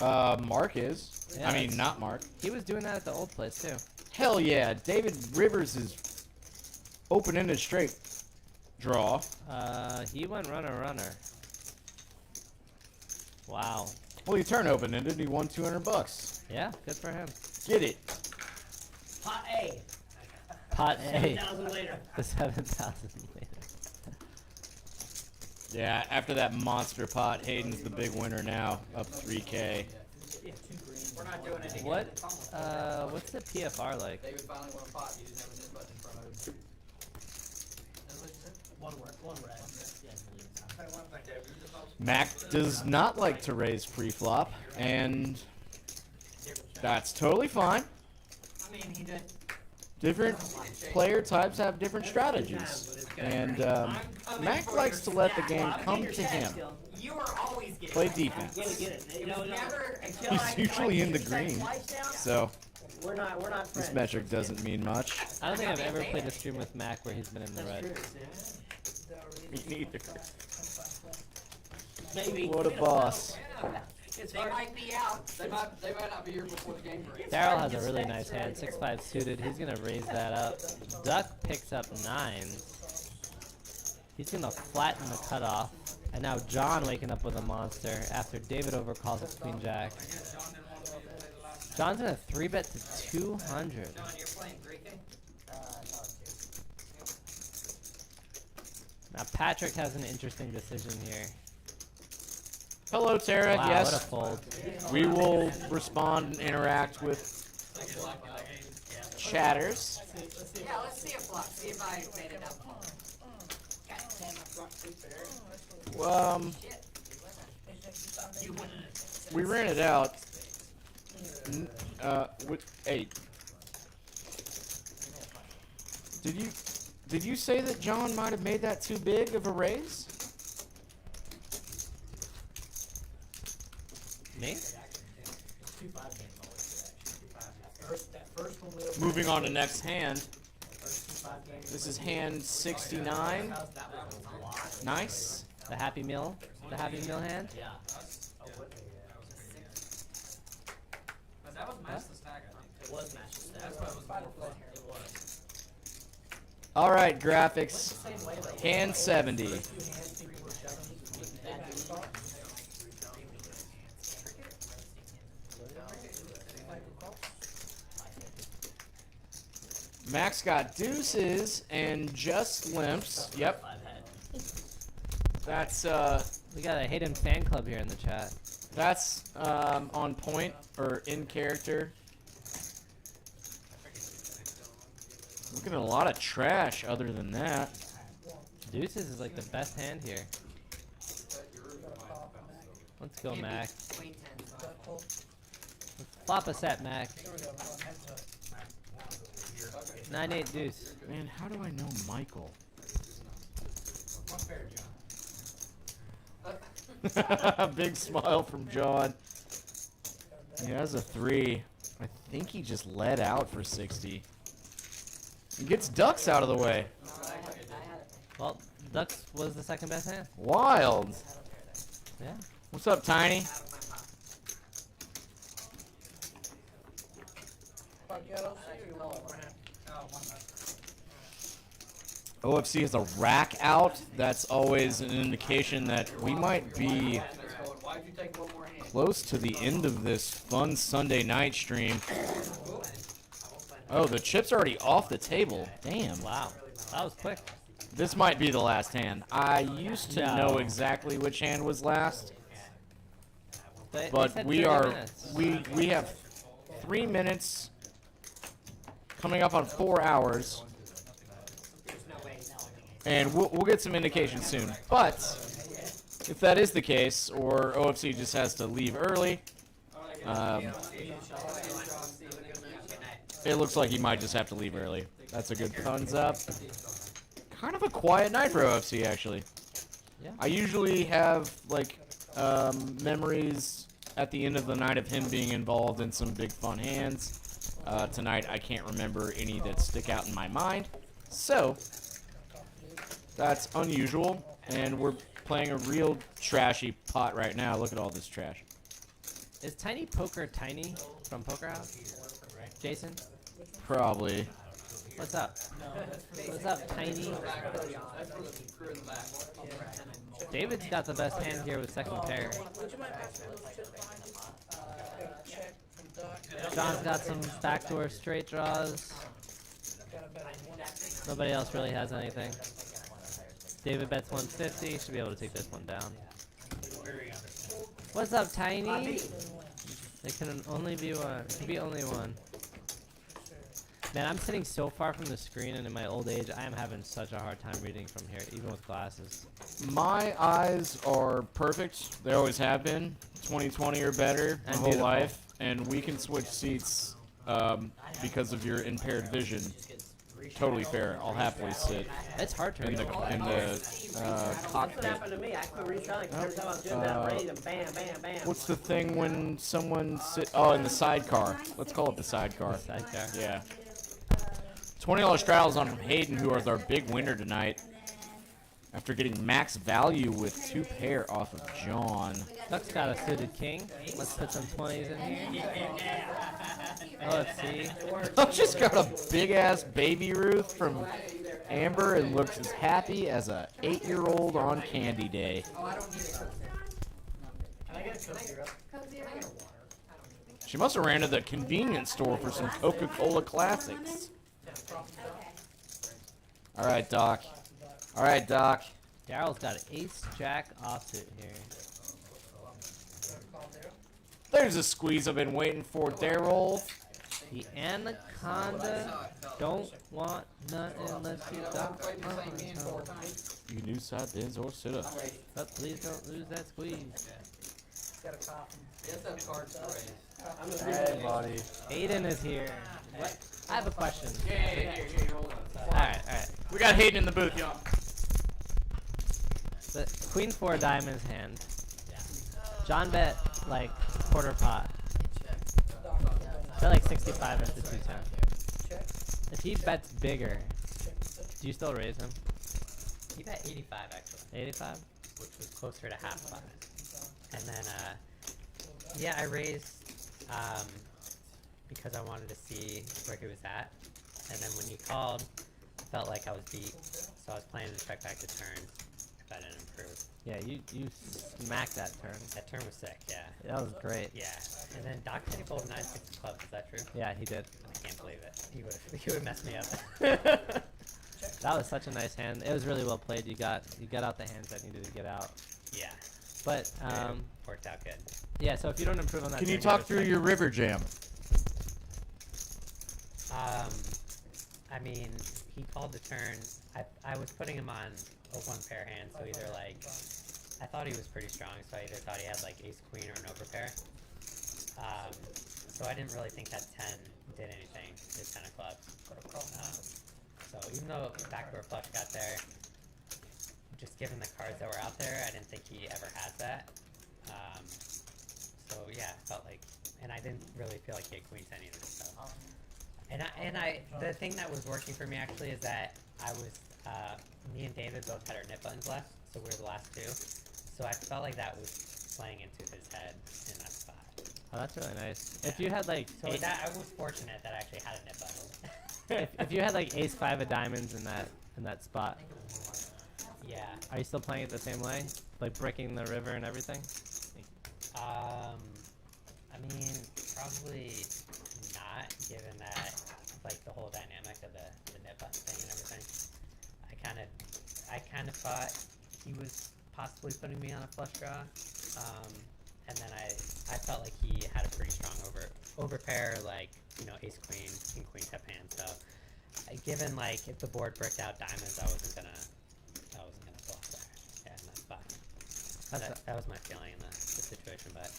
Mark is. Yeah, I mean, not Mark. He was doing that at the old place, too. Hell yeah. David Rivers is open-ended straight draw. He went runner. Wow. Well, he turned open-ended. He won $200. Yeah, good for him. Get it. Pot A. Pot A. 7,000 later. The 7,000 later. Yeah, after that monster pot, Hayden's the big winner now, up 3K. We're not doing it again. What's the PFR like? David finally won a pot. He didn't have a knit button in front of him. One red. Mac does not like to raise pre-flop, and that's totally fine. I mean, he did. Different player types have different strategies, and Mac likes to let the game come to him. You were always getting Play defense. He's usually in the green, so We're not friends. this metric doesn't mean much. I don't think I've ever played a stream with Mac where he's been in the red. Me neither. Maybe. What a boss. They might be out. They might not be here before the game breaks. Daryl has a really nice hand, 6-5 suited. He's gonna raise that up. Duck picks up 9. He's gonna flatten the cutoff. And now John waking up with a monster after David overcalls his queen jack. John's gonna 3-bet to 200. Now Patrick has an interesting decision here. Hello, Tara. Wow, yes, what a fold. we will respond and interact with chatters. Yeah, let's see a flop, see if I made it up. We ran it out. Hey, did you say that John might have made that too big of a raise? Me? Moving on to next hand. This is hand 69. Nice. The Happy Meal hand? Yeah. That was match the stack, I think. It was match the stack. That's why it was more fun. It was. All right, graphics. Hand 70. Max got deuces and just limps. Yep. That's We got a Hayden fan club here in the chat. that's on point or in character. Looking at a lot of trash other than that. Deuces is like the best hand here. Let's go, Mac. Let's flop a set, Mac. 9-8 deuce. Man, how do I know Michael? Big smile from John. He has a 3. I think he just led out for 60. He gets ducks out of the way. Well, ducks was the second best hand. Wild. Yeah. What's up, Tiny? OFC has a rack out. That's always an indication that we might be close to the end of this fun Sunday night stream. Oh, the chip's already off the table. Damn. Wow. That was quick. This might be the last hand. I used to know exactly which hand was last. But we are we have 3 minutes coming up on 4 hours. And we'll get some indication soon. But if that is the case, or OFC just has to leave early, it looks like he might just have to leave early. That's a good thumbs up. Kind of a quiet night for OFC, actually. Yeah. I usually have like memories at the end of the night of him being involved in some big fun hands. Tonight, I can't remember any that stick out in my mind. So that's unusual, and we're playing a real trashy pot right now. Look at all this trash. Is Tiny Poker Tiny from Poker House? Jason? Probably. What's up? What's up, Tiny? David's got the best hand here with second pair. John's got some backdoor straight draws. Nobody else really has anything. David bets 150. Should be able to take this one down. What's up, Tiny? It can only be one. It can be only one. Man, I'm sitting so far from the screen, and in my old age, I am having such a hard time reading from here, even with glasses. My eyes are perfect. They always have been. 20/20 or better my whole beautiful. life. And we can switch seats because of your impaired vision. Totally fair. I'll happily sit. It's hard to in read. the cockpit. What's the thing when someone sit? Oh, in the sidecar. Let's call it the sidecar. Sidecar. Yeah. $20 straddles on Hayden, who is our big winner tonight. After getting max value with 2 pair off of John. Duck's got a suited king. Let's put some 20s in here. Oh, let's see. Duck just got a big ass baby Ruth from Amber and looks as happy as a 8-year-old on Candy Day. She must have ran to the convenience store for some Coca-Cola Classics. All right, Doc. All right, Doc. Daryl's got an ace-jack offsuit here. There's a squeeze I've been waiting for, Daryl. The Anaconda don't want nothing unless you got You can do side bends or sit up. But please don't lose that squeeze. Hey, buddy. Hayden is here. What? I have a question. Alright. We got Hayden in the booth, y'all. The Queen 4 diamonds hand. John bet like quarter pot. Bet like 65 into 210. If he bets bigger, do you still raise him? He bet 85 actually. 85? Which was closer to half pot. And then, yeah, I raised because I wanted to see where he was at. And then when he called, I felt like I was beat. So I was planning to check back the turn if I didn't improve. Yeah, you smacked that turn. That turn was sick, yeah. That was great. Yeah. And then Doc said he pulled 9-6 of clubs, is that true? Yeah, he did. I can't believe it. He would messed me up. That was such a nice hand. It was really well played. You got out the hands that needed to get out. Yeah. But worked out good. Yeah, so if you don't improve on that, Can you talk through your river jam? I mean, he called the turn. I was putting him on a 1-pair hand, so either like I thought he was pretty strong, so I either thought he had like ace queen or an overpair. So I didn't really think that 10 did anything. His 10 of clubs. So even though backdoor flush got there, just given the cards that were out there, I didn't think he ever had that. So yeah, I felt like, and I didn't really feel like he had queen 10 either. So, the thing that was working for me actually is that I was, me and David both had our nip buttons left, so we were the last two. So I felt like that was playing into his head in that spot. Oh, that's really nice. Yeah. If you had like, so I was fortunate that I actually had a nip button. if you had like ace 5 of diamonds in that spot. Yeah. Are you still playing it the same way? Like breaking the river and everything? I mean, probably not, given that, like, the whole dynamic of the nip button thing and everything. I kind of thought he was possibly putting me on a flush draw, and then I felt like he had a pretty strong overpair, like, you know, ace queen, king queen type hand. So, given like if the board bricked out diamonds, I wasn't gonna bluff there. Yeah, in that spot. That was my feeling in the situation, but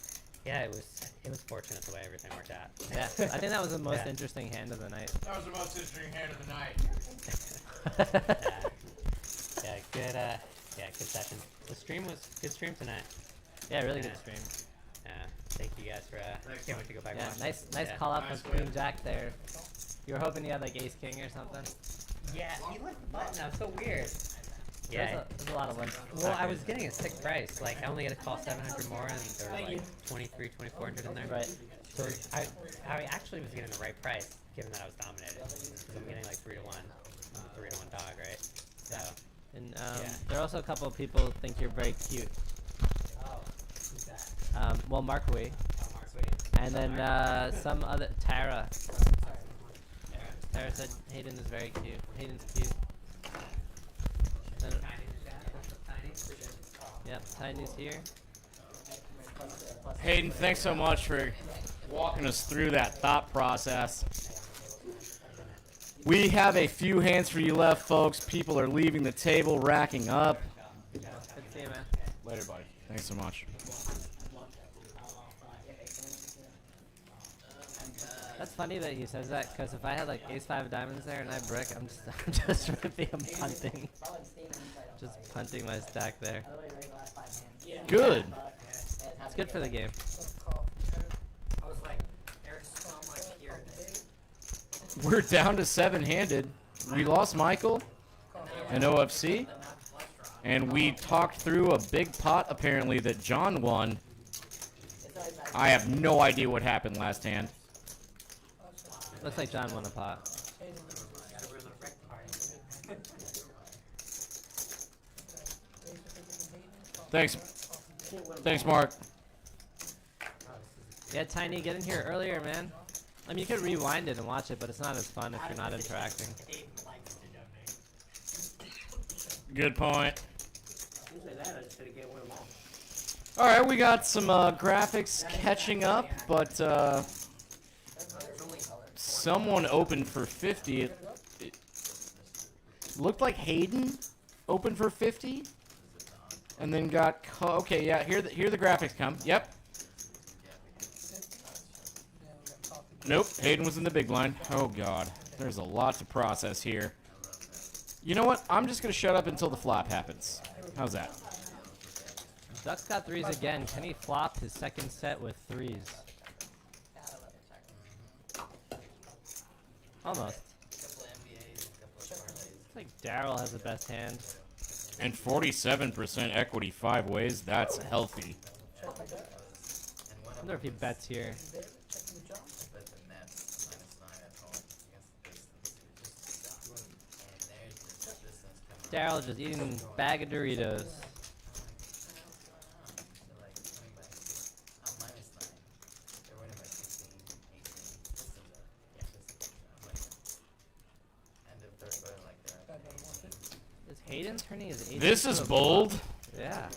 yeah, it was fortunate the way everything worked out. Yeah, I think that was the most interesting hand of the night. That was the most interesting hand of the night. Good session. The stream was good stream tonight. Yeah, really good stream. Yeah, thank you guys for. Can't wait to go back. Yeah, and nice call out from Queen Jack there. You were hoping you had like ace king or something. Yeah, he left button. That was so weird. Yeah, there's a lot of limits. Well, I was getting a sick price. Like, I only get to call 700 more, and there was like 2,400 in there. Right. So I actually was getting the right price, given that I was dominated. Because I'm getting like 3-1. I'm a 3-1 dog, right? So. And there are also a couple of people who think you're very cute. Oh, who's that? Well, Mark Wee. Oh, Mark Wee. And then some other Tara. Tara said Hayden is very cute. Hayden's cute. Yep, Tiny's here. Hayden, thanks so much for walking us through that thought process. We have a few hands for you left, folks. People are leaving the table, racking up. Good to see you, man. Later, buddy. Thanks so much. That's funny that he says that, because if I had like ace 5 diamonds there and I brick, I'm just ripping, I'm punting. Just punting my stack there. Good. It's good for the game. We're down to 7-handed. We lost Michael and OFC. And we talked through a big pot, apparently, that John won. I have no idea what happened last hand. Looks like John won a pot. Thanks. Thanks, Mark. Yeah, Tiny, get in here earlier, man. I mean, you could rewind it and watch it, but it's not as fun if you're not interacting. Good point. All right, we got some graphics catching up, but someone opened for 50. It looked like Hayden opened for 50, and then got okay. Yeah, here the graphics come. Yep. Nope, Hayden was in the big blind. Oh God, there's a lot to process here. You know what? I'm just gonna shut up until the flop happens. How's that? Duck's got threes again. Can he flop his second set with threes? Almost. Looks like Daryl has the best hand. And 47% equity 5 ways. That's healthy. I wonder if he bets here. Daryl just eating a bag of Doritos. Is Hayden turning his ace? This is bold. Yeah.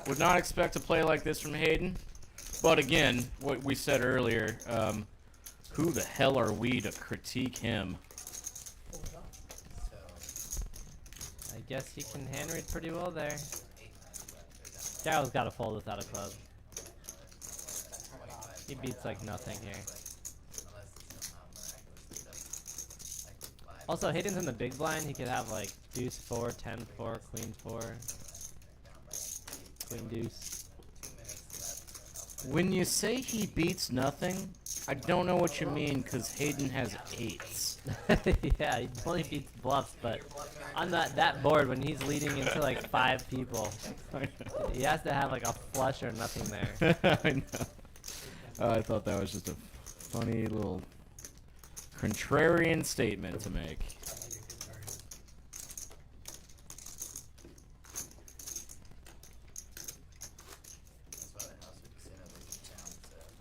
Would not expect a play like this from Hayden. But again, what we said earlier, who the hell are we to critique him? I guess he can hand read pretty well there. Daryl's got to fold without a club. He beats like nothing here. Also, Hayden's in the big blind. He could have like deuce 4, 10 4, queen 4, queen deuce. When you say he beats nothing, I don't know what you mean because Hayden has 8s. Yeah, he only beats bluffs, but on that board when he's leading into like 5 people, he has to have like a flush or nothing there. I know. I thought that was just a funny little contrarian statement to make.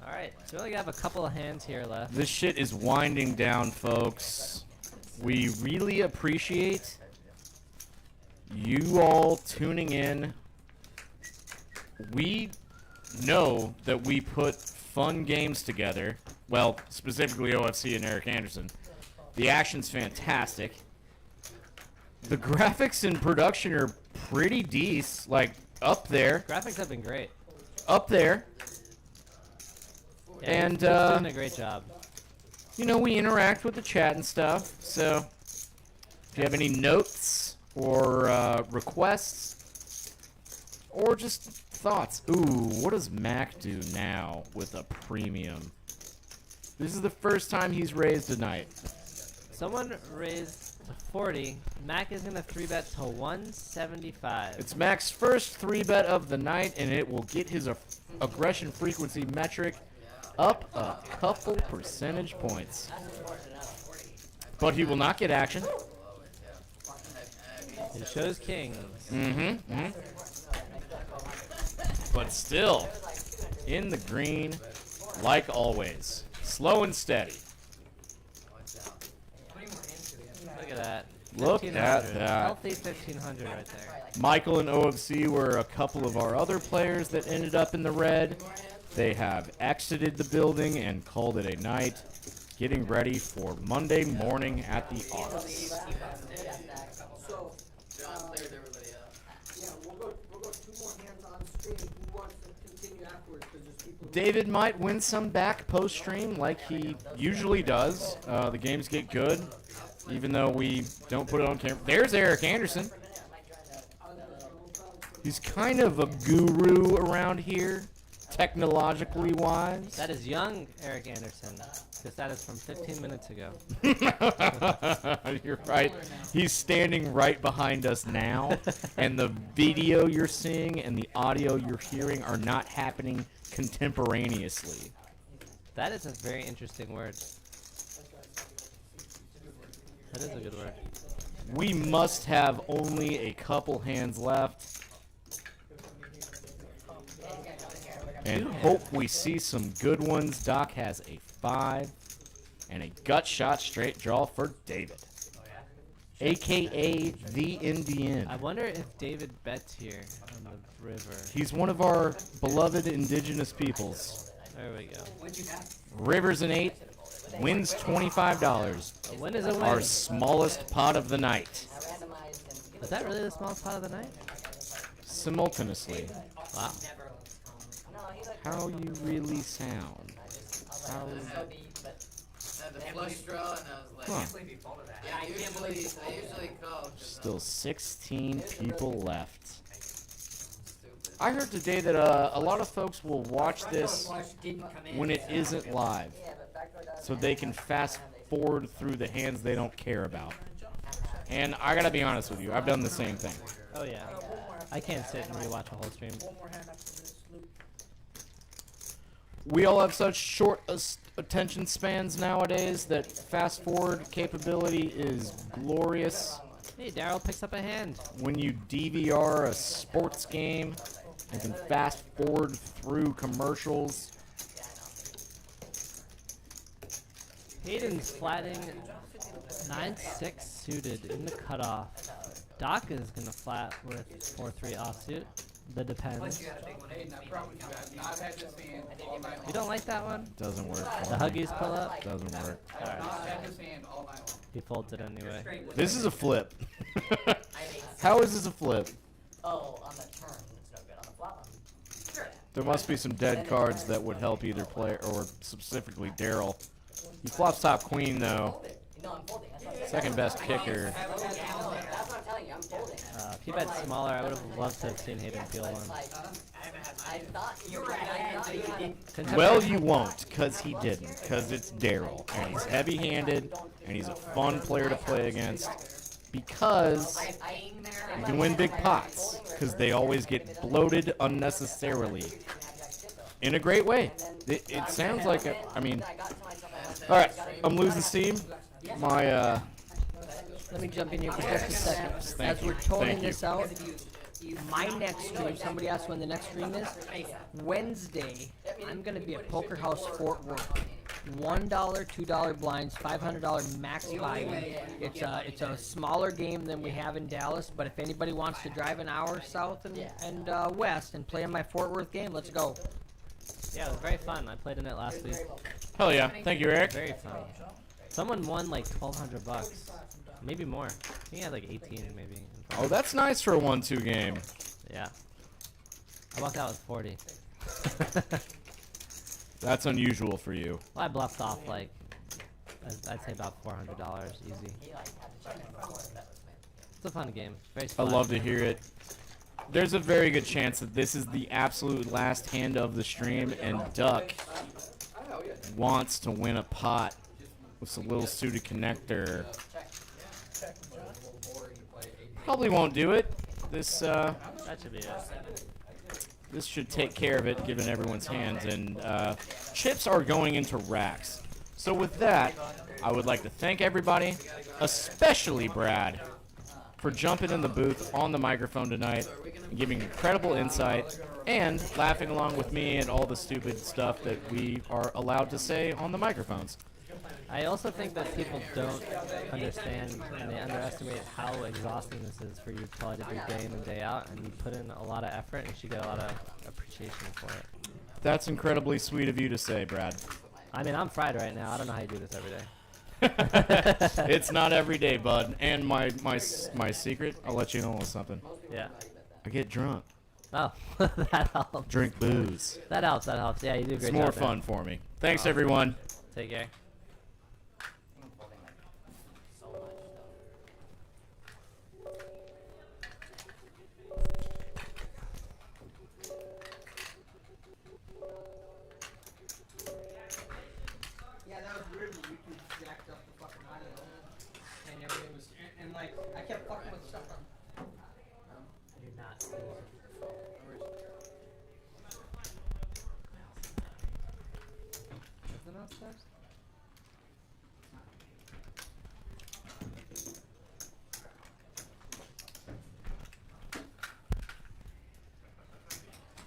Alright, so we only have a couple of hands here left. This shit is winding down, folks. We really appreciate you all tuning in. We know that we put fun games together. Well, specifically OFC and Eric Anderson. The action's fantastic. The graphics and production are pretty decent, like up there. Graphics have been great. Up there. Yeah, And he's doing a great job. You know, we interact with the chat and stuff, so if you have any notes or requests or just thoughts. Ooh, what does Mac do now with a premium? This is the first time he's raised tonight. Someone raised to 40. Mac is going to 3-bet to 175. It's Mac's first 3-bet of the night, and it will get his aggression frequency metric up a couple percentage points. But he will not get action. He shows kings. But still, in the green, like always. Slow and steady. Look at that. Look at that. Healthy 1500 right there. Michael and OFC were a couple of our other players that ended up in the red. They have exited the building and called it a night, getting ready for Monday morning at the office. So, yeah, we'll go 2 more hands on stream. Who wants to continue afterwards? 'Cause there's people. David might win some back post-stream like he usually does. The games get good, even though we don't put it on camera. There's Eric Anderson. He's kind of a guru around here, technologically wise. That is young Eric Anderson. because that is from 15 minutes ago. You're right. He's standing right behind us now, and the video you're seeing and the audio you're hearing are not happening contemporaneously. That is a very interesting word. That is a good word. We must have only a couple hands left. And hope we see some good ones. Doc has a 5 and a gut shot straight draw for David. AKA the Indian. I wonder if David bets here on the river. He's one of our beloved indigenous peoples. There we go. Rivers an 8, wins $25. A win is a win. Our smallest pot of the night. Is that really the smallest pot of the night? Simultaneously. Wow. How you really sound. How... The flush draw, and I was like, Huh. yeah, I usually call. Still 16 people left. I heard today that a lot of folks will watch this when it isn't live, so they can fast forward through the hands they don't care about. And I gotta be honest with you, I've done the same thing. Oh yeah. I can't sit and rewatch a whole stream. We all have such short attention spans nowadays that fast forward capability is glorious. Hey, Daryl picks up a hand. When you DVR a sports game, you can fast forward through commercials. Hayden's flatting 9-6 suited in the cutoff. Doc is gonna flat with 4-3 offsuit. That depends. You don't like that one? Doesn't work. The Huggies pull up? Doesn't work. Alright. He folds it anyway. This is a flip. How is this a flip? Oh, on the turn, it's no good. On the flat one. Sure. There must be some dead cards that would help either player, or specifically Daryl. He flops top queen though. No, I'm folding. Second best kicker. That's what I'm telling you, I'm folding. If he bet smaller, I would have loved to have seen Hayden peel one. I thought you were right. Well, you won't, because he didn't. Because it's Daryl, and he's heavy-handed, and he's a fun player to play against. Because you can win big pots, because they always get bloated unnecessarily. In a great way. It sounds like a, I mean... Alright, I'm losing steam. My, Let me jump in here for just a second. As we're toning this out, my next stream, somebody asked when the next stream is. Wednesday, I'm going to be at Poker House Fort Worth. $1, $2 blinds, $500 max buy-in. It's a smaller game than we have in Dallas, but if anybody wants to drive an hour south and west and play in my Fort Worth game, let's go. Yeah, it was very fun. I played in it last week. Hell yeah. Thank you, Eric. Very fun. Someone won like $1,200. Maybe more. I think he had like 18 maybe. Oh, that's nice for a 1-2 game. Yeah. I walked out with 40. That's unusual for you. Well, I bluffed off like, I'd say about $400 easy. It's a fun game. Very I splash. love to hear it. There's a very good chance that this is the absolute last hand of the stream, and Duck wants to win a pot with a little suited connector. Probably won't do it. This That should be it. this should take care of it, given everyone's hands. And chips are going into racks. So with that, I would like to thank everybody, especially Brad, for jumping in the booth on the microphone tonight and giving incredible insight and laughing along with me and all the stupid stuff that we are allowed to say on the microphones. I also think that people don't understand and they underestimate how exhausting this is for you probably to do day in and day out, and you put in a lot of effort and you should get a lot of appreciation for it. That's incredibly sweet of you to say, Brad. I mean, I'm fried right now. I don't know how you do this every day. It's not every day, bud. And my secret, I'll let you know on something. Yeah. I get drunk. Oh, that helps. Drink booze. That helps. That helps. Yeah, you do a great It's more job there. fun for me. Thanks, everyone. Take care. Yeah, that was kept fucking with stuff on. I did not see it. Nothing else, steps?